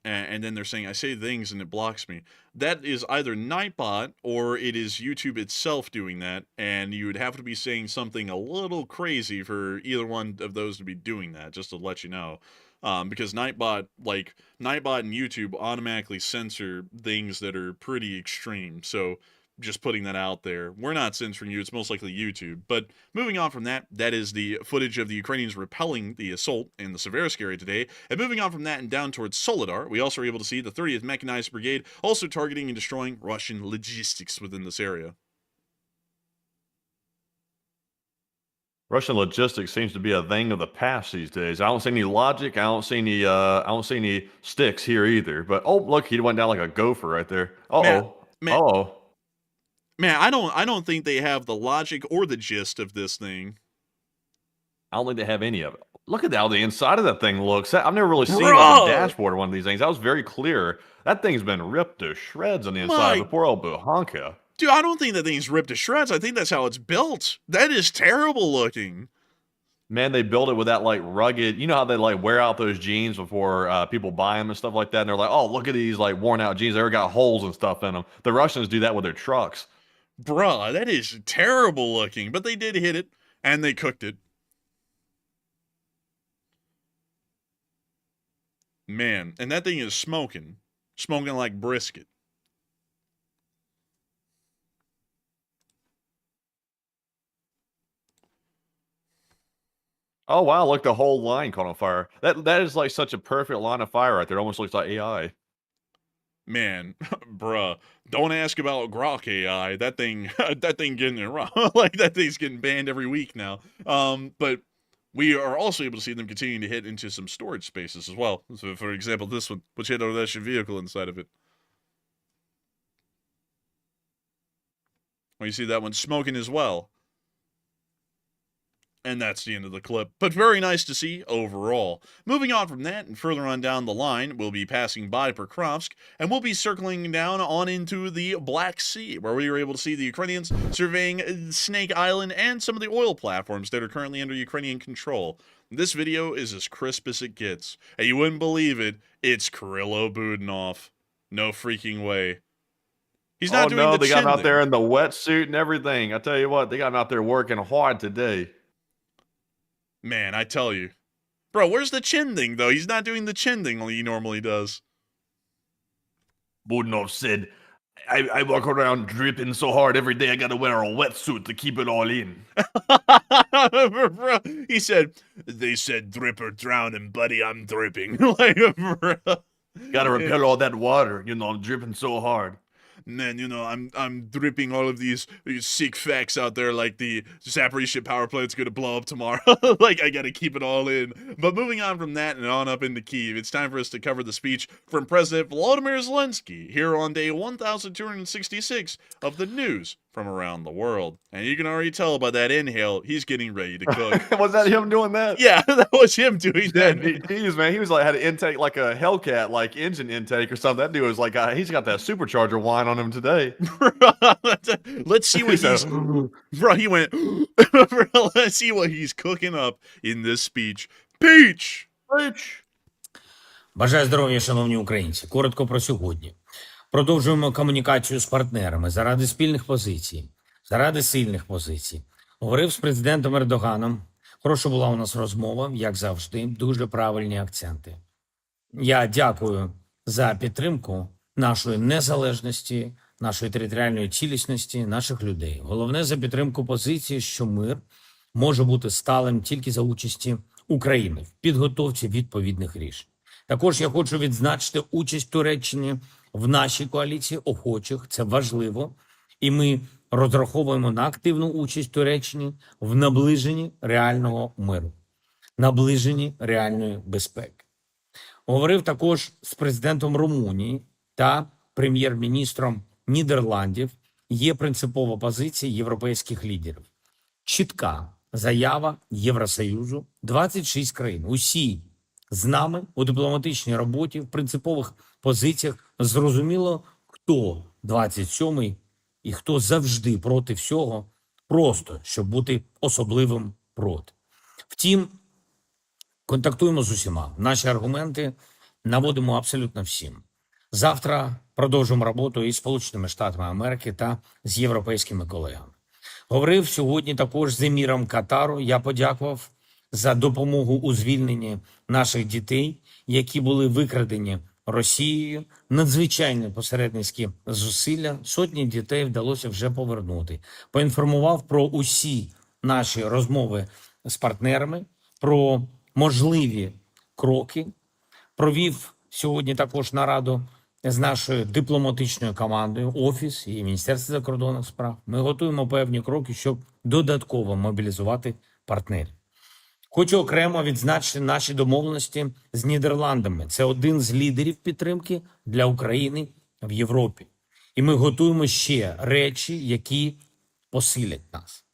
[SPEAKER 1] And then they're saying, I say things and it blocks me. That is either Nightbot or it is YouTube itself doing that, and you would have to be saying something a little crazy for either one of those to be doing that, just to let you know. because Nightbot and YouTube automatically censor things that are pretty extreme. So just putting that out there. We're not censoring you. It's most likely YouTube. But moving on from that, that is the footage of the Ukrainians repelling the assault in the Seversk area today. And moving on from that and down towards Solidar, we also were able to see the 30th Mechanized Brigade also targeting and destroying Russian logistics within this area.
[SPEAKER 3] Russian logistics seems to be a thing of the past these days. I don't see any logic. I don't see any sticks here either. But oh, look, he went down like a gopher right there. Uh-oh.
[SPEAKER 1] Man, I don't think they have the logic or the gist of this thing.
[SPEAKER 3] I don't think they have any of it. Look at how the inside of that thing looks. I've never really seen like a dashboard of one of these things. That was very clear. That thing's been ripped to shreds on the inside of the poor old Buhanka.
[SPEAKER 1] Dude, I don't think that thing's ripped to shreds. I think that's how it's built. That is terrible looking.
[SPEAKER 3] Man, they build it with that like rugged, you know how they like wear out those jeans before people buy them and stuff like that. And they're like, oh, look at these like worn out jeans. They've got holes and stuff in them. The Russians do that with their trucks.
[SPEAKER 1] Bruh, that is terrible looking. But they did hit it, and they cooked it. Man, and that thing is smoking. Smoking like brisket.
[SPEAKER 3] Oh, wow, look, the whole line caught on fire. That is like such a perfect line of fire right there. It almost looks like AI.
[SPEAKER 1] Man, bruh, don't ask about Grok AI. That thing getting it wrong. Like, that thing's getting banned every week now. But we are also able to see them continuing to hit into some storage spaces as well. So, for example, this one, which had a Russian vehicle inside of it. Well, you see that one smoking as well. And that's the end of the clip. But very nice to see overall. Moving on from that and further on down the line, we'll be passing by Pokrovsk, and we'll be circling down on into the Black Sea, where we were able to see the Ukrainians surveying Snake Island and some of the oil platforms that are currently under Ukrainian control. This video is as crisp as it gets. And you wouldn't believe it, it's Kirillo Budanov. No freaking way. He's not doing the
[SPEAKER 3] they got him out
[SPEAKER 1] thing.
[SPEAKER 3] there in the wetsuit and everything. I tell you what, they got him out there working hard today.
[SPEAKER 1] Man, I tell you. Bro, where's the chin thing, though? He's not doing the chin thing like he normally does.
[SPEAKER 3] Budanov said, I walk around dripping so hard every day I gotta wear a wetsuit to keep it all in.
[SPEAKER 1] Bro, he said, they said drip or drown, and buddy, I'm dripping. Like, bro.
[SPEAKER 3] Gotta repel all that water. You know, I'm dripping so hard.
[SPEAKER 1] Man, you know, I'm dripping all of these sick facts out there, like the Zaporizhzhia power plant's gonna blow up tomorrow. Like, I gotta keep it all in. But moving on from that and on up into Kyiv, it's time for us to cover the speech from President Volodymyr Zelensky here on day 1266 of the news from around the world. And you can already tell by that inhale, he's getting ready to cook.
[SPEAKER 3] Was that him doing that?
[SPEAKER 1] Yeah, that was him doing that.
[SPEAKER 3] Jeez, man, he was like had an intake like a Hellcat, like engine intake or something. That dude was like, he's got that supercharger wine on him today.
[SPEAKER 1] Let's see what he's. Bro, he went. Bro, let's see what he's cooking up in this speech. Peach.
[SPEAKER 4] Бажаю здоров'я, шановні українці. Коротко про сьогодні. Продовжуємо комунікацію з партнерами заради спільних позицій, заради сильних позицій. Говорив з президентом Ердоганом. Хороша була у нас розмова, як завжди, дуже правильні акценти. Я дякую за підтримку нашої незалежності, нашої територіальної цілісності, наших людей. Головне за підтримку позиції, що мир може бути сталим тільки за участі України в підготовці відповідних рішень. Також я хочу відзначити участь Туреччини в нашій коаліції охочих, це важливо, і ми розраховуємо на активну участь Туреччини в наближенні реального миру, наближенні реальної безпеки. Говорив також з президентом Румунії та прем'єр-міністром Нідерландів. Є принципова позиція європейських лідерів. Чітка заява Євросоюзу, 26 країн, усі з нами у дипломатичній роботі, в принципових позиціях. Зрозуміло, хто 27-й і хто завжди проти всього, просто щоб бути особливим проти. Втім, контактуємо з усіма. Наші аргументи наводимо абсолютно всім. Завтра продовжимо роботу із Сполученими Штатами Америки та з європейськими колегами. Говорив сьогодні також з еміром Катару. Я подякував за допомогу у звільненні наших дітей, які були викрадені Росією. Надзвичайні посередницькі зусилля. Сотні дітей вдалося вже повернути. Поінформував про усі наші розмови з партнерами, про можливі кроки. Провів сьогодні також нараду з нашою дипломатичною командою, Офіс і Міністерство закордонних справ. Ми готуємо певні кроки, щоб додатково мобілізувати партнерів. Хочу окремо відзначити наші домовленості з Нідерландами. Це один з лідерів підтримки для України в Європі. І ми готуємо ще речі, які посилять нас.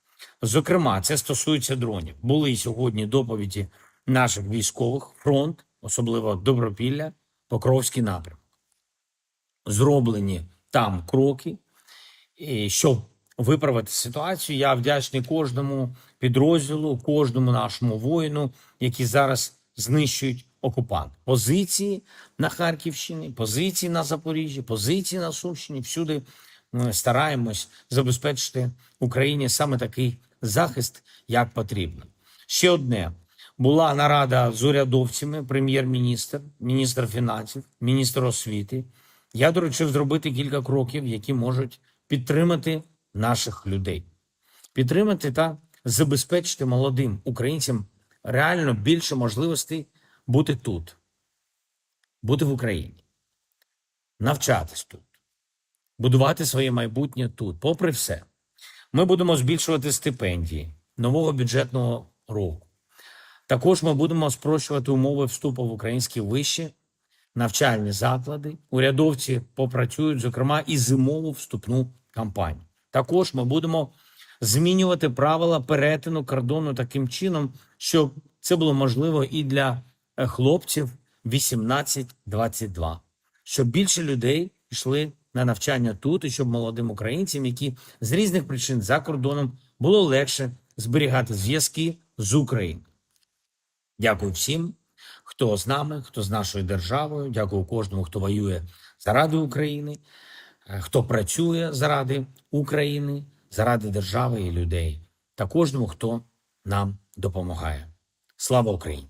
[SPEAKER 4] Зокрема, це стосується дронів. Були сьогодні доповіді наших військових, фронт, особливо Добропілля, Покровський напрямок. Зроблені там кроки, щоб виправити ситуацію. Я вдячний кожному підрозділу, кожному нашому воїну, які зараз знищують окупант. Позиції на Харківщині, позиції на Запоріжжі, позиції на Сумщині. Всюди ми стараємось забезпечити Україні саме такий захист, як потрібно. Ще одне. Була нарада з урядовцями, прем'єр-міністр, міністр фінансів, міністр освіти. Я доручив зробити кілька кроків, які можуть підтримати наших людей. Підтримати та забезпечити молодим українцям реально більше можливостей бути тут, бути в Україні, навчатись тут, будувати своє майбутнє тут. Попри все, ми будемо збільшувати стипендії нового бюджетного року. Також ми будемо спрощувати умови вступу в українські вищі навчальні заклади. Урядовці попрацюють, зокрема, і зимову вступну кампанію. Також ми будемо змінювати правила перетину кордону таким чином, щоб це було можливо і для хлопців 18-22. Щоб більше людей йшли на навчання тут, і щоб молодим українцям, які з різних причин за кордоном, було легше зберігати зв'язки з Україною. Дякую всім, хто з нами, хто з нашою державою. Дякую кожному, хто воює заради України, хто працює заради України, заради держави і людей. Та кожному, хто нам допомагає. Слава Україні!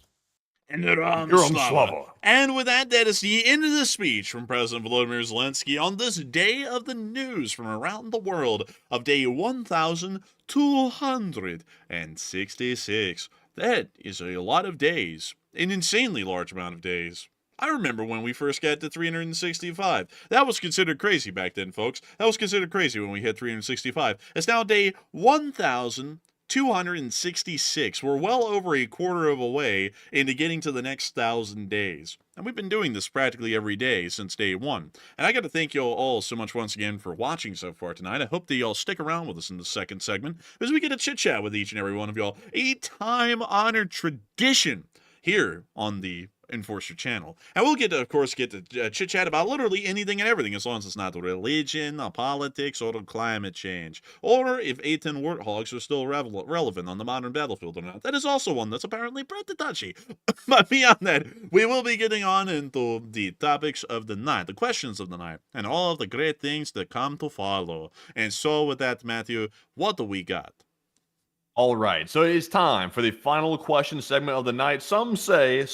[SPEAKER 1] Героям слава. And with that, that is the end of the speech from President Volodymyr Zelensky on this day of the news from around the world of day 1266. That is a lot of days, an insanely large amount of days. I remember when we first got to 365. That was considered crazy back then, folks. That was considered crazy when we hit 365. It's now day 1266. We're well over a quarter of a way into getting to the next 1,000 days. And we've been doing this practically every day since day one. And I got to thank you all so much once again for watching so far tonight. I hope that y'all stick around with us in the second segment as we get a chit-chat with each and every one of y'all. A time-honored tradition here on the Enforcer channel. And we'll get to, of course, get to chit-chat about literally anything and everything, as long as it's not the religion, the politics, or the climate change. Or if A-10 warthogs are still relevant on the modern battlefield or not. That is also one that's apparently pretty touchy. But beyond that, we will be getting on into the topics of the night, the questions of the night, and all of the great things that come to follow. And so with that, Matthew, what do we got?
[SPEAKER 3] All right, so it is time for the final question segment of the night. Some say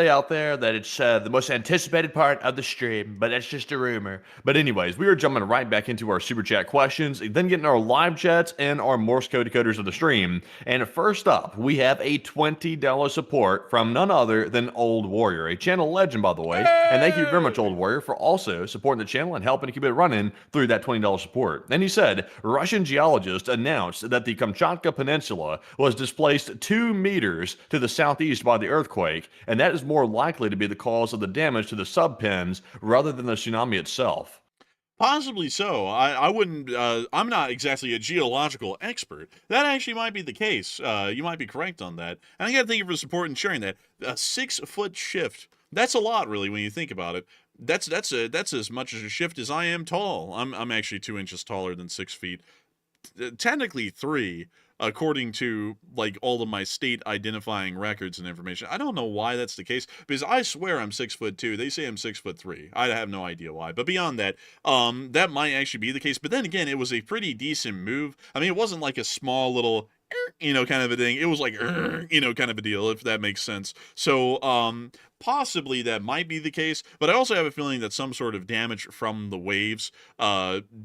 [SPEAKER 3] out there that it's the most anticipated part of the stream, but that's just a rumor. But anyways, we are jumping right back into our super chat questions, then getting our live chats and our Morse code decoders of the stream. And first up, we have a $20 support from none other than Old Warrior, a channel legend, by the way. And thank you very much, Old Warrior, for also supporting the channel and helping to keep it running through that $20 support. And he said, Russian geologists announced that the Kamchatka Peninsula was displaced 2 meters to the southeast by the earthquake, and that is more likely to be the cause of the damage to the subpens rather than the tsunami itself.
[SPEAKER 1] Possibly so. I wouldn't, I'm not exactly a geological expert. That actually might be the case. You might be correct on that. And I gotta thank you for support and sharing that. A 6-foot shift. That's a lot, really, when you think about it. That's as much as a shift as I am tall. I'm actually 2 inches taller than 6 feet. Technically 3, according to like all of my state identifying records and information. I don't know why that's the case, because I swear I'm 6'2". They say I'm 6'3". I have no idea why. But beyond that, that might actually be the case. But then again, it was a pretty decent move. I mean, it wasn't like a small little kind of a thing. It was like, kind of a deal, if that makes sense. So, possibly that might be the case, but I also have a feeling that some sort of damage from the waves,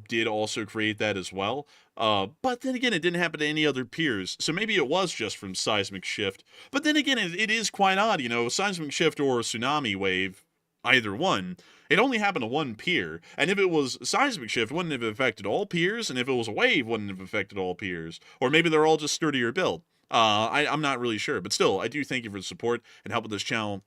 [SPEAKER 1] did also create that as well. But then again, it didn't happen to any other piers, so maybe it was just from seismic shift. But then again, it is quite odd, seismic shift or a tsunami wave, either one. It only happened to one pier, and if it was seismic shift, wouldn't have affected all piers, and if it was a wave, wouldn't have affected all piers. Or maybe they're all just sturdier built. I'm not really sure, but still, I do thank you for the support and help with this channel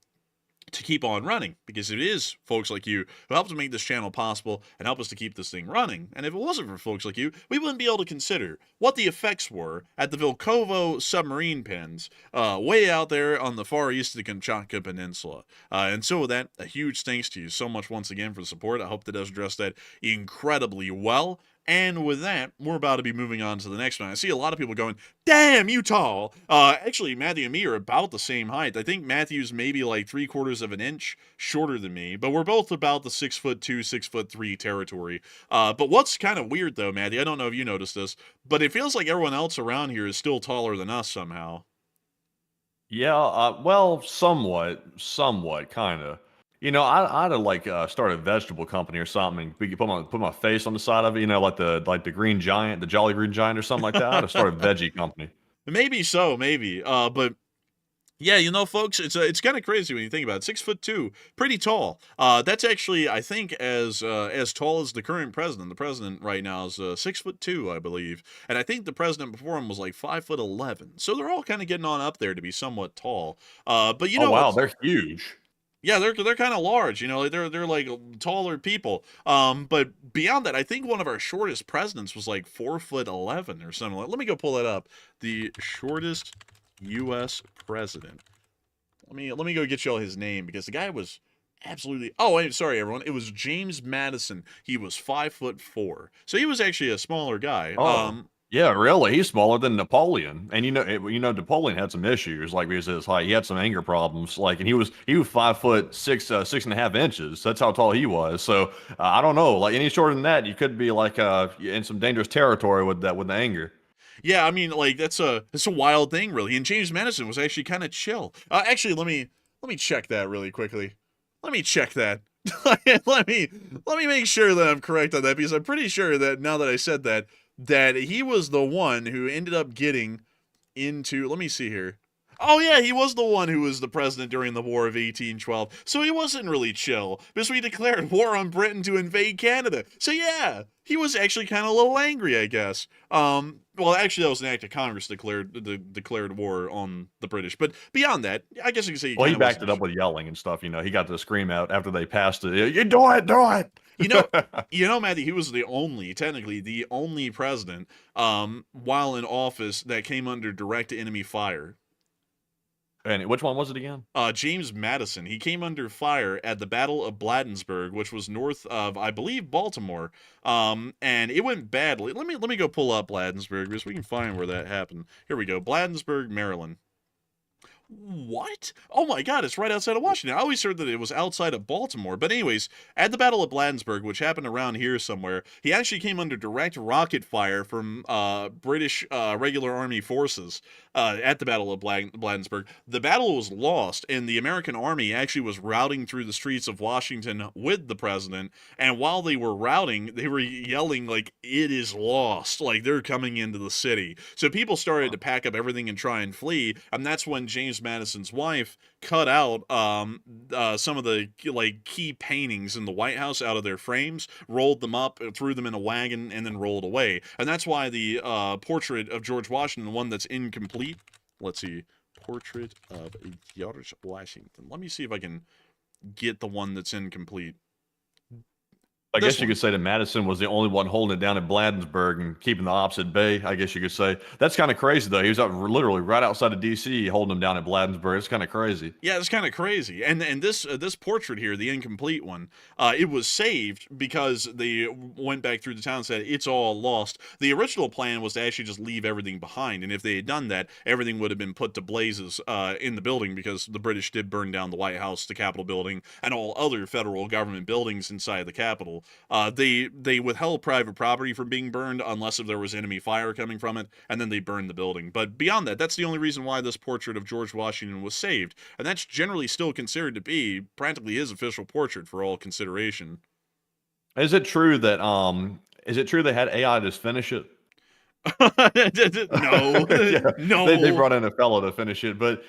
[SPEAKER 1] to keep on running, because it is folks like you who help to make this channel possible and help us to keep this thing running. And if it wasn't for folks like you, we wouldn't be able to consider what the effects were at the Volkovo submarine pens, way out there on the far east of the Kamchatka Peninsula. And so with that, a huge thanks to you so much once again for the support. I hope that does address that incredibly well. And with that, we're about to be moving on to the next one. I see a lot of people going, damn, you tall. Actually, Matthew and me are about the same height. I think Matthew's maybe like 3/4 of an inch shorter than me, but we're both about the 6'2", 6'3" territory. But what's kind of weird though, Matthew, I don't know if you noticed this, but it feels like everyone else around here is still taller than us somehow.
[SPEAKER 3] Yeah, well, somewhat, kind of. I'd have like start a vegetable company or something, and we could put my face on the side of it. Like the Green Giant, the Jolly Green Giant, or something like that. I'd have started a veggie company.
[SPEAKER 1] Maybe so, maybe. But yeah, folks, it's kind of crazy when you think about it. 6'2", pretty tall. That's actually, I think, as tall as the current president. The president right now is 6'2", I believe, and I think the president before him was like 5'11". So they're all kind of getting on up there to be somewhat tall. But
[SPEAKER 3] Oh wow, they're huge.
[SPEAKER 1] yeah, they're kind of large, they're like taller people. But beyond that, I think one of our shortest presidents was like 4'11" or something. Let me go pull that up. The shortest U.S. president. Let me go get you all his name, because the guy was absolutely. Oh, I'm sorry, everyone. It was James Madison. He was 5'4", so he was actually a smaller guy.
[SPEAKER 3] Oh. Yeah, really. He's smaller than Napoleon, and Napoleon had some issues, like because of his height. He had some anger problems, and he was 5'6", 6.5 inches. That's how tall he was. So I don't know, like any shorter than that, you could be like in some dangerous territory with the anger.
[SPEAKER 1] Yeah, I mean, like that's a wild thing, really. And James Madison was actually kind of chill. Actually, let me check that really quickly. Let me check that. let me make sure that I'm correct on that, because I'm pretty sure that now that I said that he was the one who ended up getting into. Let me see here. Oh yeah, he was the one who was the president during the War of 1812. So he wasn't really chill, because we declared war on Britain to invade Canada. So yeah, he was actually kind of a little angry, I guess. Well, actually, that was an act of Congress declared war on the British. But beyond that, I guess you could say.
[SPEAKER 3] Well, he backed it up with yelling and stuff. He got to scream out after they passed it. You do it, do it.
[SPEAKER 1] Matthew, he was technically the only president, while in office that came under direct enemy fire.
[SPEAKER 3] And which one was it again?
[SPEAKER 1] James Madison. He came under fire at the Battle of Bladensburg, which was north of, I believe, Baltimore. And it went badly. Let me go pull up Bladensburg, because we can find where that happened. Here we go. Bladensburg, Maryland. What? Oh my god, it's right outside of Washington. I always heard that it was outside of Baltimore. But anyways, at the Battle of Bladensburg, which happened around here somewhere, he actually came under direct rocket fire from British regular army forces at the Battle of Bladensburg. The battle was lost, and the American army actually was routing through the streets of Washington with the president. And while they were routing, they were yelling like, "It is lost!" Like they're coming into the city. So people started to pack up everything and try and flee. And that's when James Madison's wife cut out some of the key paintings in the White House out of their frames, rolled them up, threw them in a wagon, and then rolled away. And that's why the portrait of George Washington, the one that's incomplete. Let's see, portrait of George Washington. Let me see if I can get the one that's incomplete.
[SPEAKER 3] I guess you could say that Madison was the only one holding it down at Bladensburg and keeping the ops at bay. I guess you could say that's kind of crazy, though. He was literally right outside of D.C. holding them down at Bladensburg. It's kind of crazy.
[SPEAKER 1] Yeah, it's kind of crazy. And this portrait here, the incomplete one, it was saved because they went back through the town and said it's all lost. The original plan was to actually just leave everything behind, and if they had done that, everything would have been put to blazes in the building, because the British did burn down the White House, the Capitol building, and all other federal government buildings inside the Capitol. example. They withheld private property from being burned unless if there was enemy fire coming from it, and then they burned the building. But beyond that, that's the only reason why this portrait of George Washington was saved, and that's generally still considered to be practically his official portrait for all consideration.
[SPEAKER 3] Is it true that they had AI just finish it?
[SPEAKER 1] No,
[SPEAKER 3] Yeah, they
[SPEAKER 1] no.
[SPEAKER 3] brought in a fellow to finish it. But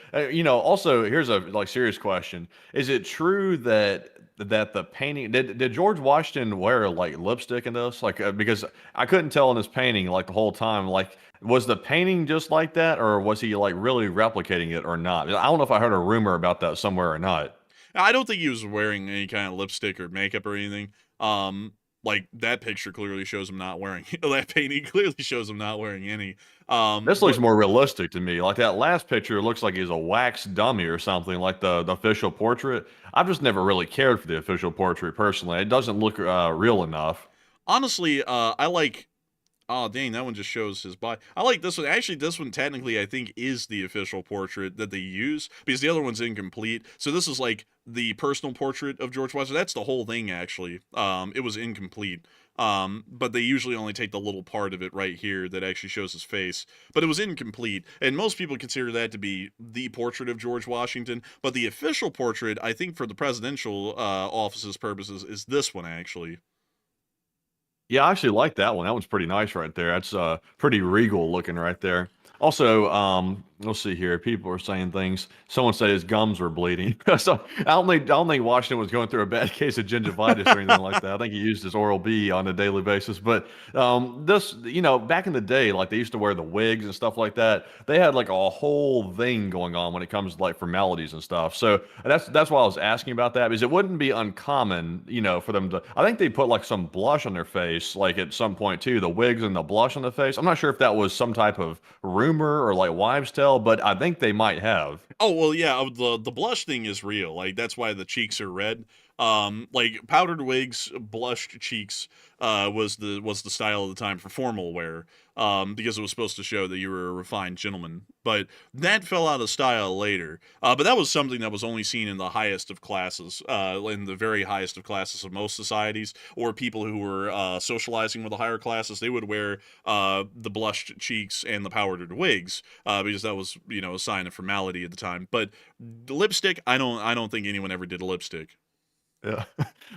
[SPEAKER 3] also here's a like serious question: is it true that the painting did George Washington wear like lipstick in this? Like because I couldn't tell in this painting like the whole time. Like was the painting just like that, or was he like really replicating it or not? I don't know if I heard a rumor about that somewhere or not.
[SPEAKER 1] I don't think he was wearing any kind of lipstick or makeup or anything. Like that picture clearly shows him not wearing that painting clearly shows him not wearing any.
[SPEAKER 3] This looks more realistic to me. Like that last picture looks like he's a wax dummy or something, like the official portrait. I've just never really cared for the official portrait personally. It doesn't look real enough.
[SPEAKER 1] Honestly, I like. Oh, dang, that one just shows his body. I like this one. Actually, this one technically I think is the official portrait that they use because the other one's incomplete. So this is like the personal portrait of George Washington. That's the whole thing, actually. It was incomplete. But they usually only take the little part of it right here that actually shows his face. But it was incomplete. And most people consider that to be the portrait of George Washington. But the official portrait, I think for the presidential office's purposes, is this one, actually.
[SPEAKER 3] Yeah, I actually like that one. That one's pretty nice right there. That's pretty regal looking right there. Also, let's see here. People are saying things. Someone said his gums were bleeding. So I don't think Washington was going through a bad case of gingivitis or anything like that. I think he used his Oral B on a daily basis. But this, back in the day, like they used to wear the wigs and stuff like that. They had like a whole thing going on when it comes to like formalities and stuff. So that's why I was asking about that because it wouldn't be uncommon, for them to. I think they put like some blush on their face, like at some point too. The wigs and the blush on the face. I'm not sure if that was some type of rumor or like wives' tale, but I think they might have.
[SPEAKER 1] Oh well, yeah. The blush thing is real. Like that's why the cheeks are red. Like powdered wigs, blushed cheeks, was the style of the time for formal wear. Because it was supposed to show that you were a refined gentleman. But that fell out of style later. But that was something that was only seen in the highest of classes, in the very highest of classes of most societies, or people who were socializing with the higher classes. They would wear the blushed cheeks and the powdered wigs because that was a sign of formality at the time. But lipstick, I don't think anyone ever did a lipstick.
[SPEAKER 3] Yeah,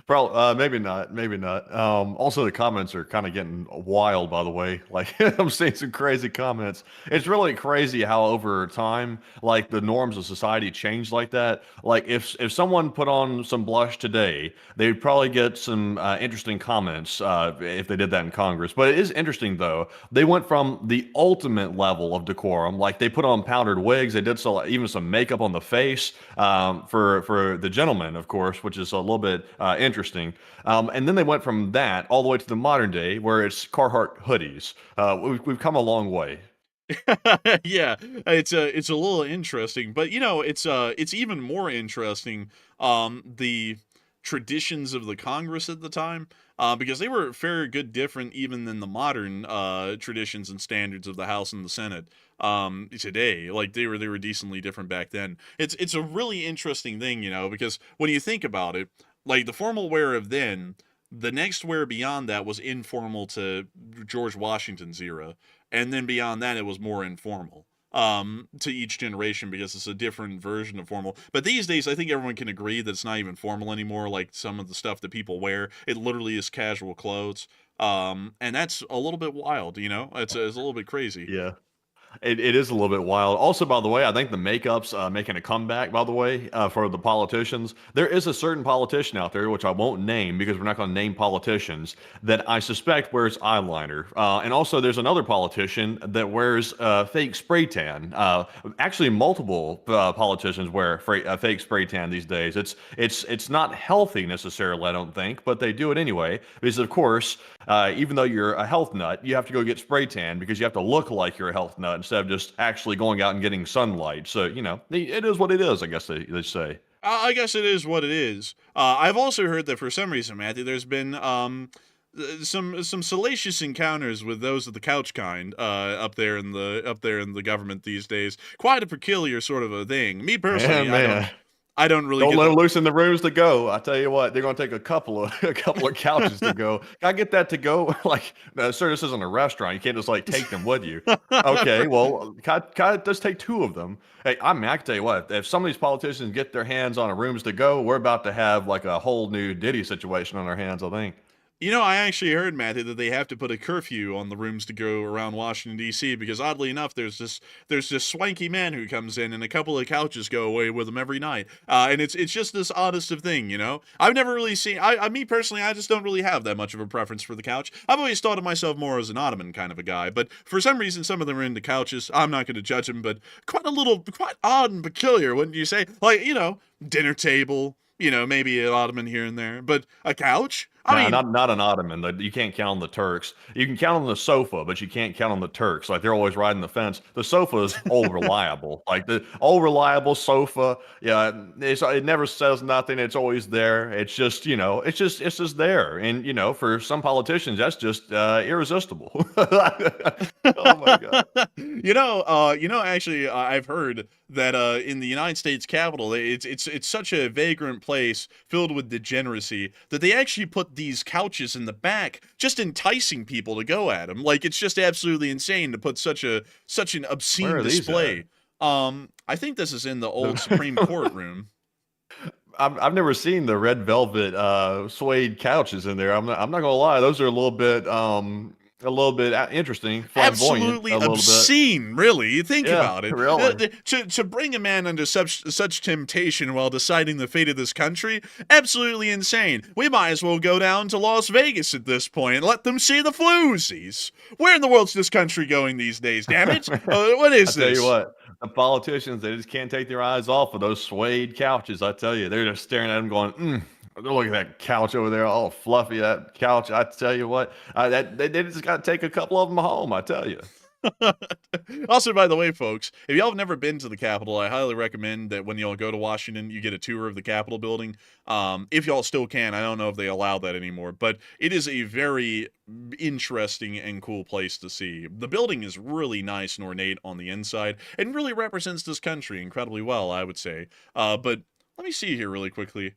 [SPEAKER 3] probably. Maybe not. Maybe not. Also, the comments are kind of getting wild. By the way, like I'm seeing some crazy comments. It's really crazy how over time, like the norms of society change like that. Like if someone put on some blush today, they'd probably get some interesting comments if they did that in Congress. But it is interesting though. They went from the ultimate level of decorum, like they put on powdered wigs. They did so even some makeup on the face for the gentleman, of course, which is a little bit interesting. And then they went from that all the way to the modern day where it's Carhartt hoodies. We've come a long way.
[SPEAKER 1] Yeah, it's a little interesting, but it's even more interesting the traditions of the Congress at the time because they were fair good different even than the modern traditions and standards of the House and the Senate today. Like they were decently different back then. It's a really interesting thing, because when you think about it, like the formal wear of then, the next wear beyond that was informal to George Washington's era, and then beyond that it was more informal to each generation because it's a different version of formal. But these days I think everyone can agree that it's not even formal anymore. Like some of the stuff that people wear, it literally is casual clothes. And that's a little bit wild, it's a little bit crazy.
[SPEAKER 3] Yeah. It is a little bit wild. Also, by the way, I think the makeup's making a comeback, by the way, for the politicians. There is a certain politician out there, which I won't name because we're not going to name politicians, that I suspect wears eyeliner. And also, there's another politician that wears fake spray tan. Actually, multiple politicians wear fake spray tan these days. It's not healthy necessarily, I don't think, but they do it anyway. Because, of course, even though you're a health nut, you have to go get spray tan because you have to look like you're a health nut instead of just actually going out and getting sunlight. So, it is what it is, I guess they say.
[SPEAKER 1] I guess it is what it is. I've also heard that for some reason, Matthew, there's been some salacious encounters with those of the couch kind up there in the government these days. Quite a peculiar sort of a thing. Me personally,
[SPEAKER 3] Man.
[SPEAKER 1] I don't really
[SPEAKER 3] Don't
[SPEAKER 1] get
[SPEAKER 3] let
[SPEAKER 1] the
[SPEAKER 3] them loose in the rooms to go. I tell you what, they're going to take a couple of couches to go. Can I get that to go? Like, no, sir, this isn't a restaurant. You can't just like take them with you. Okay, well, can I just take 2 of them? Hey, I can tell you what. If some of these politicians get their hands on a rooms to go, we're about to have like a whole new Diddy situation on our hands. I think.
[SPEAKER 1] You know, I actually heard, Matthew, that they have to put a curfew on the rooms to go around Washington D.C. because oddly enough, there's this swanky man who comes in and a couple of couches go away with him every night, and it's just this oddest of thing, you know. I've never really seen. Me personally, I just don't really have that much of a preference for the couch. I've always thought of myself more as an ottoman kind of a guy, but for some reason, some of them are into couches. I'm not going to judge them, but quite odd and peculiar, wouldn't you say? Like, you know, dinner table. You know, maybe an ottoman here and there, but a couch? I
[SPEAKER 3] No,
[SPEAKER 1] mean,
[SPEAKER 3] not an ottoman. You can't count on the Turks. You can count on the sofa, but you can't count on the Turks. Like they're always riding the fence. The sofa is old reliable. Like the old reliable sofa. Yeah, it never says nothing. It's always there. It's just it's just there. And for some politicians, that's just irresistible. Oh my god.
[SPEAKER 1] Actually, I've heard that in the United States Capitol, it's such a vagrant place filled with degeneracy that they actually put these couches in the back, just enticing people to go at them. Like it's just absolutely insane to put such an obscene
[SPEAKER 3] Where are these
[SPEAKER 1] display. I think this is in the old Supreme Court room.
[SPEAKER 3] I've never seen the red velvet suede couches in there. I'm not gonna lie; those are a little bit interesting, flamboyant,
[SPEAKER 1] Absolutely
[SPEAKER 3] a little bit.
[SPEAKER 1] obscene, really. Think
[SPEAKER 3] Yeah,
[SPEAKER 1] about it.
[SPEAKER 3] really.
[SPEAKER 1] To bring a man under such temptation while deciding the fate of this country, absolutely insane. We might as well go down to Las Vegas at this point and let them see the floozies. Where in the world's this country going these days, damn it? What is
[SPEAKER 3] I tell
[SPEAKER 1] this?
[SPEAKER 3] you what, the politicians, they just can't take their eyes off of those suede couches. I tell you, they're just staring at them going, look at that couch over there, all fluffy, that couch. I tell you what, they just got to take a couple of them home, I tell you.
[SPEAKER 1] Also, by the way, folks, if y'all have never been to the Capitol, I highly recommend that when y'all go to Washington, you get a tour of the Capitol building. If y'all still can, I don't know if they allow that anymore, but it is a very interesting and cool place to see. The building is really nice and ornate on the inside and really represents this country incredibly well, I would say. But let me see here really quickly.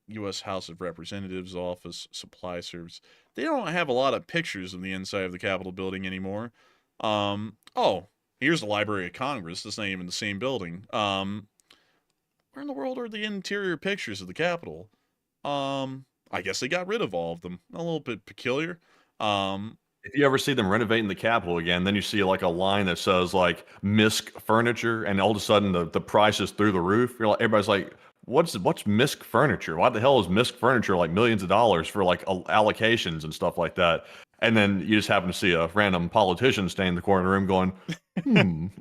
[SPEAKER 1] U.S. House of Representatives office, supply service. They don't have a lot of pictures of the inside of the Capitol building anymore. Oh, here's the Library of Congress. That's not even the same building. Where in the world are the interior pictures of the Capitol? I guess they got rid of all of them. A little bit peculiar.
[SPEAKER 3] If you ever see them renovating the Capitol again, then you see like a line that says like Misk Furniture, and all of a sudden the price is through the roof. Everybody's like, what's Misk Furniture? Why the hell is Misk Furniture like millions of dollars for like allocations and stuff like that? And then you just happen to see a random politician standing in the corner of the room going, can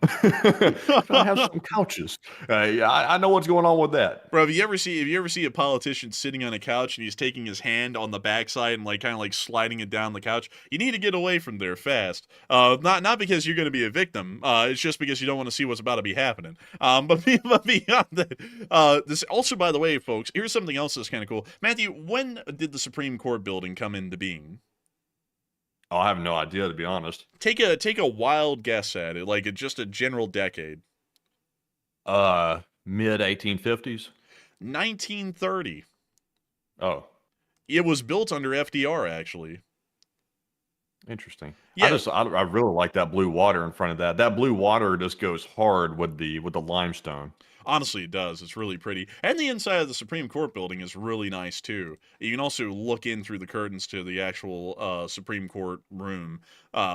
[SPEAKER 3] I have some couches? Yeah, I know what's going on with that.
[SPEAKER 1] Bro, if you ever see a politician sitting on a couch and he's taking his hand on the backside and like kind of like sliding it down the couch, you need to get away from there fast. Not because you're going to be a victim. It's just because you don't want to see what's about to be happening. But beyond that, this also, by the way, folks, here's something else that's kind of cool. Matthew, when did the Supreme Court building come into being?
[SPEAKER 3] Oh, I have no idea, to be honest.
[SPEAKER 1] Take a wild guess at it, like just a general decade.
[SPEAKER 3] Mid 1850s.
[SPEAKER 1] 1930.
[SPEAKER 3] Oh,
[SPEAKER 1] It was built under FDR, actually.
[SPEAKER 3] interesting.
[SPEAKER 1] Yeah.
[SPEAKER 3] I really like that blue water in front of that. That blue water just goes hard with the limestone.
[SPEAKER 1] Honestly, it does. It's really pretty. And the inside of the Supreme Court building is really nice, too. You can also look in through the curtains to the actual Supreme Court room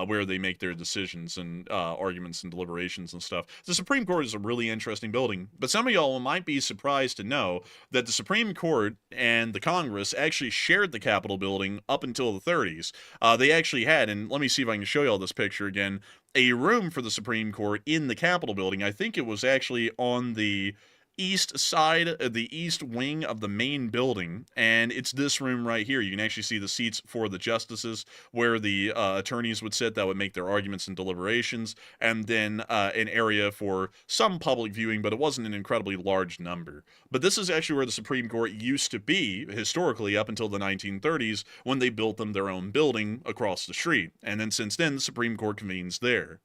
[SPEAKER 1] where they make their decisions and arguments and deliberations and stuff. The Supreme Court is a really interesting building, but some of y'all might be surprised to know that the Supreme Court and the Congress actually shared the Capitol building up until the 30s. They actually had, and let me see if I can show y'all this picture again, a room for the Supreme Court in the Capitol building. I think it was actually on the east side, the east wing of the main building, and it's this room right here. You can actually see the seats for the justices where the attorneys would sit that would make their arguments and deliberations, and then an area for some public viewing, but it wasn't an incredibly large number. But this is actually where the Supreme Court used to be historically up until the 1930s when they built them their own building across the street, and then since then the Supreme Court convenes there.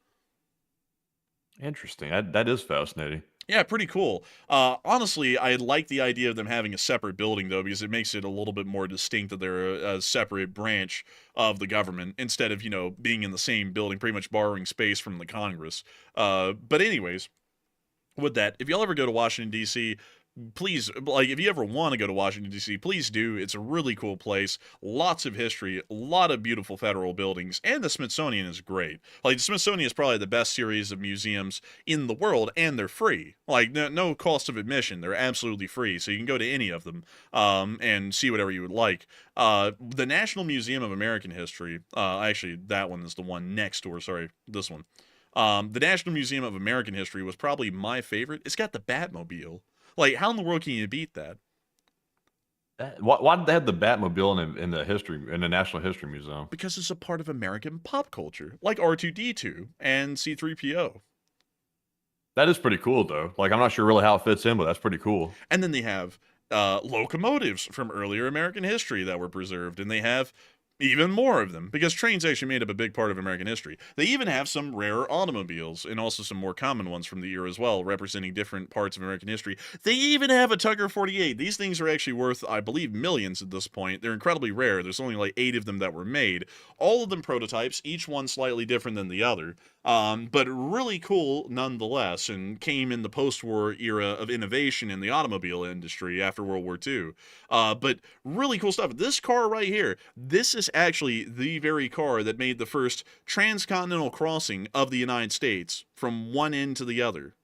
[SPEAKER 3] Interesting. That is fascinating.
[SPEAKER 1] Yeah, pretty cool. Honestly, I like the idea of them having a separate building, though, because it makes it a little bit more distinct that they're a separate branch of the government instead of, being in the same building, pretty much borrowing space from the Congress. But anyways, with that, if y'all ever go to Washington, D.C., please, like, if you ever want to go to Washington, D.C., please do. It's a really cool place. Lots of history, a lot of beautiful federal buildings, and the Smithsonian is great. Like, the Smithsonian is probably the best series of museums in the world, and they're free. Like, no cost of admission. They're absolutely free, so you can go to any of them and see whatever you would like. The National Museum of American History, actually, that one is the one next door, sorry, this one. The National Museum of American History was probably my favorite. It's got the Batmobile. Like, how in the world can you beat that?
[SPEAKER 3] Why did they have the Batmobile in the National History Museum?
[SPEAKER 1] Because it's a part of American pop culture, like R2D2 and C3PO.
[SPEAKER 3] That is pretty cool, though. Like, I'm not sure really how it fits in, but that's pretty cool.
[SPEAKER 1] And then they have locomotives from earlier American history that were preserved, and they have even more of them because trains actually made up a big part of American history. They even have some rare automobiles and also some more common ones from the era as well, representing different parts of American history. They even have a Tugger 48. These things are actually worth, I believe, millions at this point. They're incredibly rare. There's only like 8 of them that were made. All of them prototypes, each one slightly different than the other. But really cool nonetheless, and came in the post-war era of innovation in the automobile industry after World War II. But really cool stuff. This car right here, this is actually the very car that made the first transcontinental crossing of the United States from one end to the other.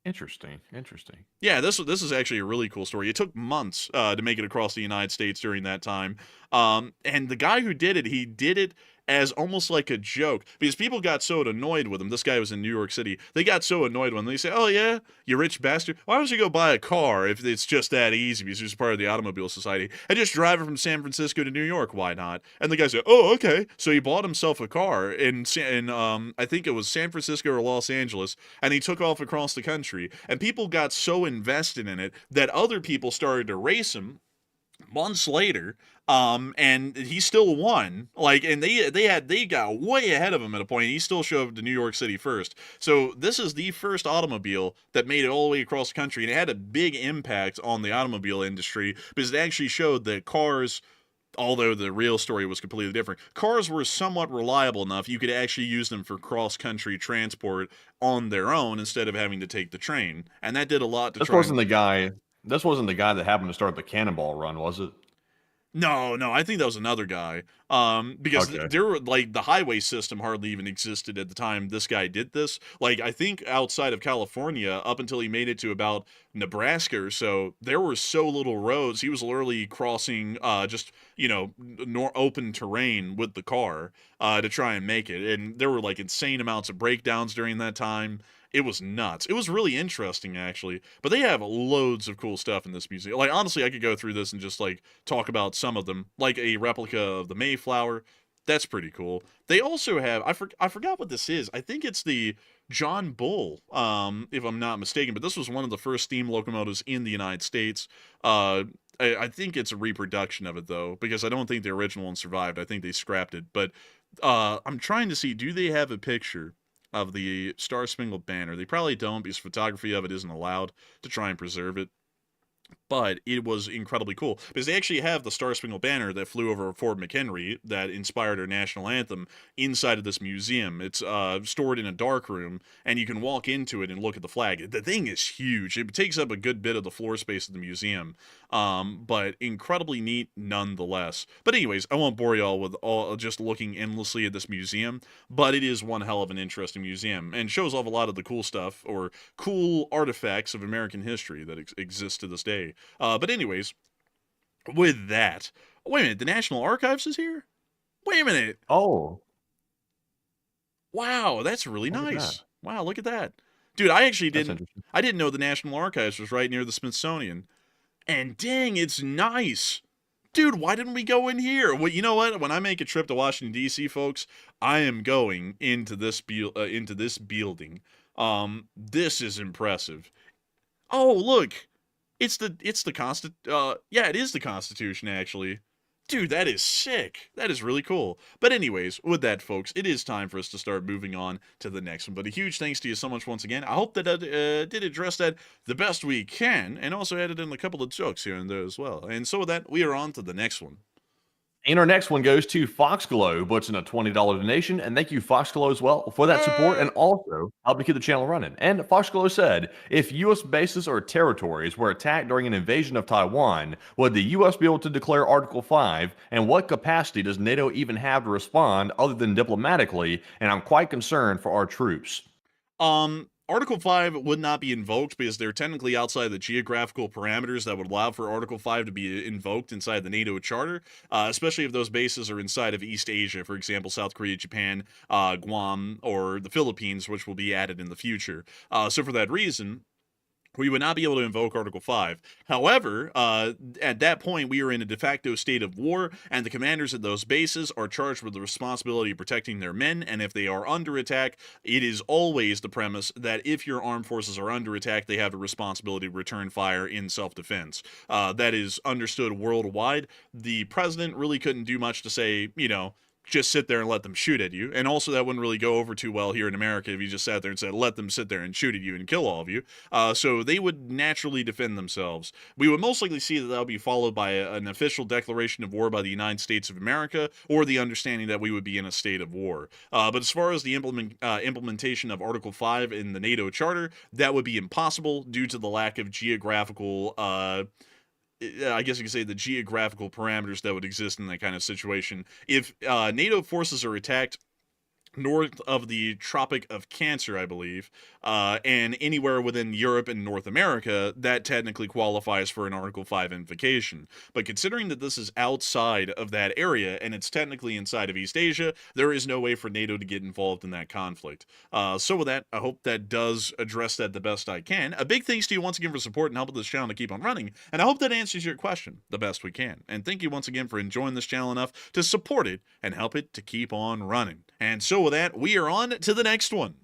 [SPEAKER 3] Interesting.
[SPEAKER 1] Yeah, this is actually a really cool story. It took months to make it across the United States during that time. And the guy who did it, he did it as almost like a joke because people got so annoyed with him. This guy was in New York City. They got so annoyed when they say, "Oh yeah, you rich bastard. Why don't you go buy a car if it's just that easy because you're just part of the Automobile Society and just drive it from San Francisco to New York? Why not?" And the guy said, "Oh, okay." So he bought himself a car in I think it was San Francisco or Los Angeles, and he took off across the country. And people got so invested in it that other people started to race him months later, and he still won. Like, and they got way ahead of him at a point. He still showed up to New York City first. So this is the first automobile that made it all the way across the country, and it had a big impact on the automobile industry because it actually showed that cars, although the real story was completely different, cars were somewhat reliable enough you could actually use them for cross-country transport on their own instead of having to take the train. And that did a lot to
[SPEAKER 3] This
[SPEAKER 1] try
[SPEAKER 3] wasn't the guy. This wasn't the guy that happened to start the Cannonball Run, was it?
[SPEAKER 1] No, I think that was another guy. Because
[SPEAKER 3] Okay.
[SPEAKER 1] there were like the highway system hardly even existed at the time this guy did this. Like, I think outside of California, up until he made it to about Nebraska or so, there were so little roads. He was literally crossing just open terrain with the car to try and make it, and there were like insane amounts of breakdowns during that time. It was nuts. It was really interesting, actually. But they have loads of cool stuff in this museum. Like, honestly, I could go through this and just, like, talk about some of them. Like a replica of the Mayflower. That's pretty cool. They also have, I forgot what this is. I think it's the John Bull, if I'm not mistaken. But this was one of the first steam locomotives in the United States. I think it's a reproduction of it, though, because I don't think the original one survived. I think they scrapped it. But I'm trying to see, do they have a picture of the Star Spangled Banner? They probably don't because photography of it isn't allowed to try and preserve it. But it was incredibly cool because they actually have the Star Spangled Banner that flew over Fort McHenry that inspired our national anthem inside of this museum. It's stored in a dark room, and you can walk into it and look at the flag. The thing is huge. It takes up a good bit of the floor space of the museum, but incredibly neat nonetheless. But anyways, I won't bore y'all with all just looking endlessly at this museum, but it is one hell of an interesting museum and shows off a lot of the cool stuff or cool artifacts of American history that exist to this day. But anyways, with that, wait a minute, the National Archives is here? Wait a minute.
[SPEAKER 3] Oh,
[SPEAKER 1] Wow, that's really
[SPEAKER 3] look at
[SPEAKER 1] nice.
[SPEAKER 3] that.
[SPEAKER 1] Wow, look at that. Dude, I actually
[SPEAKER 3] That's
[SPEAKER 1] didn't
[SPEAKER 3] interesting.
[SPEAKER 1] I didn't know the National Archives was right near the Smithsonian. And dang, it's nice. Dude, why didn't we go in here? Well, you know what? When I make a trip to Washington D.C., folks, I am going into this building. This is impressive. Oh, look. It is the Constitution, actually. Dude, that is sick. That is really cool. But anyways, with that, folks, it is time for us to start moving on to the next one. But a huge thanks to you so much once again. I hope that I did address that the best we can, and also added in a couple of jokes here and there as well. And so with that, we are on to the next one.
[SPEAKER 3] And our next one goes to Foxglow, puts in a $20 donation, and thank you, Foxglow, as well, for that support and also helping keep the channel running. And Foxglow said, if U.S. bases or territories were attacked during an invasion of Taiwan, would the U.S. be able to declare Article 5, and what capacity does NATO even have to respond other than diplomatically? And I'm quite concerned for our troops.
[SPEAKER 1] Article 5 would not be invoked because they're technically outside the geographical parameters that would allow for Article 5 to be invoked inside the NATO Charter, especially if those bases are inside of East Asia, for example, South Korea, Japan, Guam, or the Philippines, which will be added in the future. So for that reason, we would not be able to invoke Article 5. However, at that point, we are in a de facto state of war, and the commanders at those bases are charged with the responsibility of protecting their men, and if they are under attack, it is always the premise that if your armed forces are under attack, they have a responsibility to return fire in self-defense. That is understood worldwide. The president really couldn't do much to say, just sit there and let them shoot at you. And also that wouldn't really go over too well here in America if you just sat there and said, let them sit there and shoot at you and kill all of you. So they would naturally defend themselves. We would most likely see that that'll be followed by an official declaration of war by the United States of America, or the understanding that we would be in a state of war. But as far as the implementation of Article 5 in the NATO Charter, that would be impossible due to the lack of geographical I guess you could say the geographical parameters that would exist in that kind of situation. If NATO forces are attacked north of the Tropic of Cancer, I believe, and anywhere within Europe and North America, that technically qualifies for an Article 5 invocation. But considering that this is outside of that area, and it's technically inside of East Asia, there is no way for NATO to get involved in that conflict. So with that, I hope that does address that the best I can. A big thanks to you once again for support and helping this channel to keep on running, and I hope that answers your question the best we can. And thank you once again for enjoying this channel enough to support it and help it to keep on running. And so with that, we are on to the next one.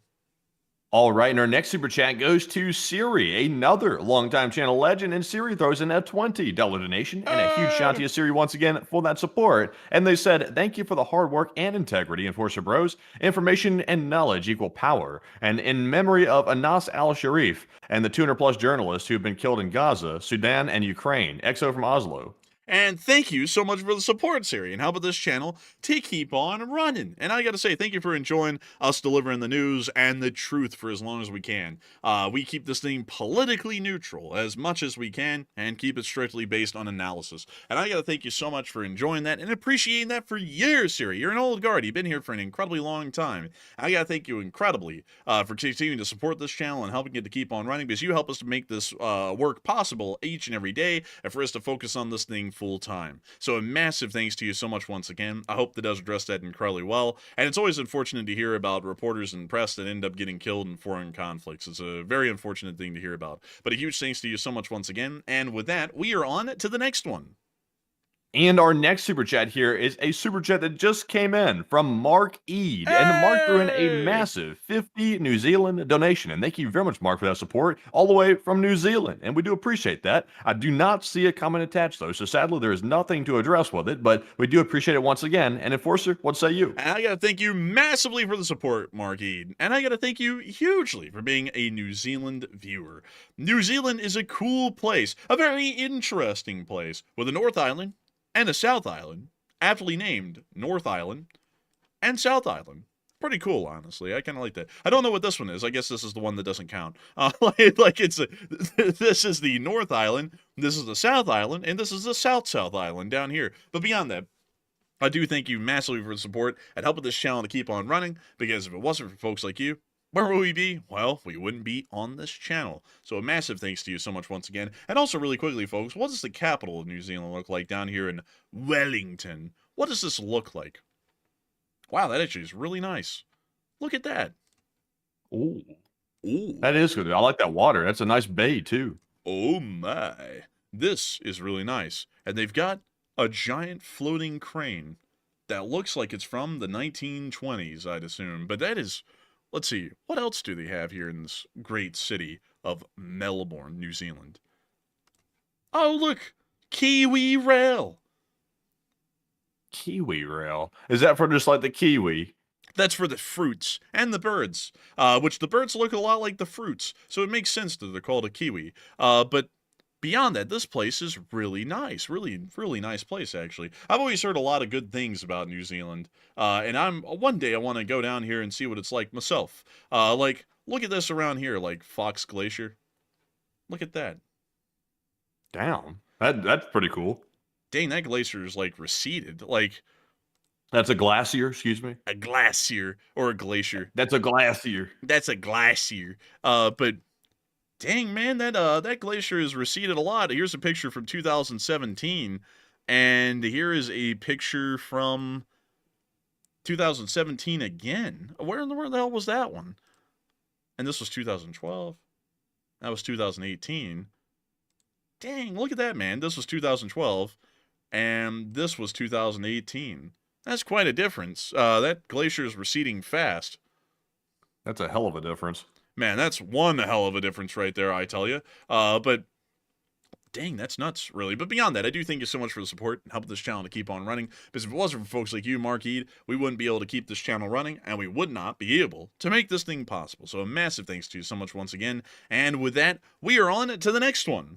[SPEAKER 3] All right, and our next super chat goes to Siri, another longtime channel legend, and Siri throws in a $20 donation, and a huge shout out to you, Siri, once again for that support. And they said, thank you for the hard work and integrity, Enforcer Bros. Information and knowledge equal power. And in memory of Anas al-Sharif and the 200+ journalists who have been killed in Gaza, Sudan, and Ukraine. XO from Oslo.
[SPEAKER 1] And thank you so much for the support, Siri, and helping this channel to keep on running. And I gotta say, thank you for enjoying us delivering the news and the truth for as long as we can. We keep this thing politically neutral as much as we can and keep it strictly based on analysis. And I gotta thank you so much for enjoying that and appreciating that for years, Siri. You're an old guard. You've been here for an incredibly long time. I gotta thank you incredibly for continuing to support this channel and helping it to keep on running, because you help us to make this work possible each and every day, and for us to focus on this thing full time. So a massive thanks to you so much once again. I hope that does address that incredibly well. And it's always unfortunate to hear about reporters and press that end up getting killed in foreign conflicts. It's a very unfortunate thing to hear about. But a huge thanks to you so much once again. And with that, we are on to the next one.
[SPEAKER 3] And our next super chat here is a super chat that just came in from Mark Eade. Hey! And Mark threw in a massive 50 New Zealand donation. And thank you very much, Mark, for that support all the way from New Zealand. And we do appreciate that. I do not see a comment attached, though. So sadly, there is nothing to address with it. But we do appreciate it once again. And Enforcer, what say you?
[SPEAKER 1] And I got to thank you massively for the support, Mark Eade. And I got to thank you hugely for being a New Zealand viewer. New Zealand is a cool place, a very interesting place, with a North Island and a South Island, aptly named North Island and South Island. Pretty cool, honestly. I kind of like that. I don't know what this one is. I guess this is the one that doesn't count. This is the North Island, this is the South Island, and this is the South Island down here. But beyond that, I do thank you massively for the support and helping this channel to keep on running, because if it wasn't for folks like you, where would we be? Well, we wouldn't be on this channel. So a massive thanks to you so much once again. And also really quickly, folks, what does the capital of New Zealand look like down here in Wellington? What does this look like? Wow, that actually is really nice. Look at that.
[SPEAKER 3] Ooh. Ooh. That is good. I like that water. That's a nice bay, too.
[SPEAKER 1] Oh, my. This is really nice. And they've got a giant floating crane that looks like it's from the 1920s, I'd assume. But that is... Let's see, what else do they have here in this great city of Melbourne, New Zealand? Oh, look! Kiwi Rail!
[SPEAKER 3] Kiwi rail. Is that for just like the kiwi?
[SPEAKER 1] That's for the fruits and the birds, which the birds look a lot like the fruits, so it makes sense that they're called a kiwi. But beyond that, this place is really nice. Really, really nice place, actually. I've always heard a lot of good things about New Zealand, and one day I want to go down here and see what it's like myself. Like, look at this around here, like Fox Glacier. Look at that.
[SPEAKER 3] Damn. That's pretty cool.
[SPEAKER 1] Dang, that glacier is like receded, like
[SPEAKER 3] That's a glacier, excuse me.
[SPEAKER 1] a glacier or a glacier.
[SPEAKER 3] That's a glacier.
[SPEAKER 1] That's a glacier. But dang, man, that glacier has receded a lot. Here's a picture from 2017, and here is a picture from 2017 again. Where in the world the hell was that one? And this was 2012. That was 2018. Dang, look at that, man. This was 2012, and this was 2018. That's quite a difference. That glacier is receding fast.
[SPEAKER 3] That's a hell of a difference.
[SPEAKER 1] Man, that's one hell of a difference right there, I tell you. But dang, that's nuts, really. But beyond that, I do thank you so much for the support and helping this channel to keep on running. Because if it wasn't for folks like you, Mark Ead, we wouldn't be able to keep this channel running, and we would not be able to make this thing possible. So a massive thanks to you so much once again. And with that, we are on to the next one.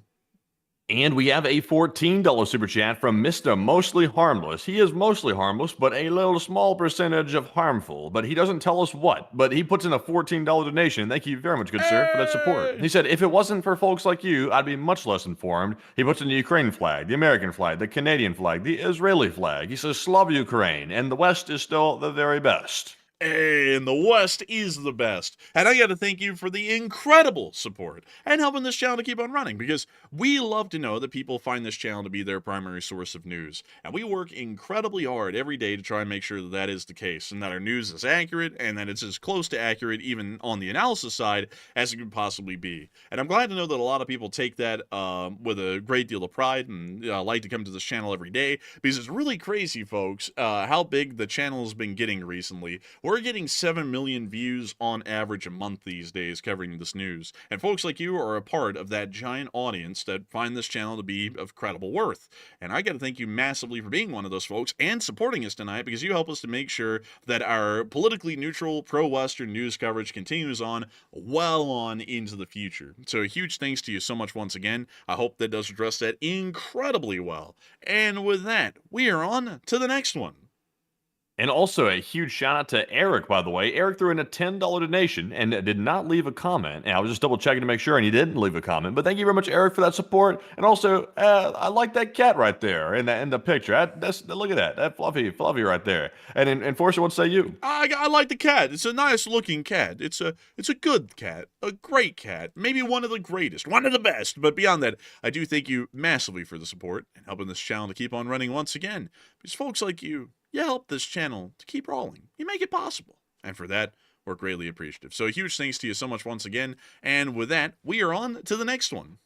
[SPEAKER 3] And we have a $14 super chat from Mr. Mostly Harmless. He is mostly harmless, but a little small percentage of harmful. But he doesn't tell us what. But he puts in a $14 donation. Thank you very much, good sir, for that support. He said, if it wasn't for folks like you, I'd be much less informed. He puts in the Ukraine flag, the American flag, the Canadian flag, the Israeli flag. He says, Slav Ukraine, and the West is still the very best.
[SPEAKER 1] And the West is the best. And I got to thank you for the incredible support and helping this channel to keep on running, because we love to know that people find this channel to be their primary source of news. And we work incredibly hard every day to try and make sure that that is the case, and that our news is accurate, and that it's as close to accurate, even on the analysis side, as it could possibly be. And I'm glad to know that a lot of people take that with a great deal of pride and like to come to this channel every day, because it's really crazy, folks, how big the channel has been getting recently. We're getting 7 million views on average a month these days covering this news. And folks like you are a part of that giant audience that find this channel to be of credible worth. And I got to thank you massively for being one of those folks and supporting us tonight, because you help us to make sure that our politically neutral, pro-Western news coverage continues on well on into the future. So a huge thanks to you so much once again. I hope that does address that incredibly well. And with that, we are on to the next one.
[SPEAKER 3] And also a huge shout out to Eric, by the way. Eric threw in a $10 donation and did not leave a comment. And I was just double checking to make sure, and he didn't leave a comment. But thank you very much, Eric, for that support. And also, I like that cat right there in the picture. Look at that, that fluffy right there. And Enforcer, what say you?
[SPEAKER 1] I like the cat. It's a nice looking cat. It's a good cat, a great cat, maybe one of the greatest, one of the best. But beyond that, I do thank you massively for the support and helping this channel to keep on running once again. Because folks like you help this channel to keep rolling. You make it possible. And for that, we're greatly appreciative. So a huge thanks to you so much once again. And with that, we are on to the next one.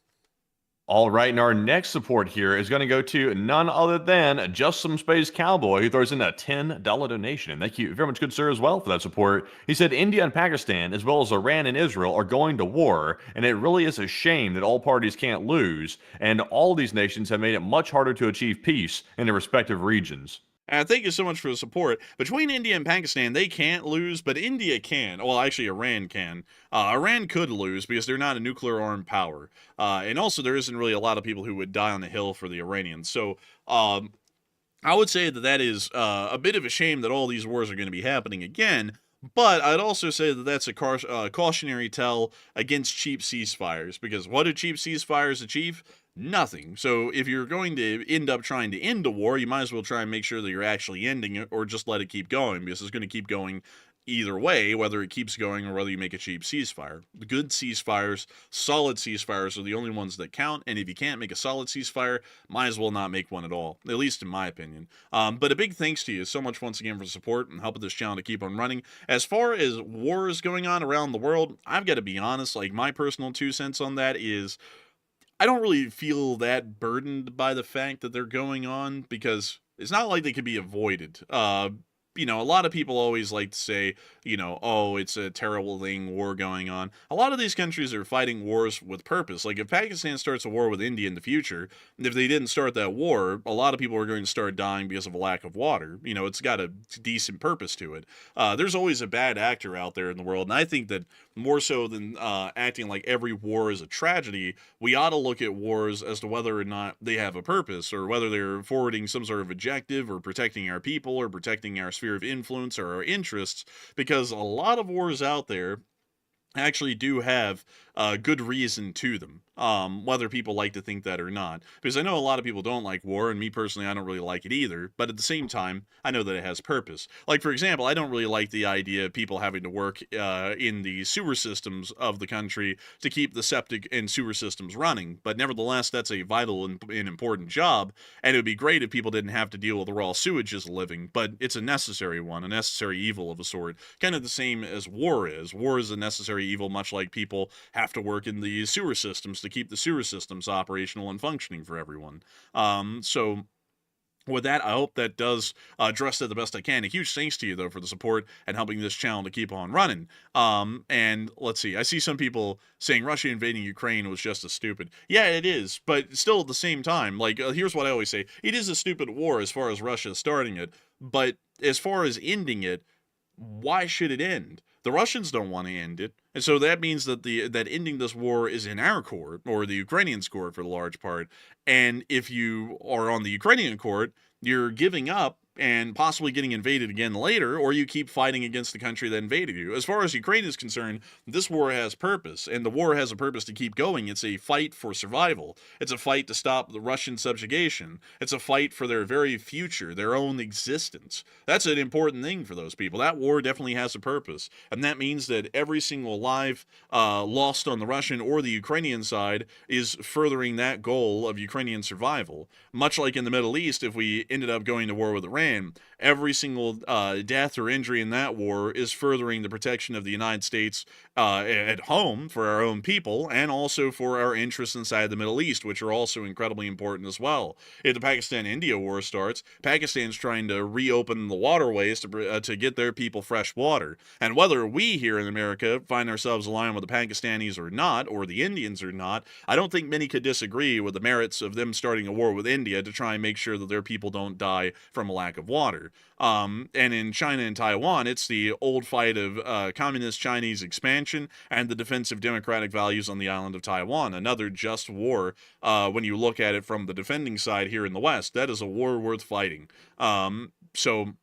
[SPEAKER 3] All right, and our next support here is going to go to none other than Just Some Space Cowboy, who throws in a $10 donation. And thank you very much, good sir, as well, for that support. He said India and Pakistan, as well as Iran and Israel, are going to war, and it really is a shame that all parties can't lose, and all these nations have made it much harder to achieve peace in their respective regions.
[SPEAKER 1] Thank you so much for the support. Between India and Pakistan, they can't lose, but India can. Well, actually, Iran can. Iran could lose because they're not a nuclear-armed power. And also, there isn't really a lot of people who would die on the hill for the Iranians. So, I would say that that is a bit of a shame that all these wars are going to be happening again. But I'd also say that that's a cautionary tale against cheap ceasefires. Because what do cheap ceasefires achieve? Nothing. So if you're going to end up trying to end a war, you might as well try and make sure that you're actually ending it, or just let it keep going, because it's going to keep going either way, whether it keeps going or whether you make a cheap ceasefire. The good ceasefires, solid ceasefires, are the only ones that count, and if you can't make a solid ceasefire, might as well not make one at all, at least in my opinion. But a big thanks to you so much once again for the support and helping this channel to keep on running. As far as wars going on around the world, I've got to be honest, like my personal 2 cents on that is, I don't really feel that burdened by the fact that they're going on, because it's not like they could be avoided. a lot of people always like to say, oh, it's a terrible thing, war going on. A lot of these countries are fighting wars with purpose. Like if Pakistan starts a war with India in the future, if they didn't start that war, a lot of people are going to start dying because of a lack of water. It's got a decent purpose to it. There's always a bad actor out there in the world, and I think that more so than acting like every war is a tragedy, we ought to look at wars as to whether or not they have a purpose, or whether they're forwarding some sort of objective, or protecting our people, or protecting our sphere of influence or our interests, because a lot of wars out there actually do have good reason to them, whether people like to think that or not. Because I know a lot of people don't like war, and me personally, I don't really like it either, but at the same time, I know that it has purpose. Like, for example, I don't really like the idea of people having to work in the sewer systems of the country to keep the septic and sewer systems running, but nevertheless, that's a vital and important job, and it would be great if people didn't have to deal with the raw sewage as a living, but it's a necessary one, a necessary evil of a sort, kind of the same as war is. War is a necessary evil, much like people have to work in the sewer systems to keep the sewer systems operational and functioning for everyone. So with that, I hope that does address that the best I can. A huge thanks to you, though, for the support and helping this channel to keep on running. And let's see. I see some people saying Russia invading Ukraine was just as stupid. Yeah, it is. But still at the same time, like, here's what I always say. It is a stupid war as far as Russia starting it. But as far as ending it, why should it end? The Russians don't want to end it, and so that means that that ending this war is in our court, or the Ukrainians' court for the large part. And if you are on the Ukrainian court, you're giving up and possibly getting invaded again later, or you keep fighting against the country that invaded you. As far as Ukraine is concerned, this war has purpose, and the war has a purpose to keep going. It's a fight for survival. It's a fight to stop the Russian subjugation. It's a fight for their very future, their own existence. That's an important thing for those people. That war definitely has a purpose, and that means that every single life lost on the Russian or the Ukrainian side is furthering that goal of Ukrainian survival. Much like in the Middle East, if we ended up going to war with Iran, every single death or injury in that war is furthering the protection of the United States at home for our own people, and also for our interests inside the Middle East, which are also incredibly important as well. If the Pakistan-India war starts, Pakistan's trying to reopen the waterways to get their people fresh water. And whether we here in America find ourselves aligned with the Pakistanis or not, or the Indians or not, I don't think many could disagree with the merits of them starting a war with India to try and make sure that their people don't die from a lack of water. And in China and Taiwan, it's the old fight of communist Chinese expansion and the defense of democratic values on the island of Taiwan. Another just war when you look at it from the defending side here in the West. That is a war worth fighting. So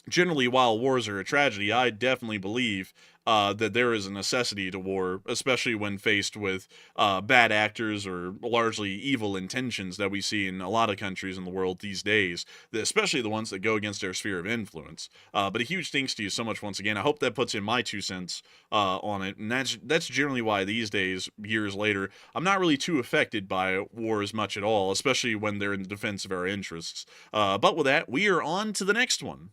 [SPEAKER 1] generally, while wars are a tragedy, I definitely believe that there is a necessity to war, especially when faced with bad actors or largely evil intentions that we see in a lot of countries in the world these days, especially the ones that go against our sphere of influence. But a huge thanks to you so much once again. I hope that puts in my 2 cents on it, and that's generally why these days, years later, I'm not really too affected by wars much at all, especially when they're in the defense of our interests. But with that, we are on to the next one.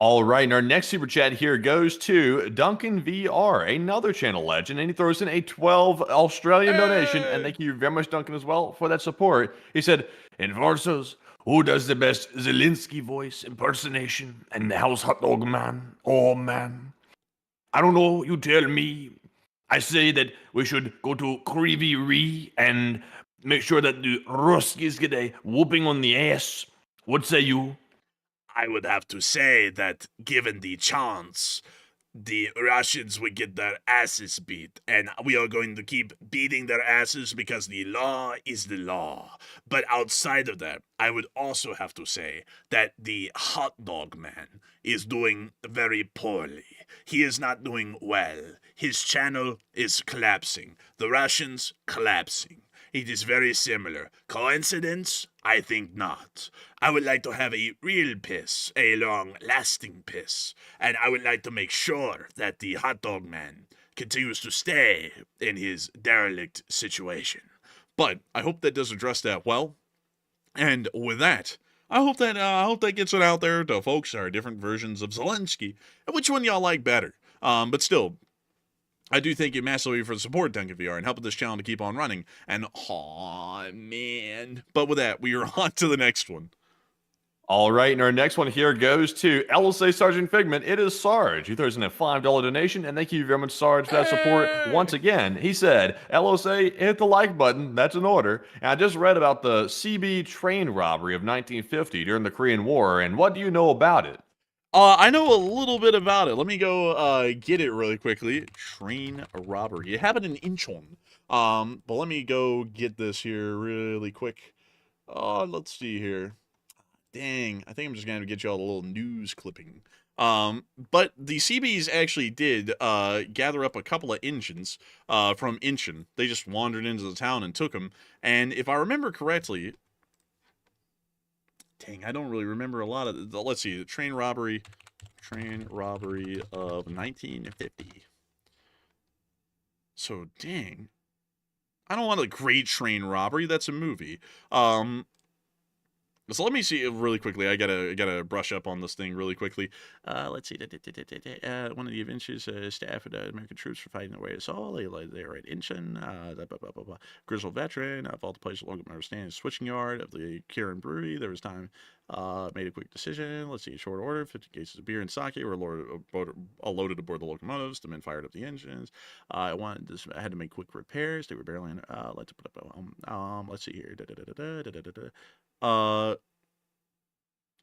[SPEAKER 3] All right, and our next super chat here goes to Duncan VR, another channel legend, and he throws in a 12 Australian donation, and thank you very much, Duncan, as well, for that support. He said, Enforcers, who does the best Zelensky voice impersonation and the house hot dog man? Oh, man. I don't know, you tell me. I say that we should go to Kryvyi Rih and make sure that the Ruskies get a whooping on the ass. What say you?
[SPEAKER 5] I would have to say that given the chance, the Russians would get their asses beat, and we are going to keep beating their asses because the law is the law. But outside of that, I would also have to say that the hot dog man is doing very poorly. He is not doing well. His channel is collapsing. The Russians collapsing. It is very similar. Coincidence? I think not. I would like to have a real piss, a long-lasting piss, and I would like to make sure that the hot dog man continues to stay in his derelict situation.
[SPEAKER 1] But I hope that does address that well. And with that, I hope that gets it out there to folks our different versions of Zelensky and which one y'all like better. But still, I do thank you massively for the support, Duncan VR, and helping this channel to keep on running. And, man. But with that, we are on to the next one.
[SPEAKER 3] All right, and our next one here goes to LSA Sergeant Figment. It is Sarge. He throws in a $5 donation, and thank you very much, Sarge, for that support. Once again, he said, LSA, hit the like button. That's an order. And I just read about the CB train robbery of 1950 during the Korean War, and what do you know about it?
[SPEAKER 1] I know a little bit about it. Let me go get it really quickly. Train robbery. It happened in Incheon. But let me go get this here really quick. Let's see here. Dang, I think I'm just gonna get y'all a little news clipping. But the CBs actually did gather up a couple of engines from Incheon. They just wandered into the town and took them. And if I remember correctly, dang, I don't really remember a lot of. Let's see, the train robbery of 1950. So dang, I don't want a Great Train Robbery. That's a movie. So let me see really quickly. I gotta brush up on this thing really quickly. Let's see. One of the Avengers staff of the American troops for fighting their way to Seoul. They were at Incheon. Grizzled veteran of all the places along the standing switching yard of the Kirin Brewery. There was time. Made a quick decision. Let's see. Short order. 50 cases of beer and sake were loaded aboard the locomotives. The men fired up the engines. I had to make quick repairs. They were barely in. Let's see here.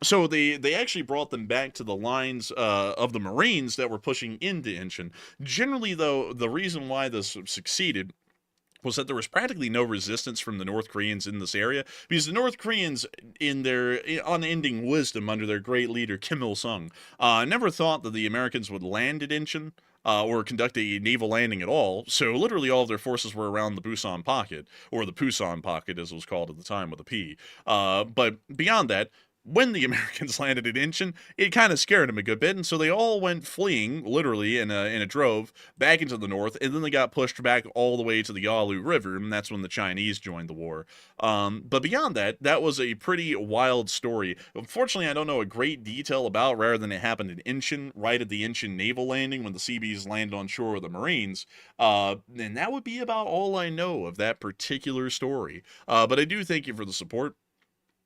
[SPEAKER 1] So they actually brought them back to the lines of the Marines that were pushing into Incheon. Generally, though, the reason why this succeeded was that there was practically no resistance from the North Koreans in this area, because the North Koreans, in their unending wisdom under their great leader Kim Il-sung, never thought that the Americans would land at Incheon or conduct a naval landing at all. So literally all of their forces were around the Busan Pocket, or the Pusan Pocket as it was called at the time with a P. But beyond that, when the Americans landed at Incheon, it kind of scared them a good bit, and so they all went fleeing, literally in a drove, back into the north, and then they got pushed back all the way to the Yalu River, and that's when the Chinese joined the war. But beyond that, that was a pretty wild story. Unfortunately, I don't know a great detail about, rather than it happened in Incheon, right at the Incheon naval landing when the CBs landed on shore with the Marines. And that would be about all I know of that particular story. But I do thank you for the support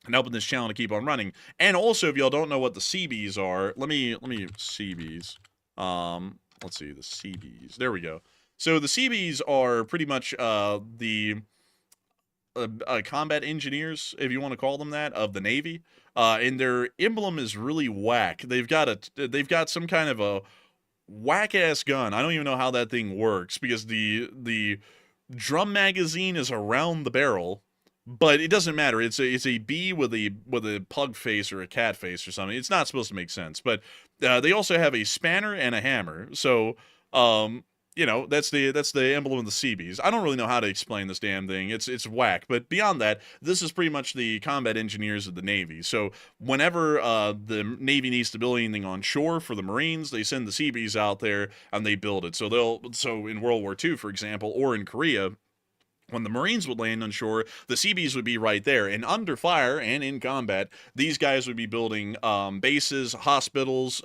[SPEAKER 1] and helping this channel to keep on running. And also, if y'all don't know what the CBs are, let me CBs. Let's see, the CBs. There we go. So the CBs are pretty much the combat engineers, if you want to call them that, of the Navy. And their emblem is really whack. They've got some kind of a whack-ass gun. I don't even know how that thing works, because the drum magazine is around the barrel. But it doesn't matter. It's a bee with a pug face or a cat face or something. It's not supposed to make sense. But they also have a spanner and a hammer. So that's the emblem of the CBs. I don't really know how to explain this damn thing. It's whack. But beyond that, this is pretty much the combat engineers of the Navy. So whenever the Navy needs to build anything on shore for the Marines, they send the CBs out there and they build it. So in World War II, for example, or in Korea, when the Marines would land on shore, the CBs would be right there. And under fire and in combat, these guys would be building bases, hospitals,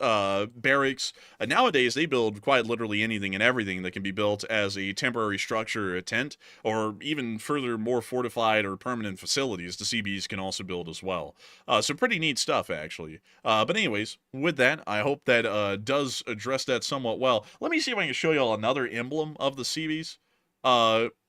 [SPEAKER 1] barracks. Nowadays, they build quite literally anything and everything that can be built as a temporary structure or a tent, or even further, more fortified or permanent facilities the CBs can also build as well. So pretty neat stuff, actually. But anyways, with that, I hope that does address that somewhat well. Let me see if I can show y'all another emblem of the CBs.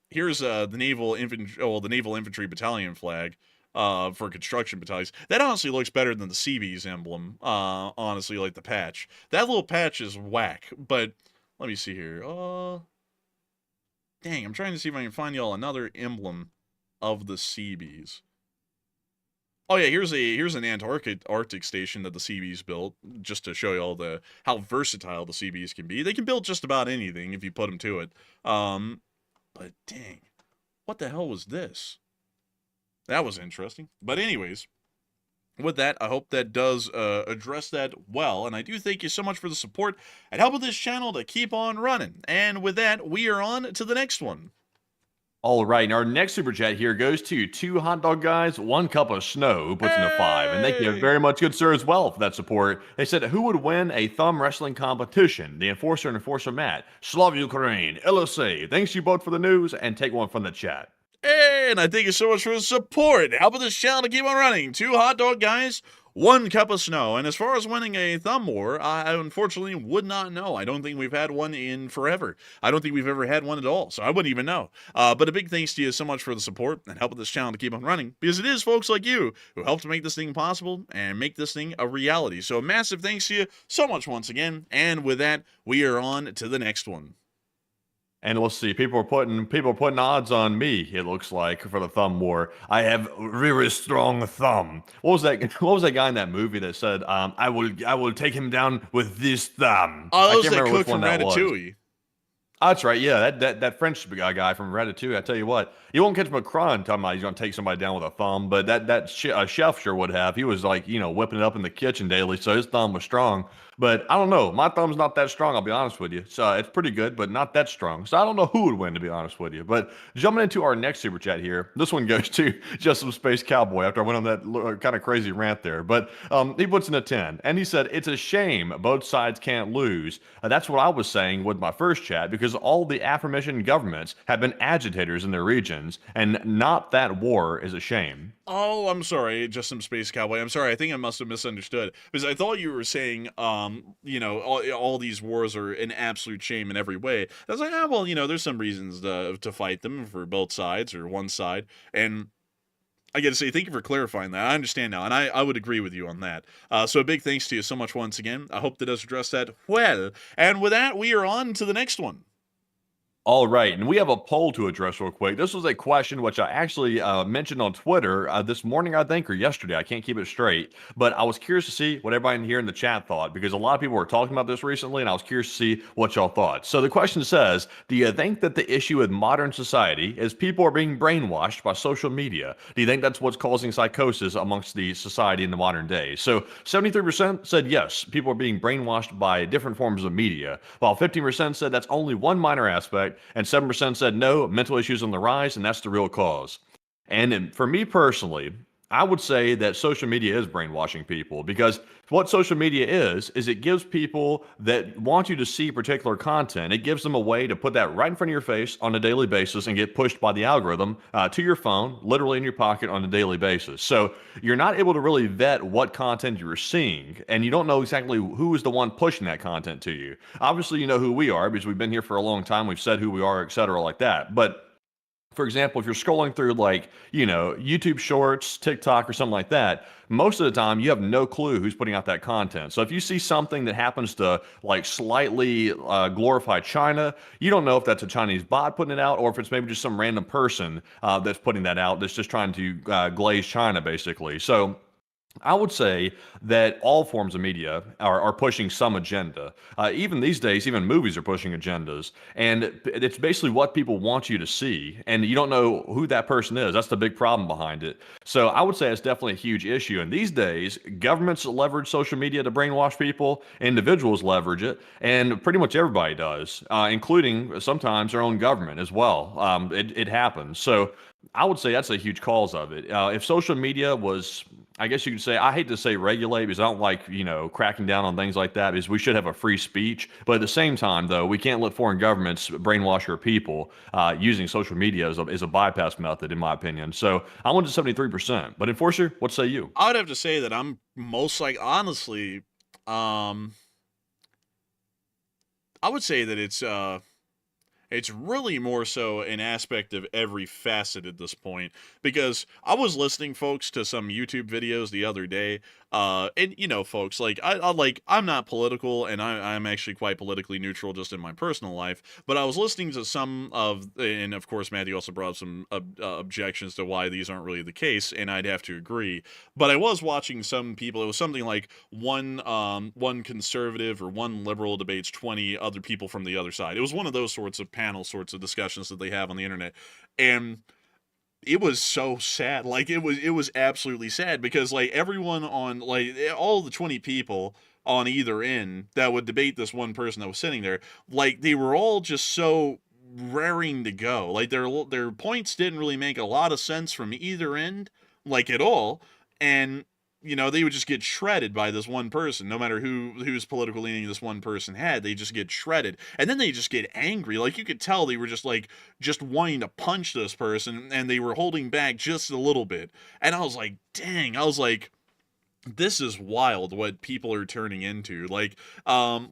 [SPEAKER 1] Here's the Naval Infantry Battalion flag for construction battalions. That honestly looks better than the CB's emblem, honestly, like the patch. That little patch is whack, but let me see here. Dang, I'm trying to see if I can find y'all another emblem of the CB's. Oh yeah, here's an Arctic station that the CB's built, just to show y'all how versatile the CB's can be. They can build just about anything if you put them to it. But dang, what the hell was this? That was interesting. But anyways, with that, I hope that does address that well. And I do thank you so much for the support and helping this channel to keep on running. And with that, we are on to the next one.
[SPEAKER 3] All right, and our next super chat here goes to 2 hot dog guys, 1 cup of snow, who puts in a 5. And thank you very much, good sir, as well, for that support. They said, who would win a thumb wrestling competition? The Enforcer and Enforcer Matt. Slav Ukraine, LSA. Thanks you both for the news, and take one from the chat.
[SPEAKER 1] And I thank you so much for the support, helping this channel to keep on running. 2 hot dog guys, 1 cup of snow. And as far as winning a thumb war, I unfortunately would not know. I don't think we've had one in forever. I don't think we've ever had one at all, so I wouldn't even know. But a big thanks to you so much for the support and helping this channel to keep on running, because it is folks like you who help to make this thing possible and make this thing a reality. So a massive thanks to you so much once again. And with that, we are on to the next one.
[SPEAKER 3] And let's see, people are putting odds on me. It looks like for the thumb war. I have a really strong thumb. What was that? What was that guy in that movie that said, "I will take him down with this thumb"?
[SPEAKER 1] Oh,
[SPEAKER 3] I
[SPEAKER 1] that
[SPEAKER 3] can't
[SPEAKER 1] was that
[SPEAKER 3] remember
[SPEAKER 1] cook
[SPEAKER 3] which one
[SPEAKER 1] from
[SPEAKER 3] that was.
[SPEAKER 1] Ratatouille.
[SPEAKER 3] That's right. Yeah, that French guy from Ratatouille. I tell you what, you won't catch Macron talking about he's gonna take somebody down with a thumb, but that chef sure would have. He was like, whipping it up in the kitchen daily, so his thumb was strong. But I don't know. My thumb's not that strong, I'll be honest with you. So it's pretty good, but not that strong. So I don't know who would win, to be honest with you. But jumping into our next super chat here, this one goes to Just Some Space Cowboy after I went on that kind of crazy rant there. But he puts in a 10, and he said, "It's a shame both sides can't lose." That's what I was saying with my first chat, because all the aforementioned governments have been agitators in their regions, and not that war is a shame.
[SPEAKER 1] Oh, I'm sorry, Just Some Space Cowboy. I'm sorry, I think I must have misunderstood. Because I thought you were saying, all these wars are an absolute shame in every way. I was like, well, there's some reasons to fight them for both sides or one side. And I got to say, thank you for clarifying that. I understand now, and I would agree with you on that. So a big thanks to you so much once again. I hope that does address that well. And with that, we are on to the next one.
[SPEAKER 3] All right, and we have a poll to address real quick. This was a question which I actually mentioned on Twitter this morning, I think, or yesterday. I can't keep it straight, but I was curious to see what everybody in here in the chat thought, because a lot of people were talking about this recently, and I was curious to see what y'all thought. So the question says, do you think that the issue with modern society is people are being brainwashed by social media? Do you think that's what's causing psychosis amongst the society in the modern day? So 73% said yes, people are being brainwashed by different forms of media, while 15% said that's only one minor aspect, and 7% said no, mental issues on the rise, and that's the real cause. And for me personally, I would say that social media is brainwashing people, because what social media is it gives people that want you to see particular content, it gives them a way to put that right in front of your face on a daily basis and get pushed by the algorithm to your phone, literally in your pocket on a daily basis. So you're not able to really vet what content you're seeing, and you don't know exactly who is the one pushing that content to you. Obviously, you know who we are because we've been here for a long time, we've said who we are, etc., like that. But for example, if you're scrolling through YouTube Shorts, TikTok, or something like that, most of the time you have no clue who's putting out that content. So if you see something that happens to slightly glorify China, you don't know if that's a Chinese bot putting it out, or if it's maybe just some random person that's putting that out that's just trying to glaze China, basically. So I would say that all forms of media are pushing some agenda. Even these days, even movies are pushing agendas. And it's basically what people want you to see. And you don't know who that person is. That's the big problem behind it. So I would say it's definitely a huge issue. And these days, governments leverage social media to brainwash people. Individuals leverage it. And pretty much everybody does, including sometimes their own government as well. It happens. So I would say that's a huge cause of it. If social media was, I guess you could say, I hate to say regulate because I don't like, cracking down on things like that, because we should have a free speech. But at the same time, though, we can't let foreign governments brainwash our people using social media as a bypass method, in my opinion. So I went to 73%. But Enforcer, what say you?
[SPEAKER 1] I would have to say that I'm most like, honestly, I would say that it's really more so an aspect of every facet at this point, because I was listening, folks, to some YouTube videos the other day, and folks, I'm not political, and I'm actually quite politically neutral just in my personal life, but I was listening to some and of course Matthew also brought up some objections to why these aren't really the case, and I'd have to agree, but I was watching some people, it was something like one conservative or one liberal debates 20 other people from the other side. It was one of those sorts of panel sorts of discussions that they have on the internet, and it was so sad. It was absolutely sad, because everyone on all the 20 people on either end that would debate this one person that was sitting there, they were all just so raring to go. Their points didn't really make a lot of sense from either end, at all. And they would just get shredded by this one person, no matter whose political leaning this one person had. They just get shredded, and then they just get angry. Like, you could tell they were just wanting to punch this person, and they were holding back just a little bit. And I was like, dang, this is wild what people are turning into. On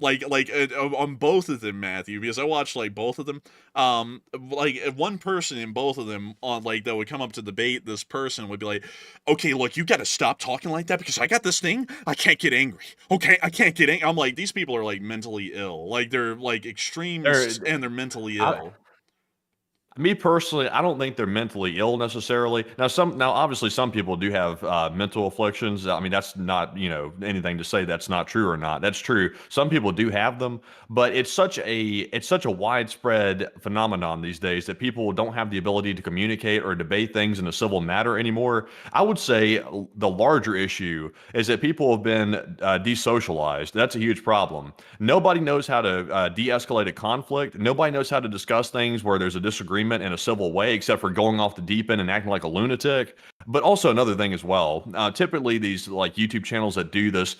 [SPEAKER 1] both of them, Matthew, because I watched both of them. One person in both of them on that would come up to debate. This person would be like, "Okay, look, you got to stop talking like that because I got this thing. I can't get angry. Okay, I can't get angry." I'm like, these people are mentally ill. They're extremists and they're mentally ill.
[SPEAKER 3] Me personally, I don't think they're mentally ill necessarily. Now obviously some people do have mental afflictions. I mean, that's not, anything to say that's not true or not. That's true. Some people do have them, but it's such a widespread phenomenon these days that people don't have the ability to communicate or debate things in a civil matter anymore. I would say the larger issue is that people have been desocialized. That's a huge problem. Nobody knows how to de-escalate a conflict. Nobody knows how to discuss things where there's a disagreement in a civil way, except for going off the deep end and acting like a lunatic. But also another thing as well, typically these YouTube channels that do this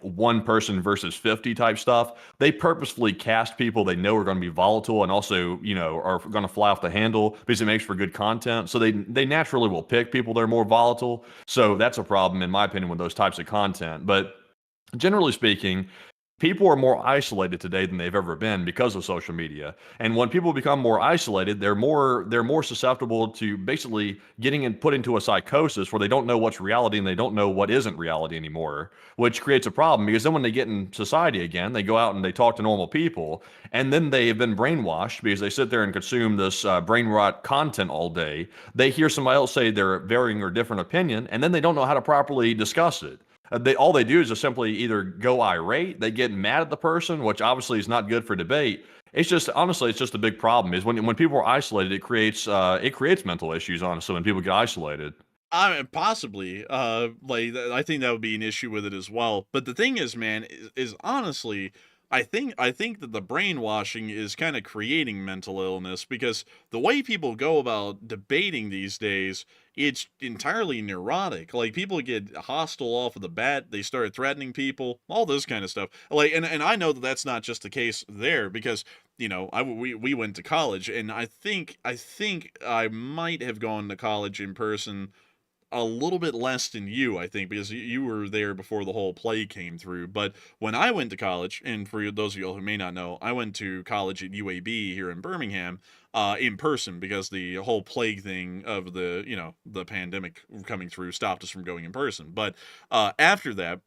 [SPEAKER 3] one person versus 50 type stuff, they purposefully cast people they know are going to be volatile and also are going to fly off the handle because it makes for good content. So they naturally will pick people that are more volatile. So that's a problem in my opinion with those types of content. But generally speaking, people are more isolated today than they've ever been because of social media. And when people become more isolated, they're more susceptible to basically getting put into a psychosis where they don't know what's reality and they don't know what isn't reality anymore, which creates a problem because then when they get in society again, they go out and they talk to normal people, and then they have been brainwashed because they sit there and consume this brain rot content all day. They hear somebody else say their varying or different opinion, and then they don't know how to properly discuss it. All they do is just simply either go irate, they get mad at the person, which obviously is not good for debate. It's just a big problem. Is when people are isolated, it creates mental issues. Honestly, when people get isolated.
[SPEAKER 1] I mean, possibly. I think that would be an issue with it as well. But the thing is, man, is honestly, I think that the brainwashing is kind of creating mental illness because the way people go about debating these days, it's entirely neurotic. People get hostile off of the bat. They start threatening people, all this kind of stuff. And I know that that's not just the case there because we went to college, and I think I might have gone to college in person a little bit less than you, I think, because you were there before the whole plague came through. But when I went to college, and for those of you who may not know, I went to college at UAB here in Birmingham in person because the whole plague thing of the pandemic coming through stopped us from going in person. But after that,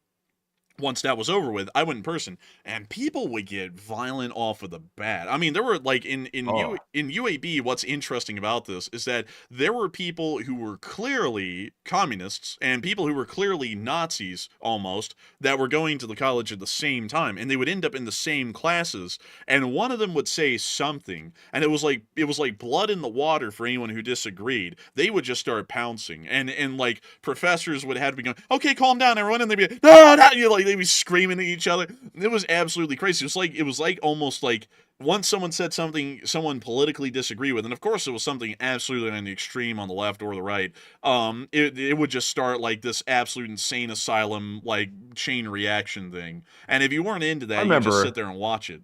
[SPEAKER 1] once that was over with, I went in person, and people would get violent off of the bat. I mean, there were in UAB. What's interesting about this is that there were people who were clearly communists and people who were clearly Nazis almost that were going to the college at the same time, and they would end up in the same classes. And one of them would say something, and it was like blood in the water for anyone who disagreed. They would just start pouncing, and professors would have to be going, "Okay, calm down, everyone," and they'd be, "No, no," they'd be screaming at each other. It was absolutely crazy. It was almost like once someone said something someone politically disagreed with, and of course it was something absolutely on the extreme on the left or the right, it would just start this absolute insane asylum chain reaction thing. And if you weren't into that, you just sit there and watch it.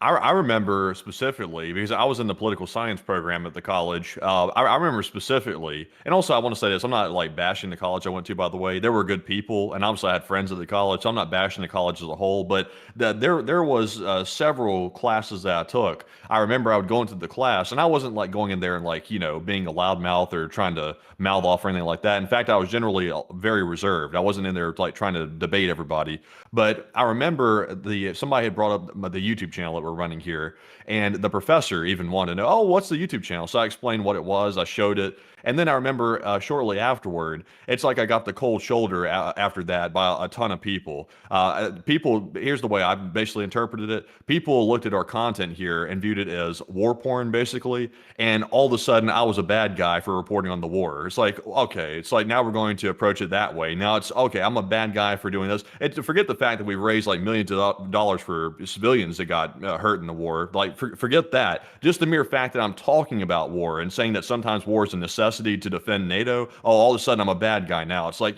[SPEAKER 3] I remember specifically because I was in the political science program at the college. I remember specifically, and also I want to say this: I'm not bashing the college I went to. By the way, there were good people, and obviously I had friends at the college. So I'm not bashing the college as a whole, but there was several classes that I took. I remember I would go into the class, and I wasn't going in there and being a loudmouth or trying to mouth off or anything like that. In fact, I was generally very reserved. I wasn't in there trying to debate everybody. But I remember somebody had brought up the YouTube channel that we're running here, and the professor even wanted to know, "Oh, what's the YouTube channel?" So I explained what it was. I showed it. And then I remember shortly afterward, it's like I got the cold shoulder after that by a ton of people. Here's the way I basically interpreted it. People looked at our content here and viewed it as war porn, basically. And all of a sudden, I was a bad guy for reporting on the war. It's okay, it's now we're going to approach it that way. Now it's, okay, I'm a bad guy for doing this. And to forget the fact that we raised millions of dollars for civilians that got hurt in the war. Forget that. Just the mere fact that I'm talking about war and saying that sometimes war is a necessity necessity to defend NATO, oh, all of a sudden I'm a bad guy now. It's like,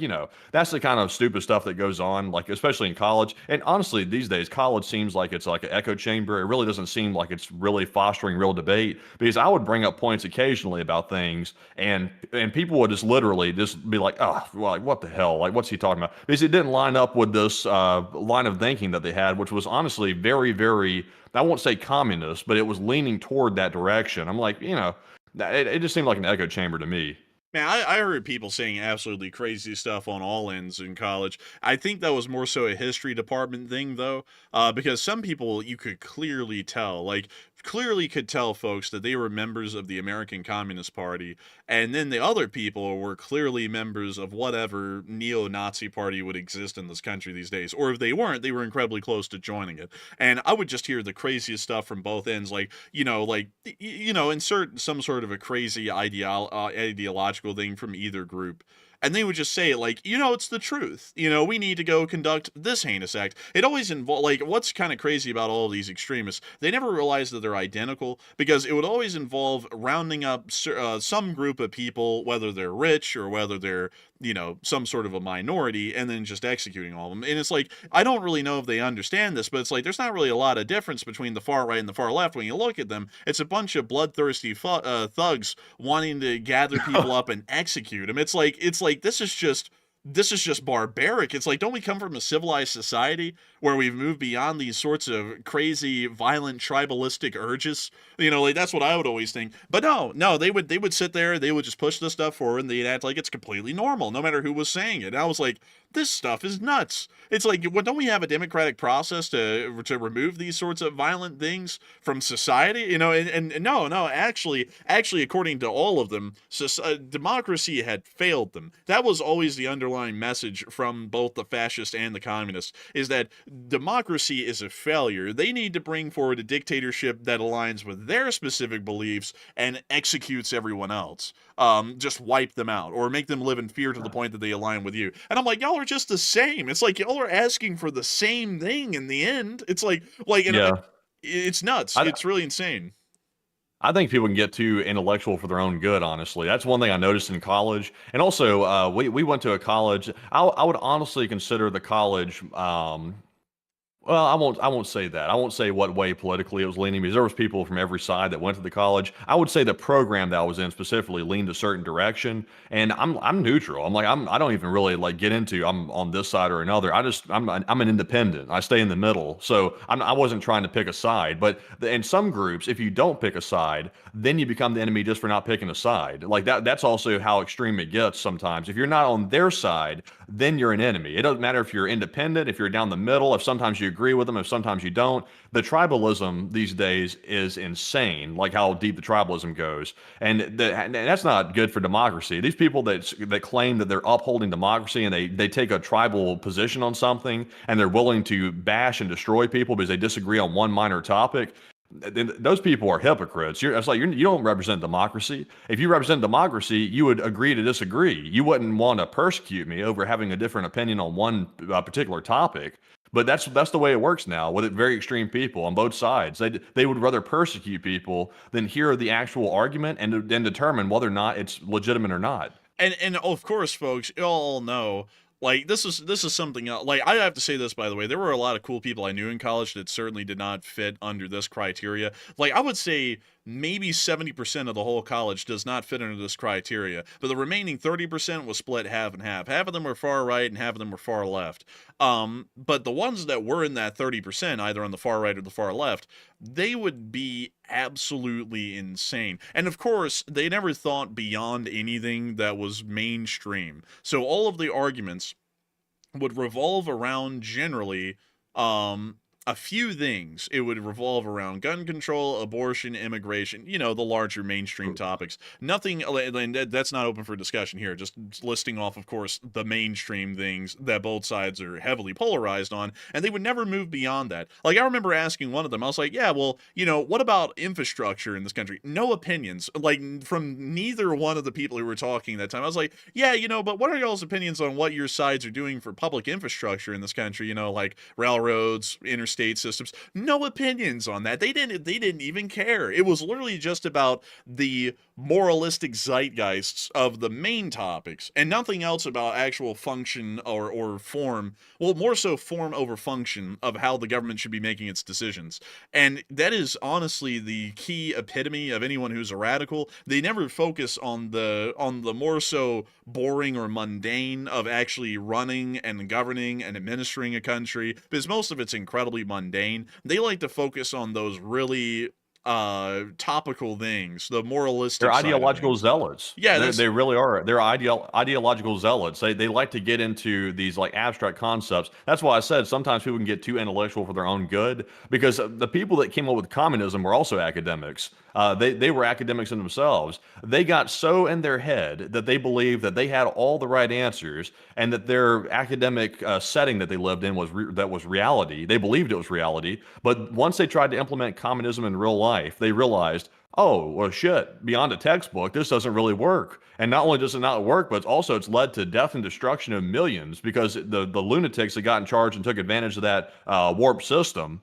[SPEAKER 3] that's the kind of stupid stuff that goes on, like especially in college. And honestly, these days, college seems like it's like an echo chamber. It really doesn't seem like it's really fostering real debate, because I would bring up points occasionally about things, and people would just literally just be like, oh, well, like, what the hell? Like, what's he talking about? Because it didn't line up with this line of thinking that they had, which was honestly very, very, I won't say communist, but it was leaning toward that direction. I'm like, it just seemed like an echo chamber to me.
[SPEAKER 1] Man, I heard people saying absolutely crazy stuff on all ends in college. I think that was more so a history department thing, though, because some people you could clearly tell, clearly could tell folks that they were members of the American Communist Party, and then the other people were clearly members of whatever neo-Nazi party would exist in this country these days. Or if they weren't, they were incredibly close to joining it. And I would just hear the craziest stuff from both ends, insert some sort of a crazy ideological thing from either group. And they would just say it it's the truth. We need to go conduct this heinous act. It always involves, what's kind of crazy about all of these extremists, they never realize that they're identical, because it would always involve rounding up some group of people, whether they're rich or whether they're, some sort of a minority, and then just executing all of them. And it's I don't really know if they understand this, but it's there's not really a lot of difference between the far right and the far left when you look at them. It's a bunch of bloodthirsty thugs wanting to gather people up and execute them. It's like this is just barbaric. It's don't we come from a civilized society where we've moved beyond these sorts of crazy, violent, tribalistic urges? That's what I would always think. But no, they would sit there, they would just push this stuff forward, and they'd act like it's completely normal, no matter who was saying it. And I was like, this stuff is nuts. It's don't we have a democratic process to remove these sorts of violent things from society? And no, actually, according to all of them, democracy had failed them. That was always the underlying message from both the fascists and the communists, is that democracy is a failure. They need to bring forward a dictatorship that aligns with their specific beliefs and executes everyone else. Just wipe them out, or make them live in fear to the point that they align with you. And I'm like, y'all are just the same. It's y'all are asking for the same thing in the end. It's it's nuts. It's really insane.
[SPEAKER 3] I think people can get too intellectual for their own good, honestly. That's one thing I noticed in college. And also, we went to a college. I would honestly consider the college, well, I won't say that. I won't say what way politically it was leaning, because there was people from every side that went to the college. I would say the program that I was in specifically leaned a certain direction, and I'm neutral. I don't even really get into I'm on this side or another. I'm an independent. I stay in the middle. So I wasn't trying to pick a side. But in some groups, if you don't pick a side, then you become the enemy just for not picking a side. That's also how extreme it gets sometimes. If you're not on their side, then you're an enemy. It doesn't matter if you're independent, if you're down the middle, if sometimes you agree with them, if sometimes you don't. The tribalism these days is insane, like how deep the tribalism goes. And that's not good for democracy. These people that claim that they're upholding democracy, and they take a tribal position on something, and they're willing to bash and destroy people because they disagree on one minor topic, those people are hypocrites. You don't represent democracy. If you represent democracy, you would agree to disagree. You wouldn't want to persecute me over having a different opinion on one particular topic. But that's the way it works now with very extreme people on both sides. They would rather persecute people than hear the actual argument and then determine whether or not it's legitimate or not.
[SPEAKER 1] And of course, folks, you all know, this is something else. I have to say this, by the way, there were a lot of cool people I knew in college that certainly did not fit under this criteria. I would say maybe 70% of the whole college does not fit under this criteria, but the remaining 30% was split half and half. Half of them were far right and half of them were far left. But the ones that were in that 30%, either on the far right or the far left, they would be absolutely insane. And of course, they never thought beyond anything that was mainstream. So all of the arguments would revolve around generally a few things. It would revolve around gun control, abortion, immigration, the larger mainstream topics. Nothing, and that's not open for discussion here, just listing off, of course, the mainstream things that both sides are heavily polarized on, and they would never move beyond that. I remember asking one of them, I was like, yeah, well, what about infrastructure in this country? No opinions, from neither one of the people who were talking that time. I was like, yeah, but what are y'all's opinions on what your sides are doing for public infrastructure in this country? Railroads, interstate state systems. No opinions on that. They didn't even care. It was literally just about the moralistic zeitgeists of the main topics and nothing else about actual function or form. Well, more so form over function of how the government should be making its decisions. And that is honestly the key epitome of anyone who's a radical. They never focus on the more so boring or mundane of actually running and governing and administering a country, because most of it's incredibly mundane. They like to focus on those really topical things, the moralistic
[SPEAKER 3] They're
[SPEAKER 1] side of
[SPEAKER 3] ideological
[SPEAKER 1] things.
[SPEAKER 3] zealots.
[SPEAKER 1] Yeah,
[SPEAKER 3] They really are. They're ideological zealots. They like to get into these like abstract concepts. That's why I said sometimes people can get too intellectual for their own good, because the people that came up with communism were also academics. They were academics in themselves. They got so in their head that they believed that they had all the right answers and that their academic setting that they lived in was reality. They believed it was reality. But once they tried to implement communism in real life, they realized, oh, well, shit, beyond a textbook, this doesn't really work. And not only does it not work, but it's led to death and destruction of millions, because the lunatics that got in charge and took advantage of that warped system,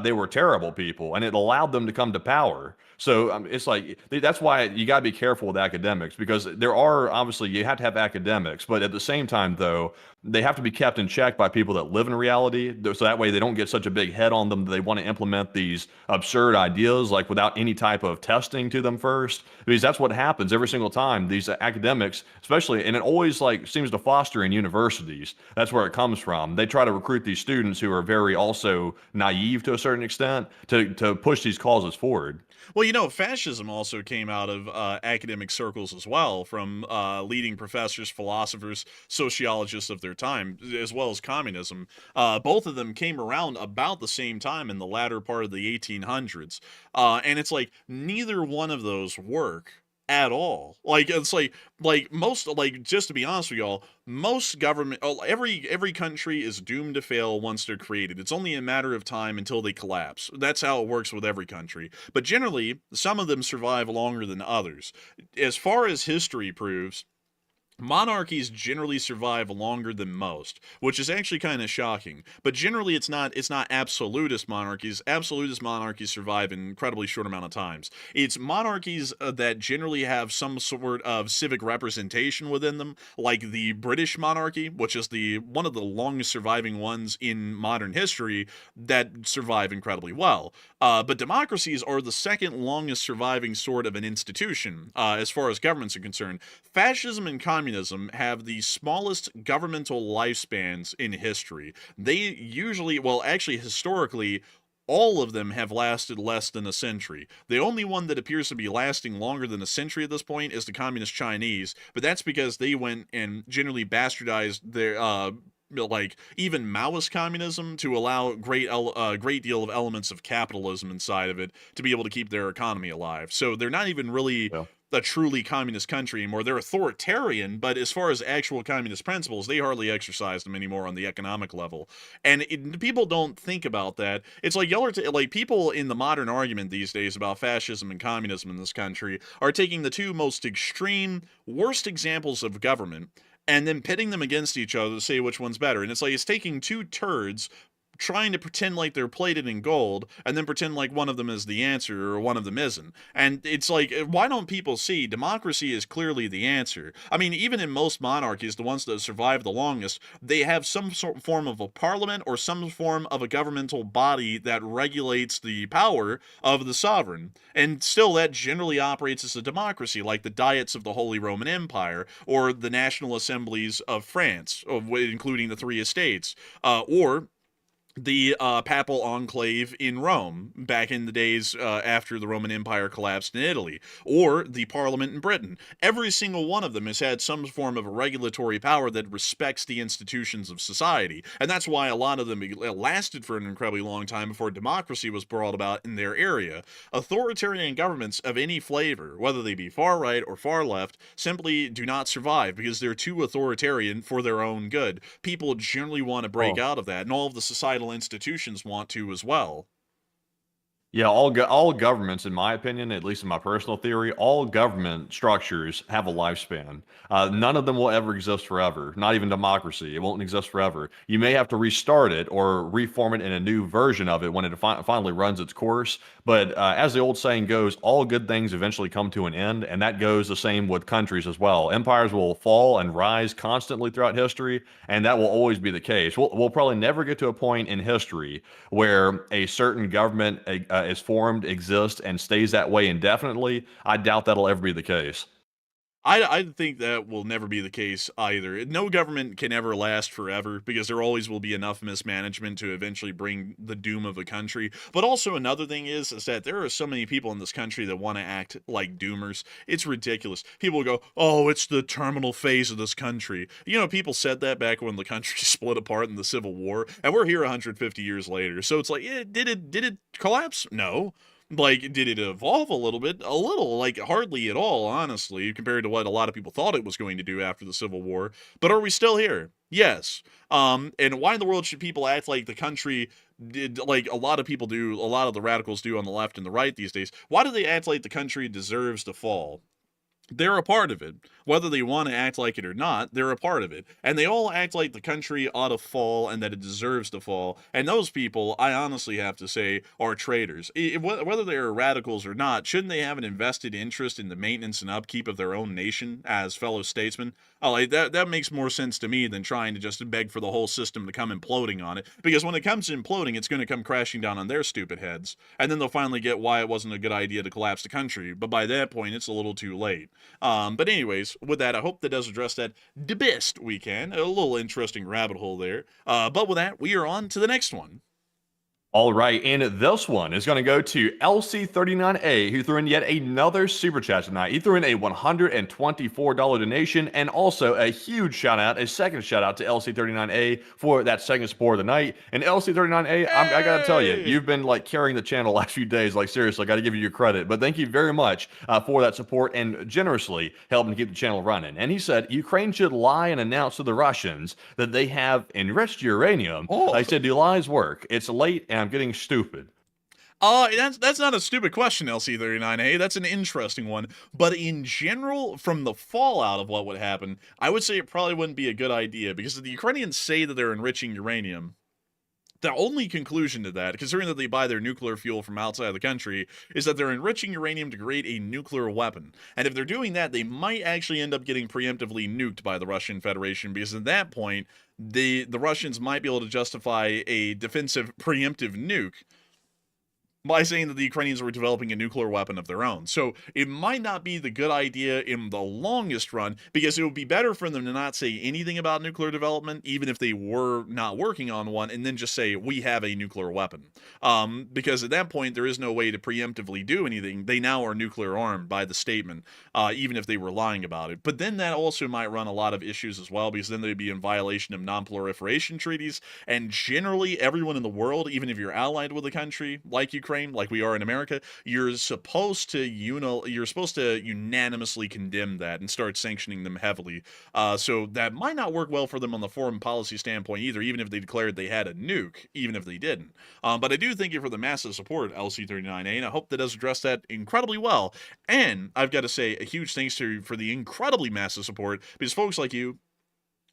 [SPEAKER 3] they were terrible people, and it allowed them to come to power. So it's like, that's why you got to be careful with academics, because there are, obviously, you have to have academics, but at the same time, though, they have to be kept in check by people that live in reality. So that way they don't get such a big head on them that they want to implement these absurd ideas like without any type of testing to them first. Because that's what happens every single time. These academics, especially, and it always like seems to foster in universities. That's where it comes from. They try to recruit these students who are very also naive to a certain extent to push these causes forward.
[SPEAKER 1] Well, you know, fascism also came out of academic circles as well, from leading professors, philosophers, sociologists of their time, as well as communism. Both of them came around about the same time in the latter part of the 1800s. And it's like neither one of those work at all. Like it's like most, like, just to be honest with y'all, most government, every country is doomed to fail once they're created. It's only a matter of time until they collapse. That's how it works with every country. But generally, some of them survive longer than others. As far as history proves, monarchies generally survive longer than most, which is actually kind of shocking. But generally, it's not absolutist monarchies. Absolutist monarchies survive an incredibly short amount of times. It's monarchies that generally have some sort of civic representation within them, like the British monarchy, which is one of the longest surviving ones in modern history, that survive incredibly well. But democracies are the second longest surviving sort of an institution as far as governments are concerned. Fascism and communism have the smallest governmental lifespans in history. They usually, well, actually, historically, all of them have lasted less than a century. The only one that appears to be lasting longer than a century at this point is the Communist Chinese, but that's because they went and generally bastardized their like even Maoist communism to allow great deal of elements of capitalism inside of it to be able to keep their economy alive. So they're not even really a truly communist country anymore. They're authoritarian, but as far as actual communist principles, they hardly exercise them anymore on the economic level. And people don't think about that. It's like y'all are like people in the modern argument these days about fascism and communism in this country are taking the two most extreme, worst examples of government and then pitting them against each other to say which one's better. And it's like it's taking two turds trying to pretend like they're plated in gold and then pretend like one of them is the answer or one of them isn't. And it's like, why don't people see democracy is clearly the answer? I mean, even in most monarchies, the ones that survive the longest, they have some sort of form of a parliament or some form of a governmental body that regulates the power of the sovereign. And still, that generally operates as a democracy, like the Diets of the Holy Roman Empire or the National Assemblies of France, including the Three Estates, or the papal enclave in Rome back in the days after the Roman Empire collapsed in Italy, or the Parliament in Britain. Every single one of them has had some form of a regulatory power that respects the institutions of society, and that's why a lot of them lasted for an incredibly long time before democracy was brought about in their area. Authoritarian governments of any flavor, whether they be far right or far left, simply do not survive because they're too authoritarian for their own good. People generally want to break out of that, and all of the societal institutions want to as well.
[SPEAKER 3] Yeah, all governments, in my opinion, at least in my personal theory, all government structures have a lifespan. None of them will ever exist forever. Not even democracy; it won't exist forever. You may have to restart it or reform it in a new version of it when it finally runs its course. But as the old saying goes, all good things eventually come to an end, and that goes the same with countries as well. Empires will fall and rise constantly throughout history, and that will always be the case. We'll probably never get to a point in history where a certain government is formed, exists, and stays that way indefinitely. I doubt that'll ever be the case.
[SPEAKER 1] I think that will never be the case either. No government can ever last forever because there always will be enough mismanagement to eventually bring the doom of a country. But also another thing is that there are so many people in this country that want to act like doomers. It's ridiculous. People go, "Oh, it's the terminal phase of this country." You know, people said that back when the country split apart in the Civil War, and we're here 150 years later. So it's like, did it collapse? No. Like, did it evolve a little bit? A little, like hardly at all, honestly, compared to what a lot of people thought it was going to do after the Civil War. But are we still here? Yes. And why in the world should people act like the country did, like a lot of people do, a lot of the radicals do on the left and the right these days? Why do they act like the country deserves to fall? They're a part of it. Whether they want to act like it or not, they're a part of it. And they all act like the country ought to fall and that it deserves to fall. And those people, I honestly have to say, are traitors. Whether they're radicals or not, shouldn't they have an invested interest in the maintenance and upkeep of their own nation as fellow statesmen? Like that makes more sense to me than trying to just beg for the whole system to come imploding on it. Because when it comes to imploding, it's going to come crashing down on their stupid heads. And then they'll finally get why it wasn't a good idea to collapse the country. But by that point, it's a little too late. But anyways, with that, I hope that does address that the best we can. A little interesting rabbit hole there. But with that, we are on to the next one.
[SPEAKER 3] All right, and this one is going to go to LC39A, who threw in yet another super chat tonight. He threw in a $124 donation and also a huge shout out, a second shout out to LC39A for that second support of the night. And LC39A, I got to tell you, you've been like carrying the channel the last few days. Like seriously, I got to give you your credit. But thank you very much for that support and generously helping to keep the channel running. And he said Ukraine should lie and announce to the Russians that they have enriched uranium. I said, do lies work? It's late and I'm getting stupid.
[SPEAKER 1] That's not a stupid question, LC39A. That's an interesting one. But in general, from the fallout of what would happen, I would say it probably wouldn't be a good idea because if the Ukrainians say that they're enriching uranium, the only conclusion to that, considering that they buy their nuclear fuel from outside of the country, is that they're enriching uranium to create a nuclear weapon. And if they're doing that, they might actually end up getting preemptively nuked by the Russian Federation, because at that point, the Russians might be able to justify a defensive preemptive nuke by saying that the Ukrainians were developing a nuclear weapon of their own. So it might not be the good idea in the longest run, because it would be better for them to not say anything about nuclear development, even if they were not working on one, and then just say, we have a nuclear weapon. Because at that point, there is no way to preemptively do anything. They now are nuclear armed by the statement, even if they were lying about it. But then that also might run a lot of issues as well, because then they'd be in violation of non-proliferation treaties, and generally everyone in the world, even if you're allied with a country like Ukraine, like we are in America, you're supposed to unanimously condemn that and start sanctioning them heavily. So that might not work well for them on the foreign policy standpoint either, even if they declared they had a nuke, even if they didn't. But I do thank you for the massive support, LC39A, and I hope that does address that incredibly well. And I've got to say a huge thanks to you for the incredibly massive support, because folks like you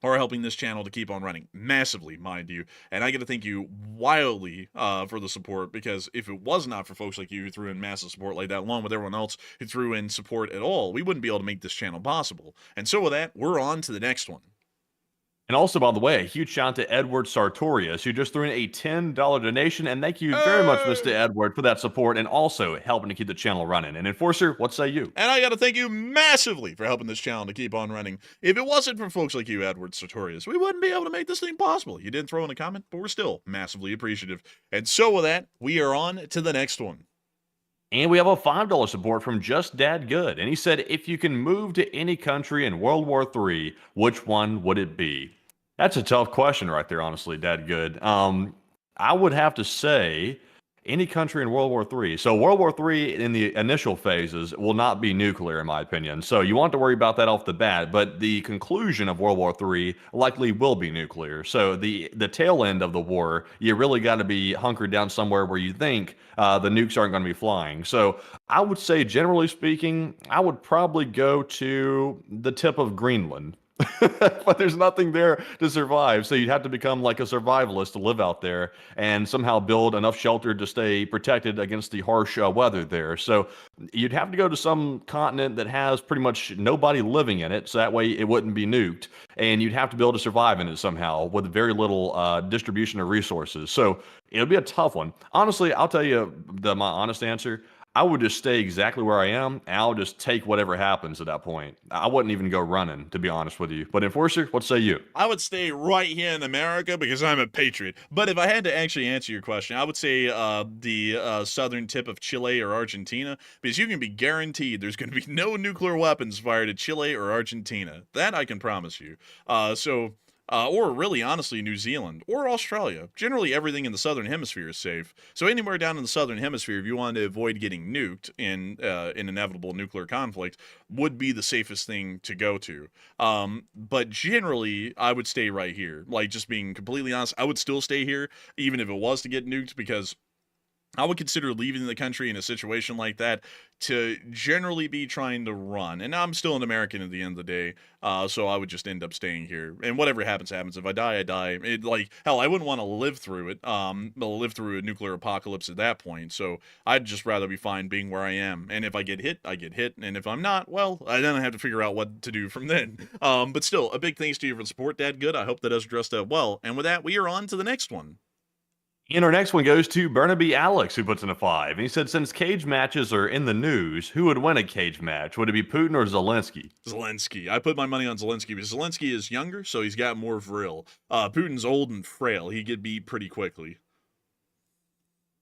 [SPEAKER 1] are helping this channel to keep on running massively, mind you. And I got to thank you wildly for the support, because if it was not for folks like you who threw in massive support like that, along with everyone else who threw in support at all, we wouldn't be able to make this channel possible. And so with that, we're on to the next one.
[SPEAKER 3] And also, by the way, a huge shout out to Edward Sartorius, who just threw in a $10 donation. And thank you very much, Mr. Edward, for that support and also helping to keep the channel running. And Enforcer, what say you?
[SPEAKER 1] And I got to thank you massively for helping this channel to keep on running. If it wasn't for folks like you, Edward Sartorius, we wouldn't be able to make this thing possible. You didn't throw in a comment, but we're still massively appreciative. And so with that, we are on to the next one.
[SPEAKER 3] And we have a $5 support from Just Dad Good. And he said, if you can move to any country in World War III, which one would it be? That's a tough question right there, honestly, Dad Good. I would have to say any country in World War III. So World War III in the initial phases will not be nuclear, in my opinion. So you want to worry about that off the bat, but the conclusion of World War III likely will be nuclear. So the tail end of the war, you really got to be hunkered down somewhere where you think the nukes aren't going to be flying. So I would say, generally speaking, I would probably go to the tip of Greenland. But there's nothing there to survive. So you'd have to become like a survivalist to live out there and somehow build enough shelter to stay protected against the harsh weather there. So you'd have to go to some continent that has pretty much nobody living in it. So that way it wouldn't be nuked. And you'd have to be able to survive in it somehow with very little distribution of resources. So it'll be a tough one. Honestly, I'll tell you my honest answer. I would just stay exactly where I am, and I'll just take whatever happens at that point. I wouldn't even go running, to be honest with you. But Enforcer, what say you?
[SPEAKER 1] I would stay right here in America because I'm a patriot. But if I had to actually answer your question, I would say the southern tip of Chile or Argentina, because you can be guaranteed there's going to be no nuclear weapons fired at Chile or Argentina. That I can promise you. Or really, honestly, New Zealand or Australia. Generally, everything in the southern hemisphere is safe. So anywhere down in the southern hemisphere, if you wanted to avoid getting nuked in inevitable nuclear conflict, would be the safest thing to go to. But generally, I would stay right here. Like, just being completely honest, I would still stay here, even if it was to get nuked, because I would consider leaving the country in a situation like that to generally be trying to run. And I'm still an American at the end of the day, so I would just end up staying here. And whatever happens, happens. If I die, I die. Hell, I wouldn't want to live through it, live through a nuclear apocalypse at that point. So I'd just rather be fine being where I am. And if I get hit, I get hit. And if I'm not, well, I then have to figure out what to do from then. But still, a big thanks to you for the support, Dad. Good. I hope that has addressed that well. And with that, we are on to the next one.
[SPEAKER 3] And our next one goes to Burnaby Alex, who puts in a 5. And he said, since cage matches are in the news, who would win a cage match? Would it be Putin or Zelensky?
[SPEAKER 1] Zelensky. I put my money on Zelensky because Zelensky is younger, so he's got more vril. Putin's old and frail. He get beat pretty quickly.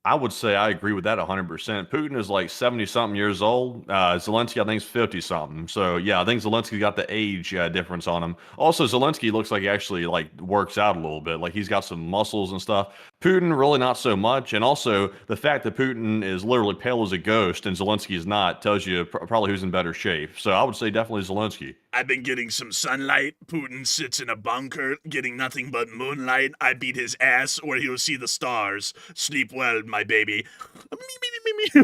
[SPEAKER 3] I would say I agree with that 100%. Putin is like 70-something years old. Zelensky, I think, is 50-something. So, yeah, I think Zelensky got the age difference on him. Also, Zelensky looks like he actually works out a little bit. Like, he's got some muscles and stuff. Putin, really not so much. And also, the fact that Putin is literally pale as a ghost and Zelensky is not tells you probably who's in better shape. So, I would say definitely Zelensky.
[SPEAKER 5] I've been getting some sunlight. Putin sits in a bunker, getting nothing but moonlight. I beat his ass, or he'll see the stars. Sleep well, my baby.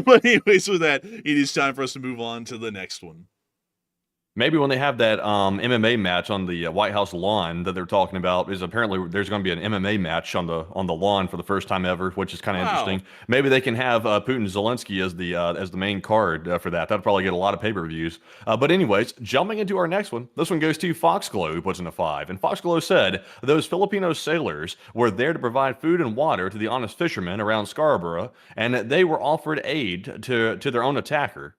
[SPEAKER 1] But anyways, with that, it is time for us to move on to the next one.
[SPEAKER 3] Maybe when they have that MMA match on the White House lawn that they're talking about, is apparently there's going to be an MMA match on the lawn for the first time ever, which is kind of interesting. Maybe they can have Putin and Zelensky as the main card for that. That'd probably get a lot of pay-per-views. But anyways, jumping into our next one, this one goes to Foxglow, who puts in a 5. And Foxglow said those Filipino sailors were there to provide food and water to the honest fishermen around Scarborough, and that they were offered aid to their own attacker.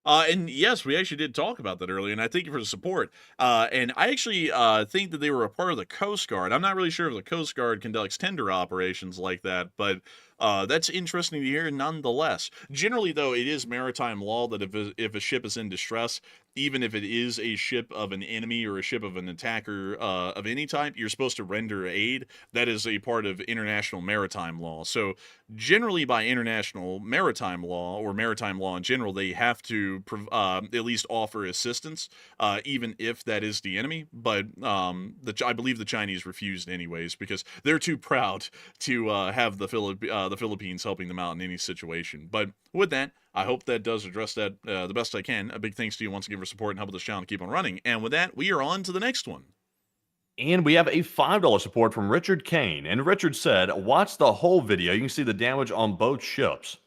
[SPEAKER 1] And yes, we actually did talk about that earlier, and I thank you for the support. And I actually think that they were a part of the Coast Guard. I'm not really sure if the Coast Guard conducts tender operations like that, but that's interesting to hear nonetheless. Generally, though, it is maritime law that if a ship is in distress, even if it is a ship of an enemy or a ship of an attacker of any type, you're supposed to render aid. That is a part of international maritime law. So generally by international maritime law or maritime law in general, they have to at least offer assistance, even if that is the enemy. But I believe the Chinese refused anyways because they're too proud to have the Philippines helping them out in any situation. But with that, I hope that does address that the best I can. A big thanks to you once again for support and helping this channel to keep on running. And with that, we are on to the next one.
[SPEAKER 3] And we have a $5 support from Richard Kane. And Richard said, watch the whole video. You can see the damage on both ships.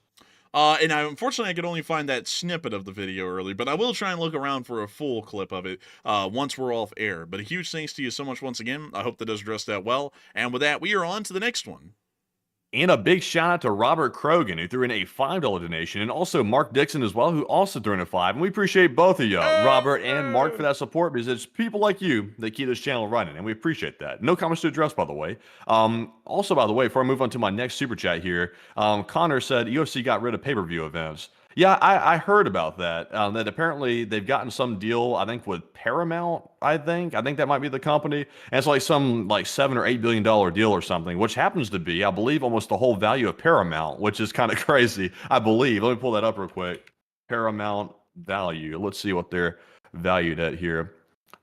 [SPEAKER 1] And unfortunately, I could only find that snippet of the video early, but I will try and look around for a full clip of it once we're off air. But a huge thanks to you so much once again. I hope that does address that well. And with that, we are on to the next one.
[SPEAKER 3] And a big shout out to Robert Krogan, who threw in a $5 donation, and also Mark Dixon as well, who also threw in a 5. And we appreciate both of you, Robert and Mark, for that support, because it's people like you that keep this channel running, and we appreciate that. No comments to address, by the way. Also, by the way, before I move on to my next super chat here, Connor said UFC got rid of pay-per-view events. Yeah, I heard about that. That apparently they've gotten some deal, I think, with Paramount. I think that might be the company, and it's like some like $7 or $8 billion deal or something, which happens to be, I believe, almost the whole value of Paramount, which is kind of crazy. I believe. Let me pull that up real quick. Paramount value. Let's see what they're valued at here.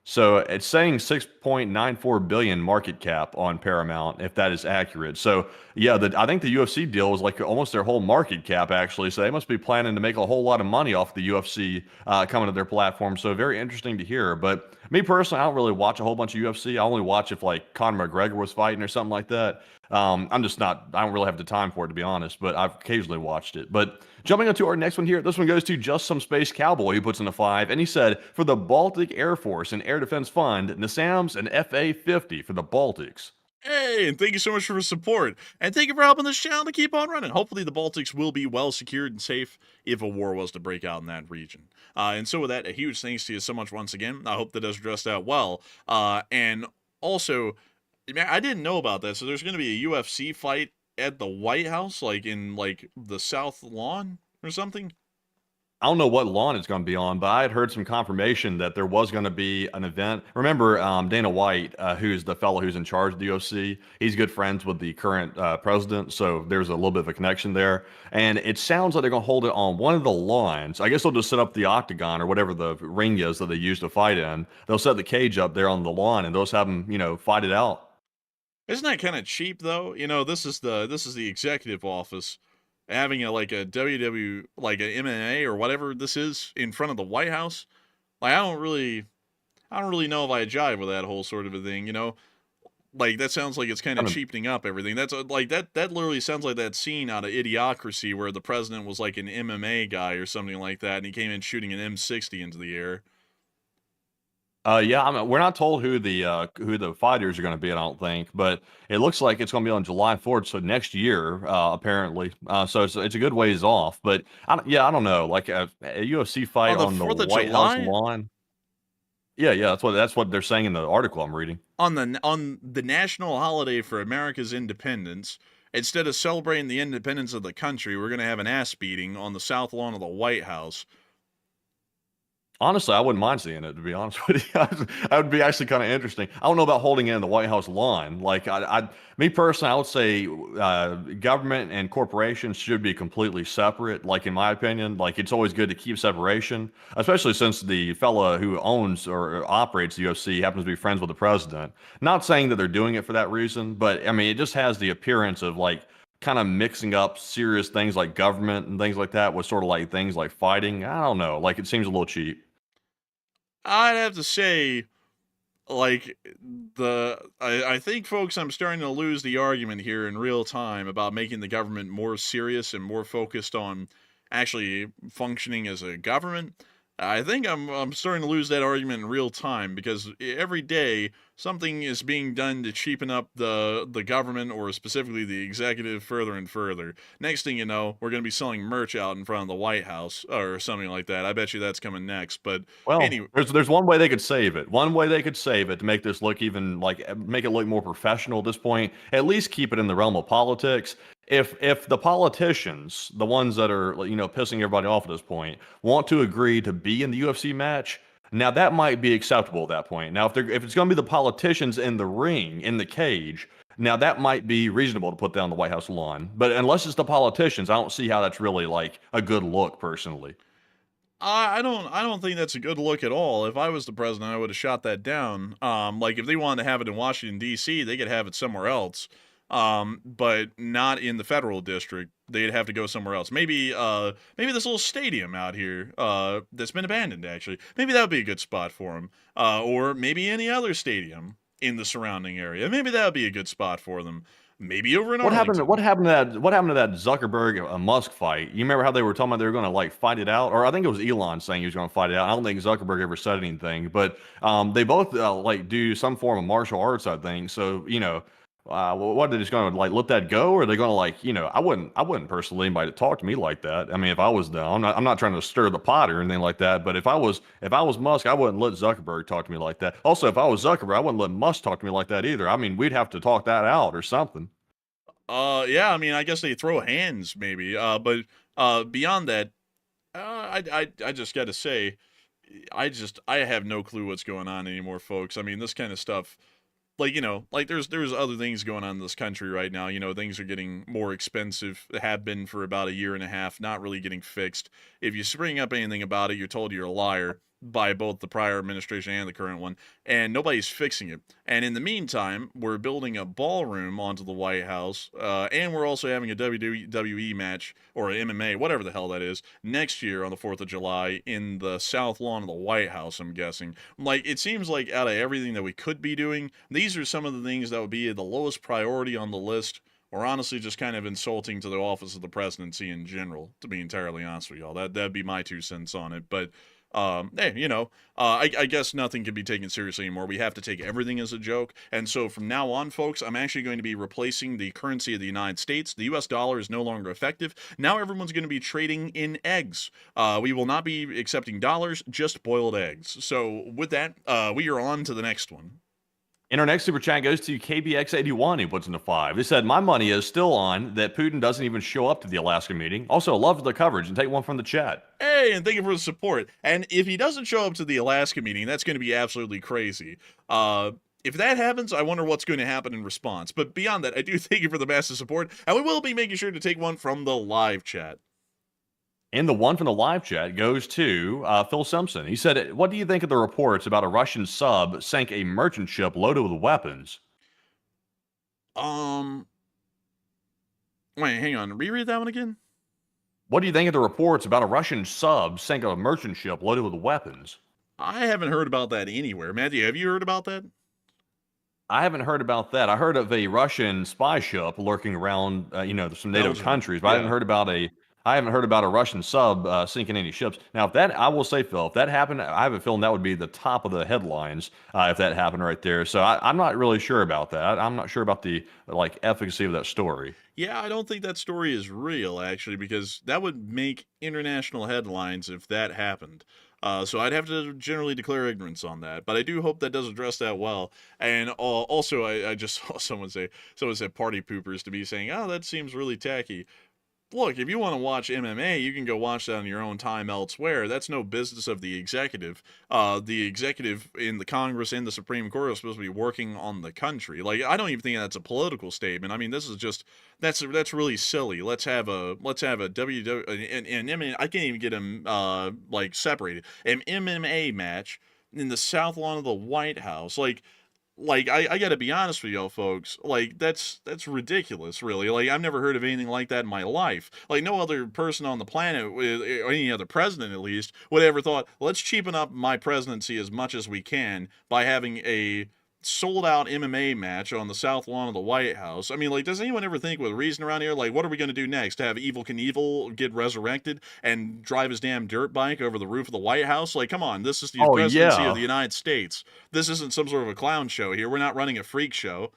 [SPEAKER 3] So it's saying 6.94 billion market cap on Paramount, if that is accurate. So yeah, I think the UFC deal is like almost their whole market cap actually. So they must be planning to make a whole lot of money off the UFC coming to their platform. So very interesting to hear. But me personally, I don't really watch a whole bunch of UFC. I only watch if like Conor McGregor was fighting or something like that. I'm just not. I don't really have the time for it to be honest. But I've occasionally watched it. But jumping into our next one here, this one goes to Just Some Space Cowboy, who puts in a 5, and he said, for the Baltic Air Force and Air Defense Fund, NASAMS and FA-50 for the Baltics.
[SPEAKER 1] Hey, and thank you so much for your support. And thank you for helping this channel to keep on running. Hopefully the Baltics will be well secured and safe if a war was to break out in that region. And so with that, a huge thanks to you so much once again. I hope that does address out well. And also, man, I didn't know about that. So there's going to be a UFC fight at the White House, like in like the South Lawn or something.
[SPEAKER 3] I don't know what lawn it's going to be on, but I had heard some confirmation that there was going to be an event. Remember Dana White, who's the fellow who's in charge of the UFC? He's good friends with the current president, so there's a little bit of a connection there. And it sounds like they're going to hold it on one of the lawns. I guess they'll just set up the octagon or whatever the ring is that they use to fight in. They'll set the cage up there on the lawn, and they'll just have them, fight it out.
[SPEAKER 1] Isn't that kind of cheap though? This is the executive office having like a like a MMA or whatever this is in front of the White House. Like I don't really know if I jive with that whole sort of a thing, Like that sounds like it's kind of cheapening up everything. That's like that literally sounds like that scene out of Idiocracy where the president was like an MMA guy or something like that and he came in shooting an M60 into the air.
[SPEAKER 3] Yeah, we're not told who the fighters are going to be. I don't think, but it looks like it's going to be on July 4th, so next year, apparently. So it's a good ways off. But I don't know, like a UFC fight on the
[SPEAKER 1] 4th of
[SPEAKER 3] White
[SPEAKER 1] July?
[SPEAKER 3] House lawn. Yeah, that's what they're saying in the article I'm reading.
[SPEAKER 1] On the national holiday for America's independence, instead of celebrating the independence of the country, we're going to have an ass beating on the south lawn of the White House.
[SPEAKER 3] Honestly, I wouldn't mind seeing it, to be honest with you. That would be actually kind of interesting. I don't know about holding it in the White House lawn. Like, me personally, I would say government and corporations should be completely separate. Like, in my opinion, like it's always good to keep separation, especially since the fella who owns or operates the UFC happens to be friends with the president. Not saying that they're doing it for that reason, but I mean, it just has the appearance of like kind of mixing up serious things like government and things like that with sort of like things like fighting. I don't know. Like, it seems a little cheap.
[SPEAKER 1] I'd have to say, like, I think, folks, I'm starting to lose the argument here in real time about making the government more serious and more focused on actually functioning as a government. I think I'm starting to lose that argument in real time because every day something is being done to cheapen up the government or specifically the executive further and further. Next thing you know, we're going to be selling merch out in front of the White House or something like that. I bet you that's coming next. But
[SPEAKER 3] well,
[SPEAKER 1] anyway,
[SPEAKER 3] there's one way they could save it. One way they could save it to make this look even like make it look more professional at this point. At least keep it in the realm of politics. If the politicians, the ones that are pissing everybody off at this point, want to agree to be in the UFC match, now that might be acceptable at that point. Now if it's going to be the politicians in the ring, in the cage, now that might be reasonable to put down the White House lawn. But unless it's the politicians, I don't see how that's really like a good look personally.
[SPEAKER 1] I don't think that's a good look at all. If I was the president, I would have shot that down. Like if they wanted to have it in Washington D.C., they could have it somewhere else. But not in the federal district. They'd have to go somewhere else. Maybe this little stadium out here, that's been abandoned actually. Maybe that would be a good spot for them. Or maybe any other stadium in the surrounding area. Maybe that would be a good spot for them. Maybe over in Arlington.
[SPEAKER 3] What happened to that Zuckerberg Musk fight? You remember how they were talking about they were going to like fight it out, or I think it was Elon saying he was going to fight it out. I don't think Zuckerberg ever said anything, but they both like do some form of martial arts, I think. So what are they just going to like let that go, or are they going to like I wouldn't personally anybody to talk to me like that. I mean, if I was down, I'm not trying to stir the pot or anything like that. But if I was Musk, I wouldn't let Zuckerberg talk to me like that. Also, if I was Zuckerberg, I wouldn't let Musk talk to me like that either. I mean, we'd have to talk that out or something.
[SPEAKER 1] Yeah, I mean, I guess they throw hands maybe. But beyond that, I just got to say, I have no clue what's going on anymore, folks. I mean, this kind of stuff, like, like there's other things going on in this country right now. Things are getting more expensive, have been for about a year and a half, not really getting fixed. If you spring up anything about it, you're told you're a liar by both the prior administration and the current one, and nobody's fixing it. And in the meantime, we're building a ballroom onto the White House, and we're also having a WWE match, or an MMA, whatever the hell that is, next year on the 4th of July in the South Lawn of the White House, I'm guessing. Like, it seems like out of everything that we could be doing, these are some of the things that would be the lowest priority on the list, or honestly just kind of insulting to the office of the presidency in general, to be entirely honest with y'all. That'd be my 2 cents on it. But hey, I guess nothing can be taken seriously anymore. We have to take everything as a joke. And so from now on, folks, I'm actually going to be replacing the currency of the United States. The US dollar is no longer effective. Now everyone's going to be trading in eggs. We will not be accepting dollars, just boiled eggs. So with that, we are on to the next one.
[SPEAKER 3] And our next super chat goes to KBX81, who puts in the 5. They said, my money is still on that Putin doesn't even show up to the Alaska meeting. Also, love the coverage, and take one from the chat.
[SPEAKER 1] Hey, and thank you for the support. And if he doesn't show up to the Alaska meeting, that's going to be absolutely crazy. If that happens, I wonder what's going to happen in response. But beyond that, I do thank you for the massive support, and we will be making sure to take one from the live chat.
[SPEAKER 3] And the one from the live chat goes to Phil Simpson. He said, what do you think of the reports about a Russian sub sank a merchant ship loaded with weapons?
[SPEAKER 1] Wait, hang on. Reread that one again?
[SPEAKER 3] What do you think of the reports about a Russian sub sank a merchant ship loaded with weapons?
[SPEAKER 1] I haven't heard about that anywhere. Matthew, have you heard about that?
[SPEAKER 3] I haven't heard about that. I heard of a Russian spy ship lurking around, some NATO countries, but yeah. I haven't heard about a Russian sub sinking any ships. Now, I will say, Phil, if that happened, I have a feeling that would be the top of the headlines if that happened right there. So I'm not really sure about that. I'm not sure about the efficacy of that story.
[SPEAKER 1] Yeah, I don't think that story is real, actually, because that would make international headlines if that happened. So I'd have to generally declare ignorance on that, but I do hope that does address that well. And also, I just saw someone said party poopers to me saying, oh, that seems really tacky. Look, if you want to watch MMA, you can go watch that on your own time elsewhere. That's no business of the executive. The executive in the Congress and the Supreme Court are supposed to be working on the country. Like, I don't even think that's a political statement. I mean, this is just that's really silly. Let's have a and I can't even get them separated. An MMA match in the South Lawn of the White House, I gotta be honest with y'all folks, that's ridiculous, really. I've never heard of anything like that in my life. No other person on the planet, or any other president at least, would have ever thought, let's cheapen up my presidency as much as we can by having a sold-out MMA match on the South Lawn of the White House. I mean, does anyone ever think with reason around here, what are we going to do next? To have Evel Knievel get resurrected and drive his damn dirt bike over the roof of the White House? Come on, this is the presidency of the United States. This isn't some sort of a clown show here. We're not running a freak show.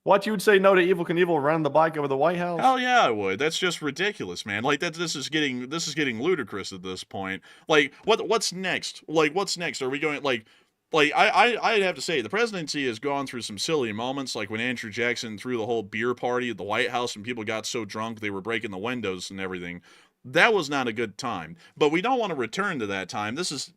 [SPEAKER 3] What, you would say no to Evel Knievel running the bike over the White House?
[SPEAKER 1] Oh yeah, I would. That's just ridiculous, man. This is getting ludicrous at this point. What's next? What's next? Are we going I'd have to say the presidency has gone through some silly moments, like when Andrew Jackson threw the whole beer party at the White House and people got so drunk they were breaking the windows and everything. That was not a good time. But we don't want to return to that time. This is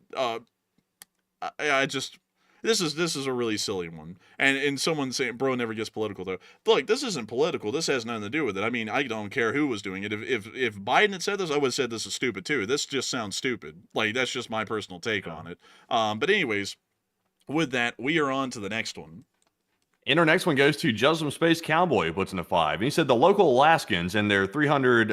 [SPEAKER 1] this is a really silly one. And someone saying, bro never gets political, though. Look, this isn't political. This has nothing to do with it. I mean, I don't care who was doing it. If Biden had said this, I would have said this is stupid, too. This just sounds stupid. That's just my personal take on it. But anyways, with that, we are on to the next one.
[SPEAKER 3] And our next one goes to Justin Space Cowboy, who puts in a 5. And he said the local Alaskans and their 300,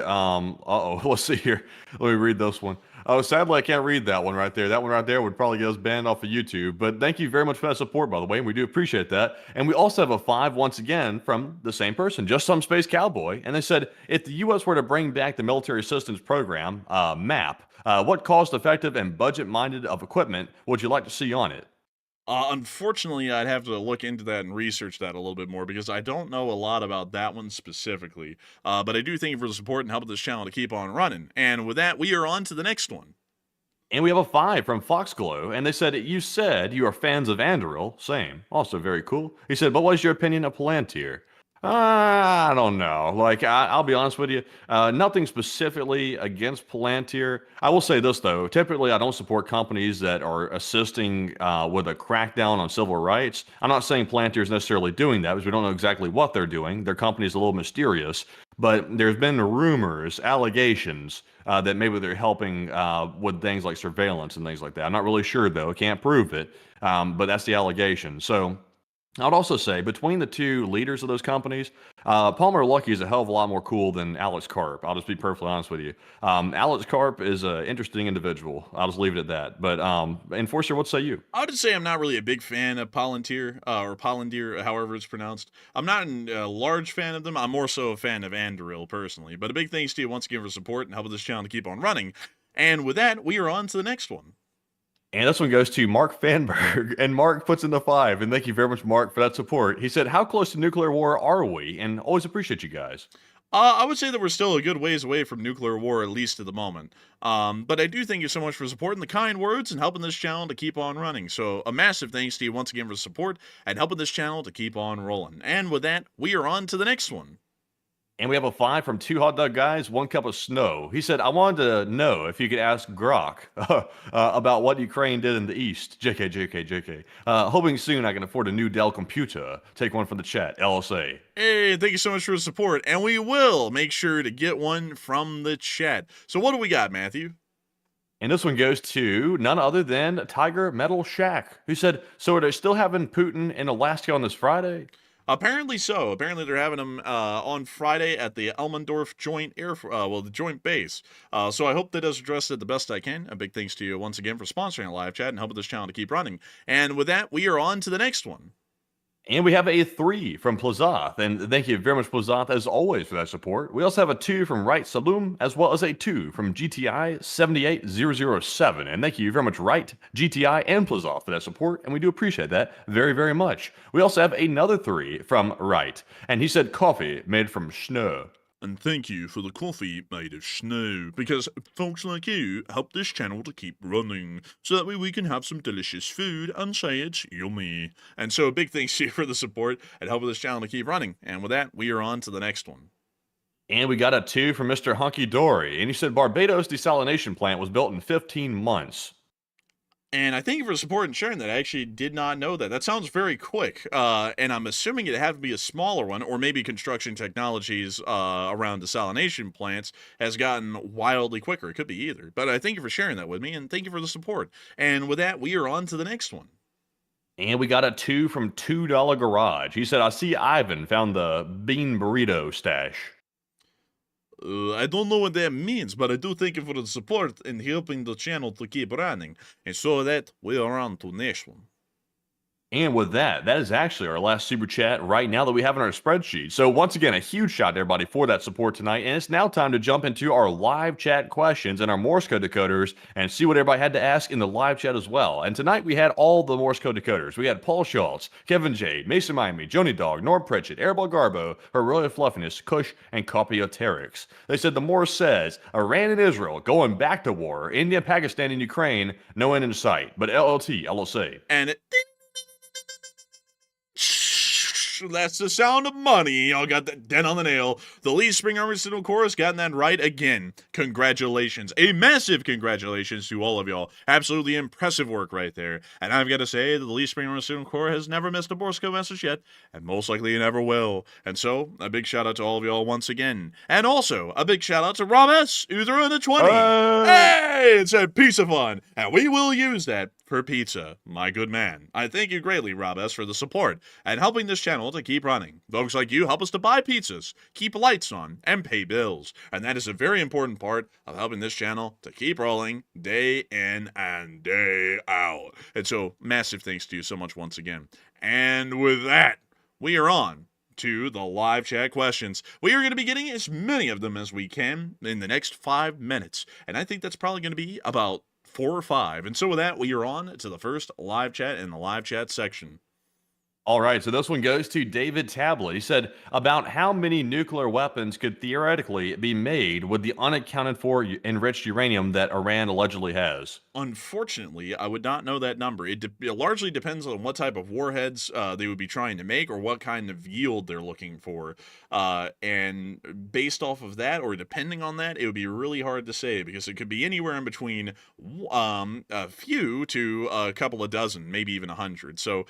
[SPEAKER 3] let's see here. Let me read this one. Oh, sadly, I can't read that one right there. That one right there would probably get us banned off of YouTube. But thank you very much for that support, by the way. And we do appreciate that. And we also have a 5 once again from the same person, just some Space Cowboy. And they said, if the U.S. were to bring back the Military Assistance Program, MAP, what cost-effective and budget-minded of equipment would you like to see on it?
[SPEAKER 1] Unfortunately, I'd have to look into that and research that a little bit more because I don't know a lot about that one specifically. But I do thank you for the support and helping this channel to keep on running. And with that, we are on to the next one.
[SPEAKER 3] And we have a 5 from Foxglow, and they said, you said you are fans of Anduril. Same. Also very cool. He said, but what is your opinion of Palantir? I don't know. Like, I'll be honest with you. Nothing specifically against Palantir. I will say this, though. Typically, I don't support companies that are assisting with a crackdown on civil rights. I'm not saying Palantir is necessarily doing that because we don't know exactly what they're doing. Their company is a little mysterious. But there's been rumors, allegations that maybe they're helping with things like surveillance and things like that. I'm not really sure, though. I can't prove it. But that's the allegation. So. I'd also say between the two leaders of those companies, Palmer Luckey is a hell of a lot more cool than Alex Karp. I'll just be perfectly honest with you. Alex Karp is an interesting individual. I'll just leave it at that. But Enforcer, what say you?
[SPEAKER 1] I would just say I'm not really a big fan of Palantir, or Palantir, however it's pronounced. I'm not a large fan of them. I'm more so a fan of Anduril, personally. But a big thanks to you once again for support and helping this channel to keep on running. And with that, we are on to the next one.
[SPEAKER 3] And this one goes to Mark Fanberg. And Mark puts in the 5. And thank you very much, Mark, for that support. He said, how close to nuclear war are we? And always appreciate you guys.
[SPEAKER 1] I would say that we're still a good ways away from nuclear war, at least at the moment. But I do thank you so much for supporting the kind words and helping this channel to keep on running. So a massive thanks to you once again for support and helping this channel to keep on rolling. And with that, we are on to the next one.
[SPEAKER 3] And we have a 5 from 2 hot dog guys, 1 cup of snow. He said, I wanted to know if you could ask Grok about what Ukraine did in the East. JK. Hoping soon I can afford a new Dell computer. Take one from the chat, LSA.
[SPEAKER 1] Hey, thank you so much for the support. And we will make sure to get one from the chat. So what do we got, Matthew?
[SPEAKER 3] And this one goes to none other than Tiger Metal Shack, who said, so are they still having Putin in Alaska on this Friday?
[SPEAKER 1] Apparently so. Apparently they're having them on Friday at the Elmendorf Joint the Joint Base. So I hope that does address it the best I can. A big thanks to you once again for sponsoring a live chat and helping this channel to keep running. And with that, we are on to the next one.
[SPEAKER 3] And we have a 3 from Plazoth. And thank you very much, Plazoth, as always, for that support. We also have a 2 from Right Saloom, as well as a 2 from GTI 78007. And thank you very much, Right, GTI, and Plazoth for that support. And we do appreciate that very, very much. We also have another 3 from Right. And he said coffee made from snow.
[SPEAKER 1] And thank you for the coffee made of snow, because folks like you help this channel to keep running, so that way we can have some delicious food and say it's yummy. And so a big thanks to you for the support and helping this channel to keep running. And with that, we are on to the next one.
[SPEAKER 3] And we got a 2 from Mr. Hunky Dory. And he said Barbados desalination plant was built in 15 months.
[SPEAKER 1] And I thank you for the support and sharing that. I actually did not know that. That sounds very quick. And I'm assuming it had to be a smaller one, or maybe construction technologies around desalination plants has gotten wildly quicker. It could be either. But I thank you for sharing that with me, and thank you for the support. And with that, we are on to the next one.
[SPEAKER 3] And we got a 2 from $2 Garage. He said, I see Ivan found the bean burrito stash.
[SPEAKER 1] I don't know what that means, but I do thank you for the support and helping the channel to keep running. And so that, we are on to the next one.
[SPEAKER 3] And with that, that is actually our last super chat right now that we have in our spreadsheet. So once again, a huge shout to everybody for that support tonight. And it's now time to jump into our live chat questions and our Morse code decoders and see what everybody had to ask in the live chat as well. And tonight we had all the Morse code decoders. We had Paul Schultz, Kevin Jade, Mason Miami, Joni Dog, Norm Pritchett, Arabelle Garbo, Her Royal Fluffiness, Kush, and Copioterix. They said the Morse says, Iran and Israel going back to war, India, Pakistan, and Ukraine, no end in sight. But LLT, LSA.
[SPEAKER 1] And it... That's the sound of money. Y'all got that dent on the nail. The Lee Spring Army Signal Chorus gotten that right again. Congratulations. A massive congratulations to all of y'all. Absolutely impressive work right there. And I've got to say that the Lee Spring Army Signal Corps has never missed a Morse code message yet, and most likely it never will. And so, a big shout out to all of y'all once again. And also, a big shout out to Rob S., who threw in the 20. Hey! It's a piece of fun. And we will use that for pizza, my good man. I thank you greatly, Rob S., for the support and helping this channel to keep running. Folks like you help us to buy pizzas, keep lights on, and pay bills. And that is a very important part of helping this channel to keep rolling day in and day out. And so, massive thanks to you so much once again. And with that, we are on to the live chat questions. We are going to be getting as many of them as we can in the next 5 minutes. And I think that's probably going to be about 4 or 5. And so with that, we are on to the first live chat in the live chat section.
[SPEAKER 3] All right, so this one goes to David Tablet. He said, about how many nuclear weapons could theoretically be made with the unaccounted for enriched uranium that Iran allegedly has?
[SPEAKER 1] Unfortunately, I would not know that number. It largely depends on what type of warheads they would be trying to make or what kind of yield they're looking for. And based off of that, or depending on that, it would be really hard to say because it could be anywhere in between a few to a couple of dozen, maybe even 100. So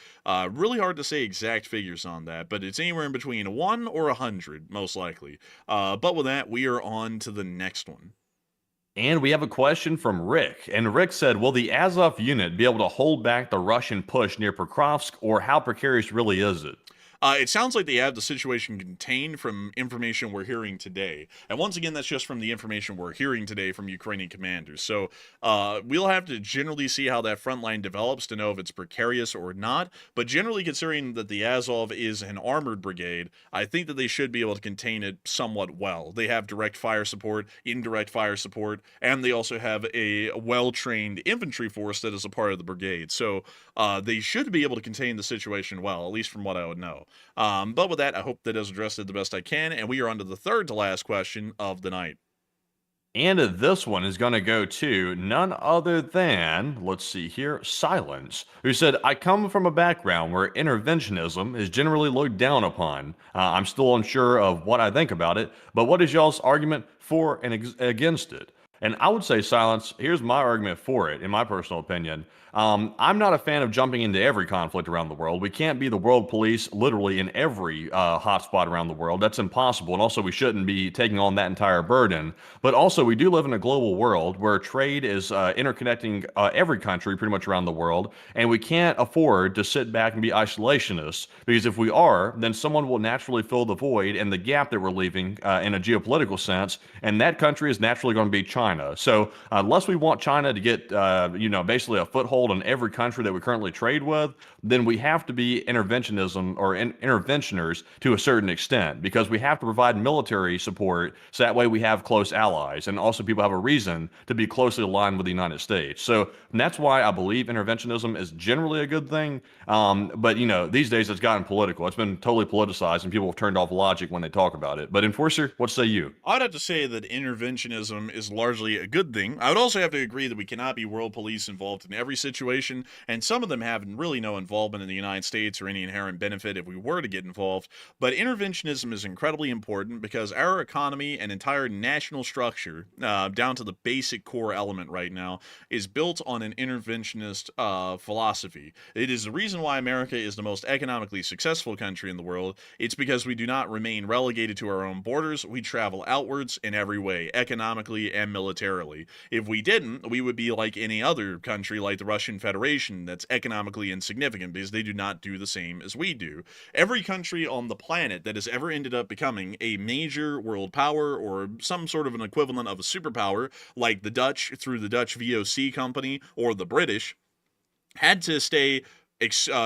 [SPEAKER 1] really hard to say exact figures on that, but it's anywhere in between 1 or 100, most likely. But with that, we are on to the next one.
[SPEAKER 3] And we have a question from Rick. And Rick said, will the Azov unit be able to hold back the Russian push near Pokrovsk, or how precarious really is it?
[SPEAKER 1] It sounds like they have the situation contained from information we're hearing today. And once again, that's just from the information we're hearing today from Ukrainian commanders. So we'll have to generally see how that front line develops to know if it's precarious or not. But generally, considering that the Azov is an armored brigade, I think that they should be able to contain it somewhat well. They have direct fire support, indirect fire support, and they also have a well-trained infantry force that is a part of the brigade. So they should be able to contain the situation well, at least from what I would know. But with that, I hope that has addressed it the best I can, and we are on to the third to last question of the night.
[SPEAKER 3] And this one is going to go to none other than, let's see here, Silence, who said, I come from a background where interventionism is generally looked down upon. I'm still unsure of what I think about it, but what is y'all's argument for and against it? And I would say, Silence, here's my argument for it, in my personal opinion. I'm not a fan of jumping into every conflict around the world. We can't be the world police literally in every hotspot around the world. That's impossible. And also, we shouldn't be taking on that entire burden. But also, we do live in a global world where trade is interconnecting every country pretty much around the world. And we can't afford to sit back and be isolationists, because if we are, then someone will naturally fill the void and the gap that we're leaving in a geopolitical sense. And that country is naturally going to be China. So unless we want China to get, basically a foothold in every country that we currently trade with, then we have to be interventionism or interventioners to a certain extent, because we have to provide military support so that way we have close allies, and also people have a reason to be closely aligned with the United States. So that's why I believe interventionism is generally a good thing. But these days it's gotten political. It's been totally politicized, and people have turned off logic when they talk about it. But Enforcer, what say you?
[SPEAKER 1] I'd have to say that interventionism is largely a good thing. I would also have to agree that we cannot be world police involved in every situation, and some of them have really no involvement in the United States or any inherent benefit if we were to get involved. But interventionism is incredibly important because our economy and entire national structure, down to the basic core element right now, is built on an interventionist philosophy. It is the reason why America is the most economically successful country in the world. It's because we do not remain relegated to our own borders. We travel outwards in every way, economically and militarily. If we didn't, we would be like any other country like the Russian Federation that's economically insignificant because they do not do the same as we do. Every country on the planet that has ever ended up becoming a major world power or some sort of an equivalent of a superpower, like the Dutch through the Dutch VOC company or the British, had to stay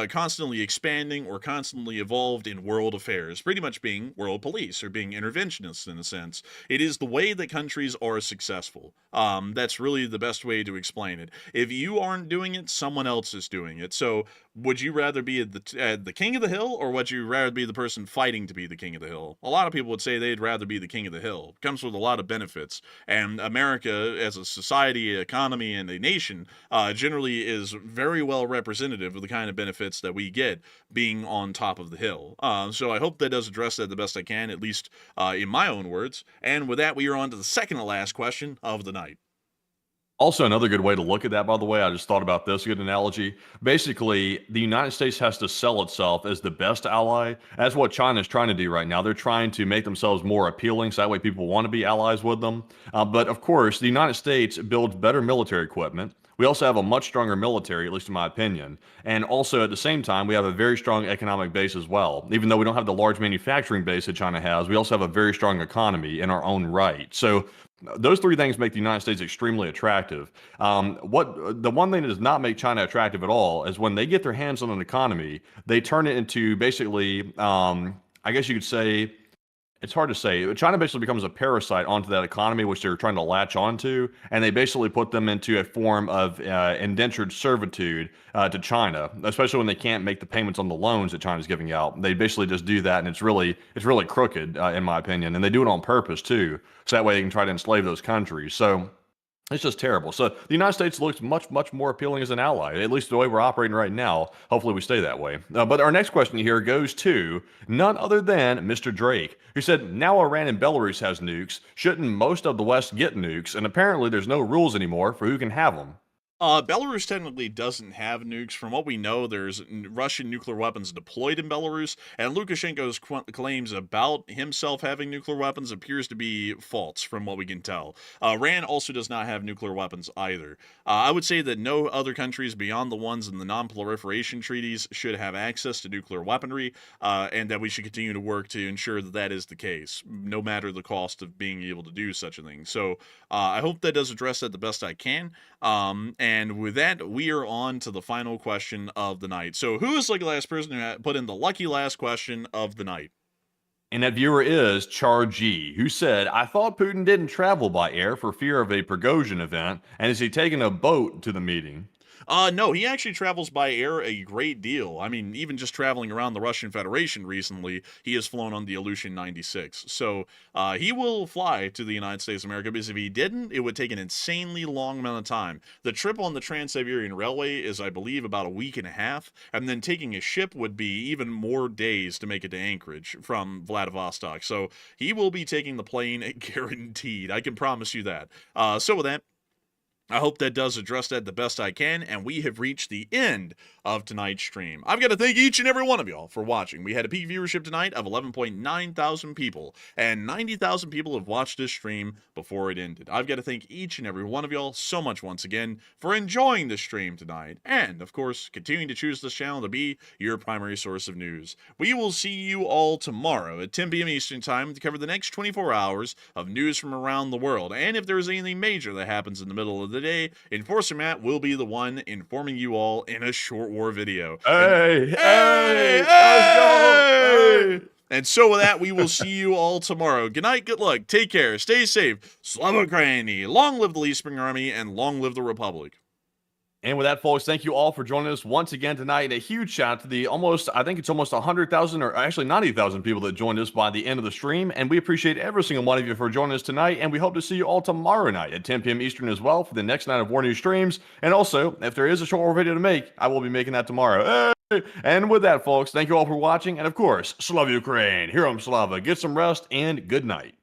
[SPEAKER 1] constantly expanding or constantly evolved in world affairs, pretty much being world police or being interventionists in a sense. It is the way that countries are successful. That's really the best way to explain it. If you aren't doing it, someone else is doing it. So would you rather be the king of the hill, or would you rather be the person fighting to be the king of the hill? A lot of people would say they'd rather be the king of the hill. It comes with a lot of benefits. And America, as a society, economy, and a nation, generally is very well representative of the kind of benefits that we get being on top of the hill. So I hope that does address that the best I can, at least in my own words. And with that, we are on to the second to last question of the night.
[SPEAKER 3] Also, another good way to look at that, by the way, I just thought about this good analogy. Basically, the United States has to sell itself as the best ally. That's what China is trying to do right now. They're trying to make themselves more appealing so that way people want to be allies with them. But of course, the United States builds better military equipment. We also have a much stronger military, at least in my opinion. And also, at the same time, we have a very strong economic base as well. Even though we don't have the large manufacturing base that China has, we also have a very strong economy in our own right. So those three things make the United States extremely attractive. What the one thing that does not make China attractive at all is when they get their hands on an economy, they turn it into basically, I guess you could say, It's hard to say. China basically becomes a parasite onto that economy, which they're trying to latch onto, and they basically put them into a form of indentured servitude to China, especially when they can't make the payments on the loans that China's giving out. They basically just do that, and it's really crooked, in my opinion, and they do it on purpose too, so that way they can try to enslave those countries. So it's just terrible. So the United States looks much, much more appealing as an ally, at least the way we're operating right now. Hopefully we stay that way. But our next question here goes to none other than Mr. Drake, who said, now Iran and Belarus has nukes. Shouldn't most of the West get nukes? And apparently there's no rules anymore for who can have them.
[SPEAKER 1] Belarus technically doesn't have nukes. From what we know, there's Russian nuclear weapons deployed in Belarus, and Lukashenko's claims about himself having nuclear weapons appears to be false, from what we can tell. Iran also does not have nuclear weapons either. I would say that no other countries beyond the ones in the non-proliferation treaties should have access to nuclear weaponry, and that we should continue to work to ensure that that is the case, no matter the cost of being able to do such a thing. So I hope that does address that the best I can. And with that, we are on to the final question of the night. So who is like the last person who put in the lucky last question of the night?
[SPEAKER 3] And that viewer is Char G, who said, I thought Putin didn't travel by air for fear of a Prigozhin event, and is he taking a boat to the meeting?
[SPEAKER 1] No, he actually travels by air a great deal. I mean, even just traveling around the Russian Federation recently, he has flown on the Ilyushin 96. So he will fly to the United States of America, because if he didn't, it would take an insanely long amount of time. The trip on the Trans-Siberian Railway is, I believe, about a week and a half, and then taking a ship would be even more days to make it to Anchorage from Vladivostok. So he will be taking the plane guaranteed. I can promise you that. So with that, I hope that does address that the best I can, and we have reached the end of tonight's stream. I've got to thank each and every one of y'all for watching. We had a peak viewership tonight of 11.9 thousand people, and 90,000 people have watched this stream before it ended. I've got to thank each and every one of y'all so much once again for enjoying this stream tonight, and, of course, continuing to choose this channel to be your primary source of news. We will see you all tomorrow at 10 p.m. Eastern Time to cover the next 24 hours of news from around the world, and if there's anything major that happens in the middle of the day, Enforcer Matt will be the one informing you all in a short war video.
[SPEAKER 3] Hey, let's go! Hey.
[SPEAKER 1] And so with that, we will see you all tomorrow. Good night, good luck, take care, stay safe. Slava Ukraini, long live the Lee Spring Army, and long live the Republic.
[SPEAKER 3] And with that, folks, thank you all for joining us once again tonight. And a huge shout out to the I think it's almost 100,000 or actually 90,000 people that joined us by the end of the stream. And we appreciate every single one of you for joining us tonight. And we hope to see you all tomorrow night at 10 p.m. Eastern as well for the next night of War News streams. And also, if there is a short war video to make, I will be making that tomorrow. Hey! And with that, folks, thank you all for watching. And of course, Slava Ukraine, Herom Slava, get some rest and good night.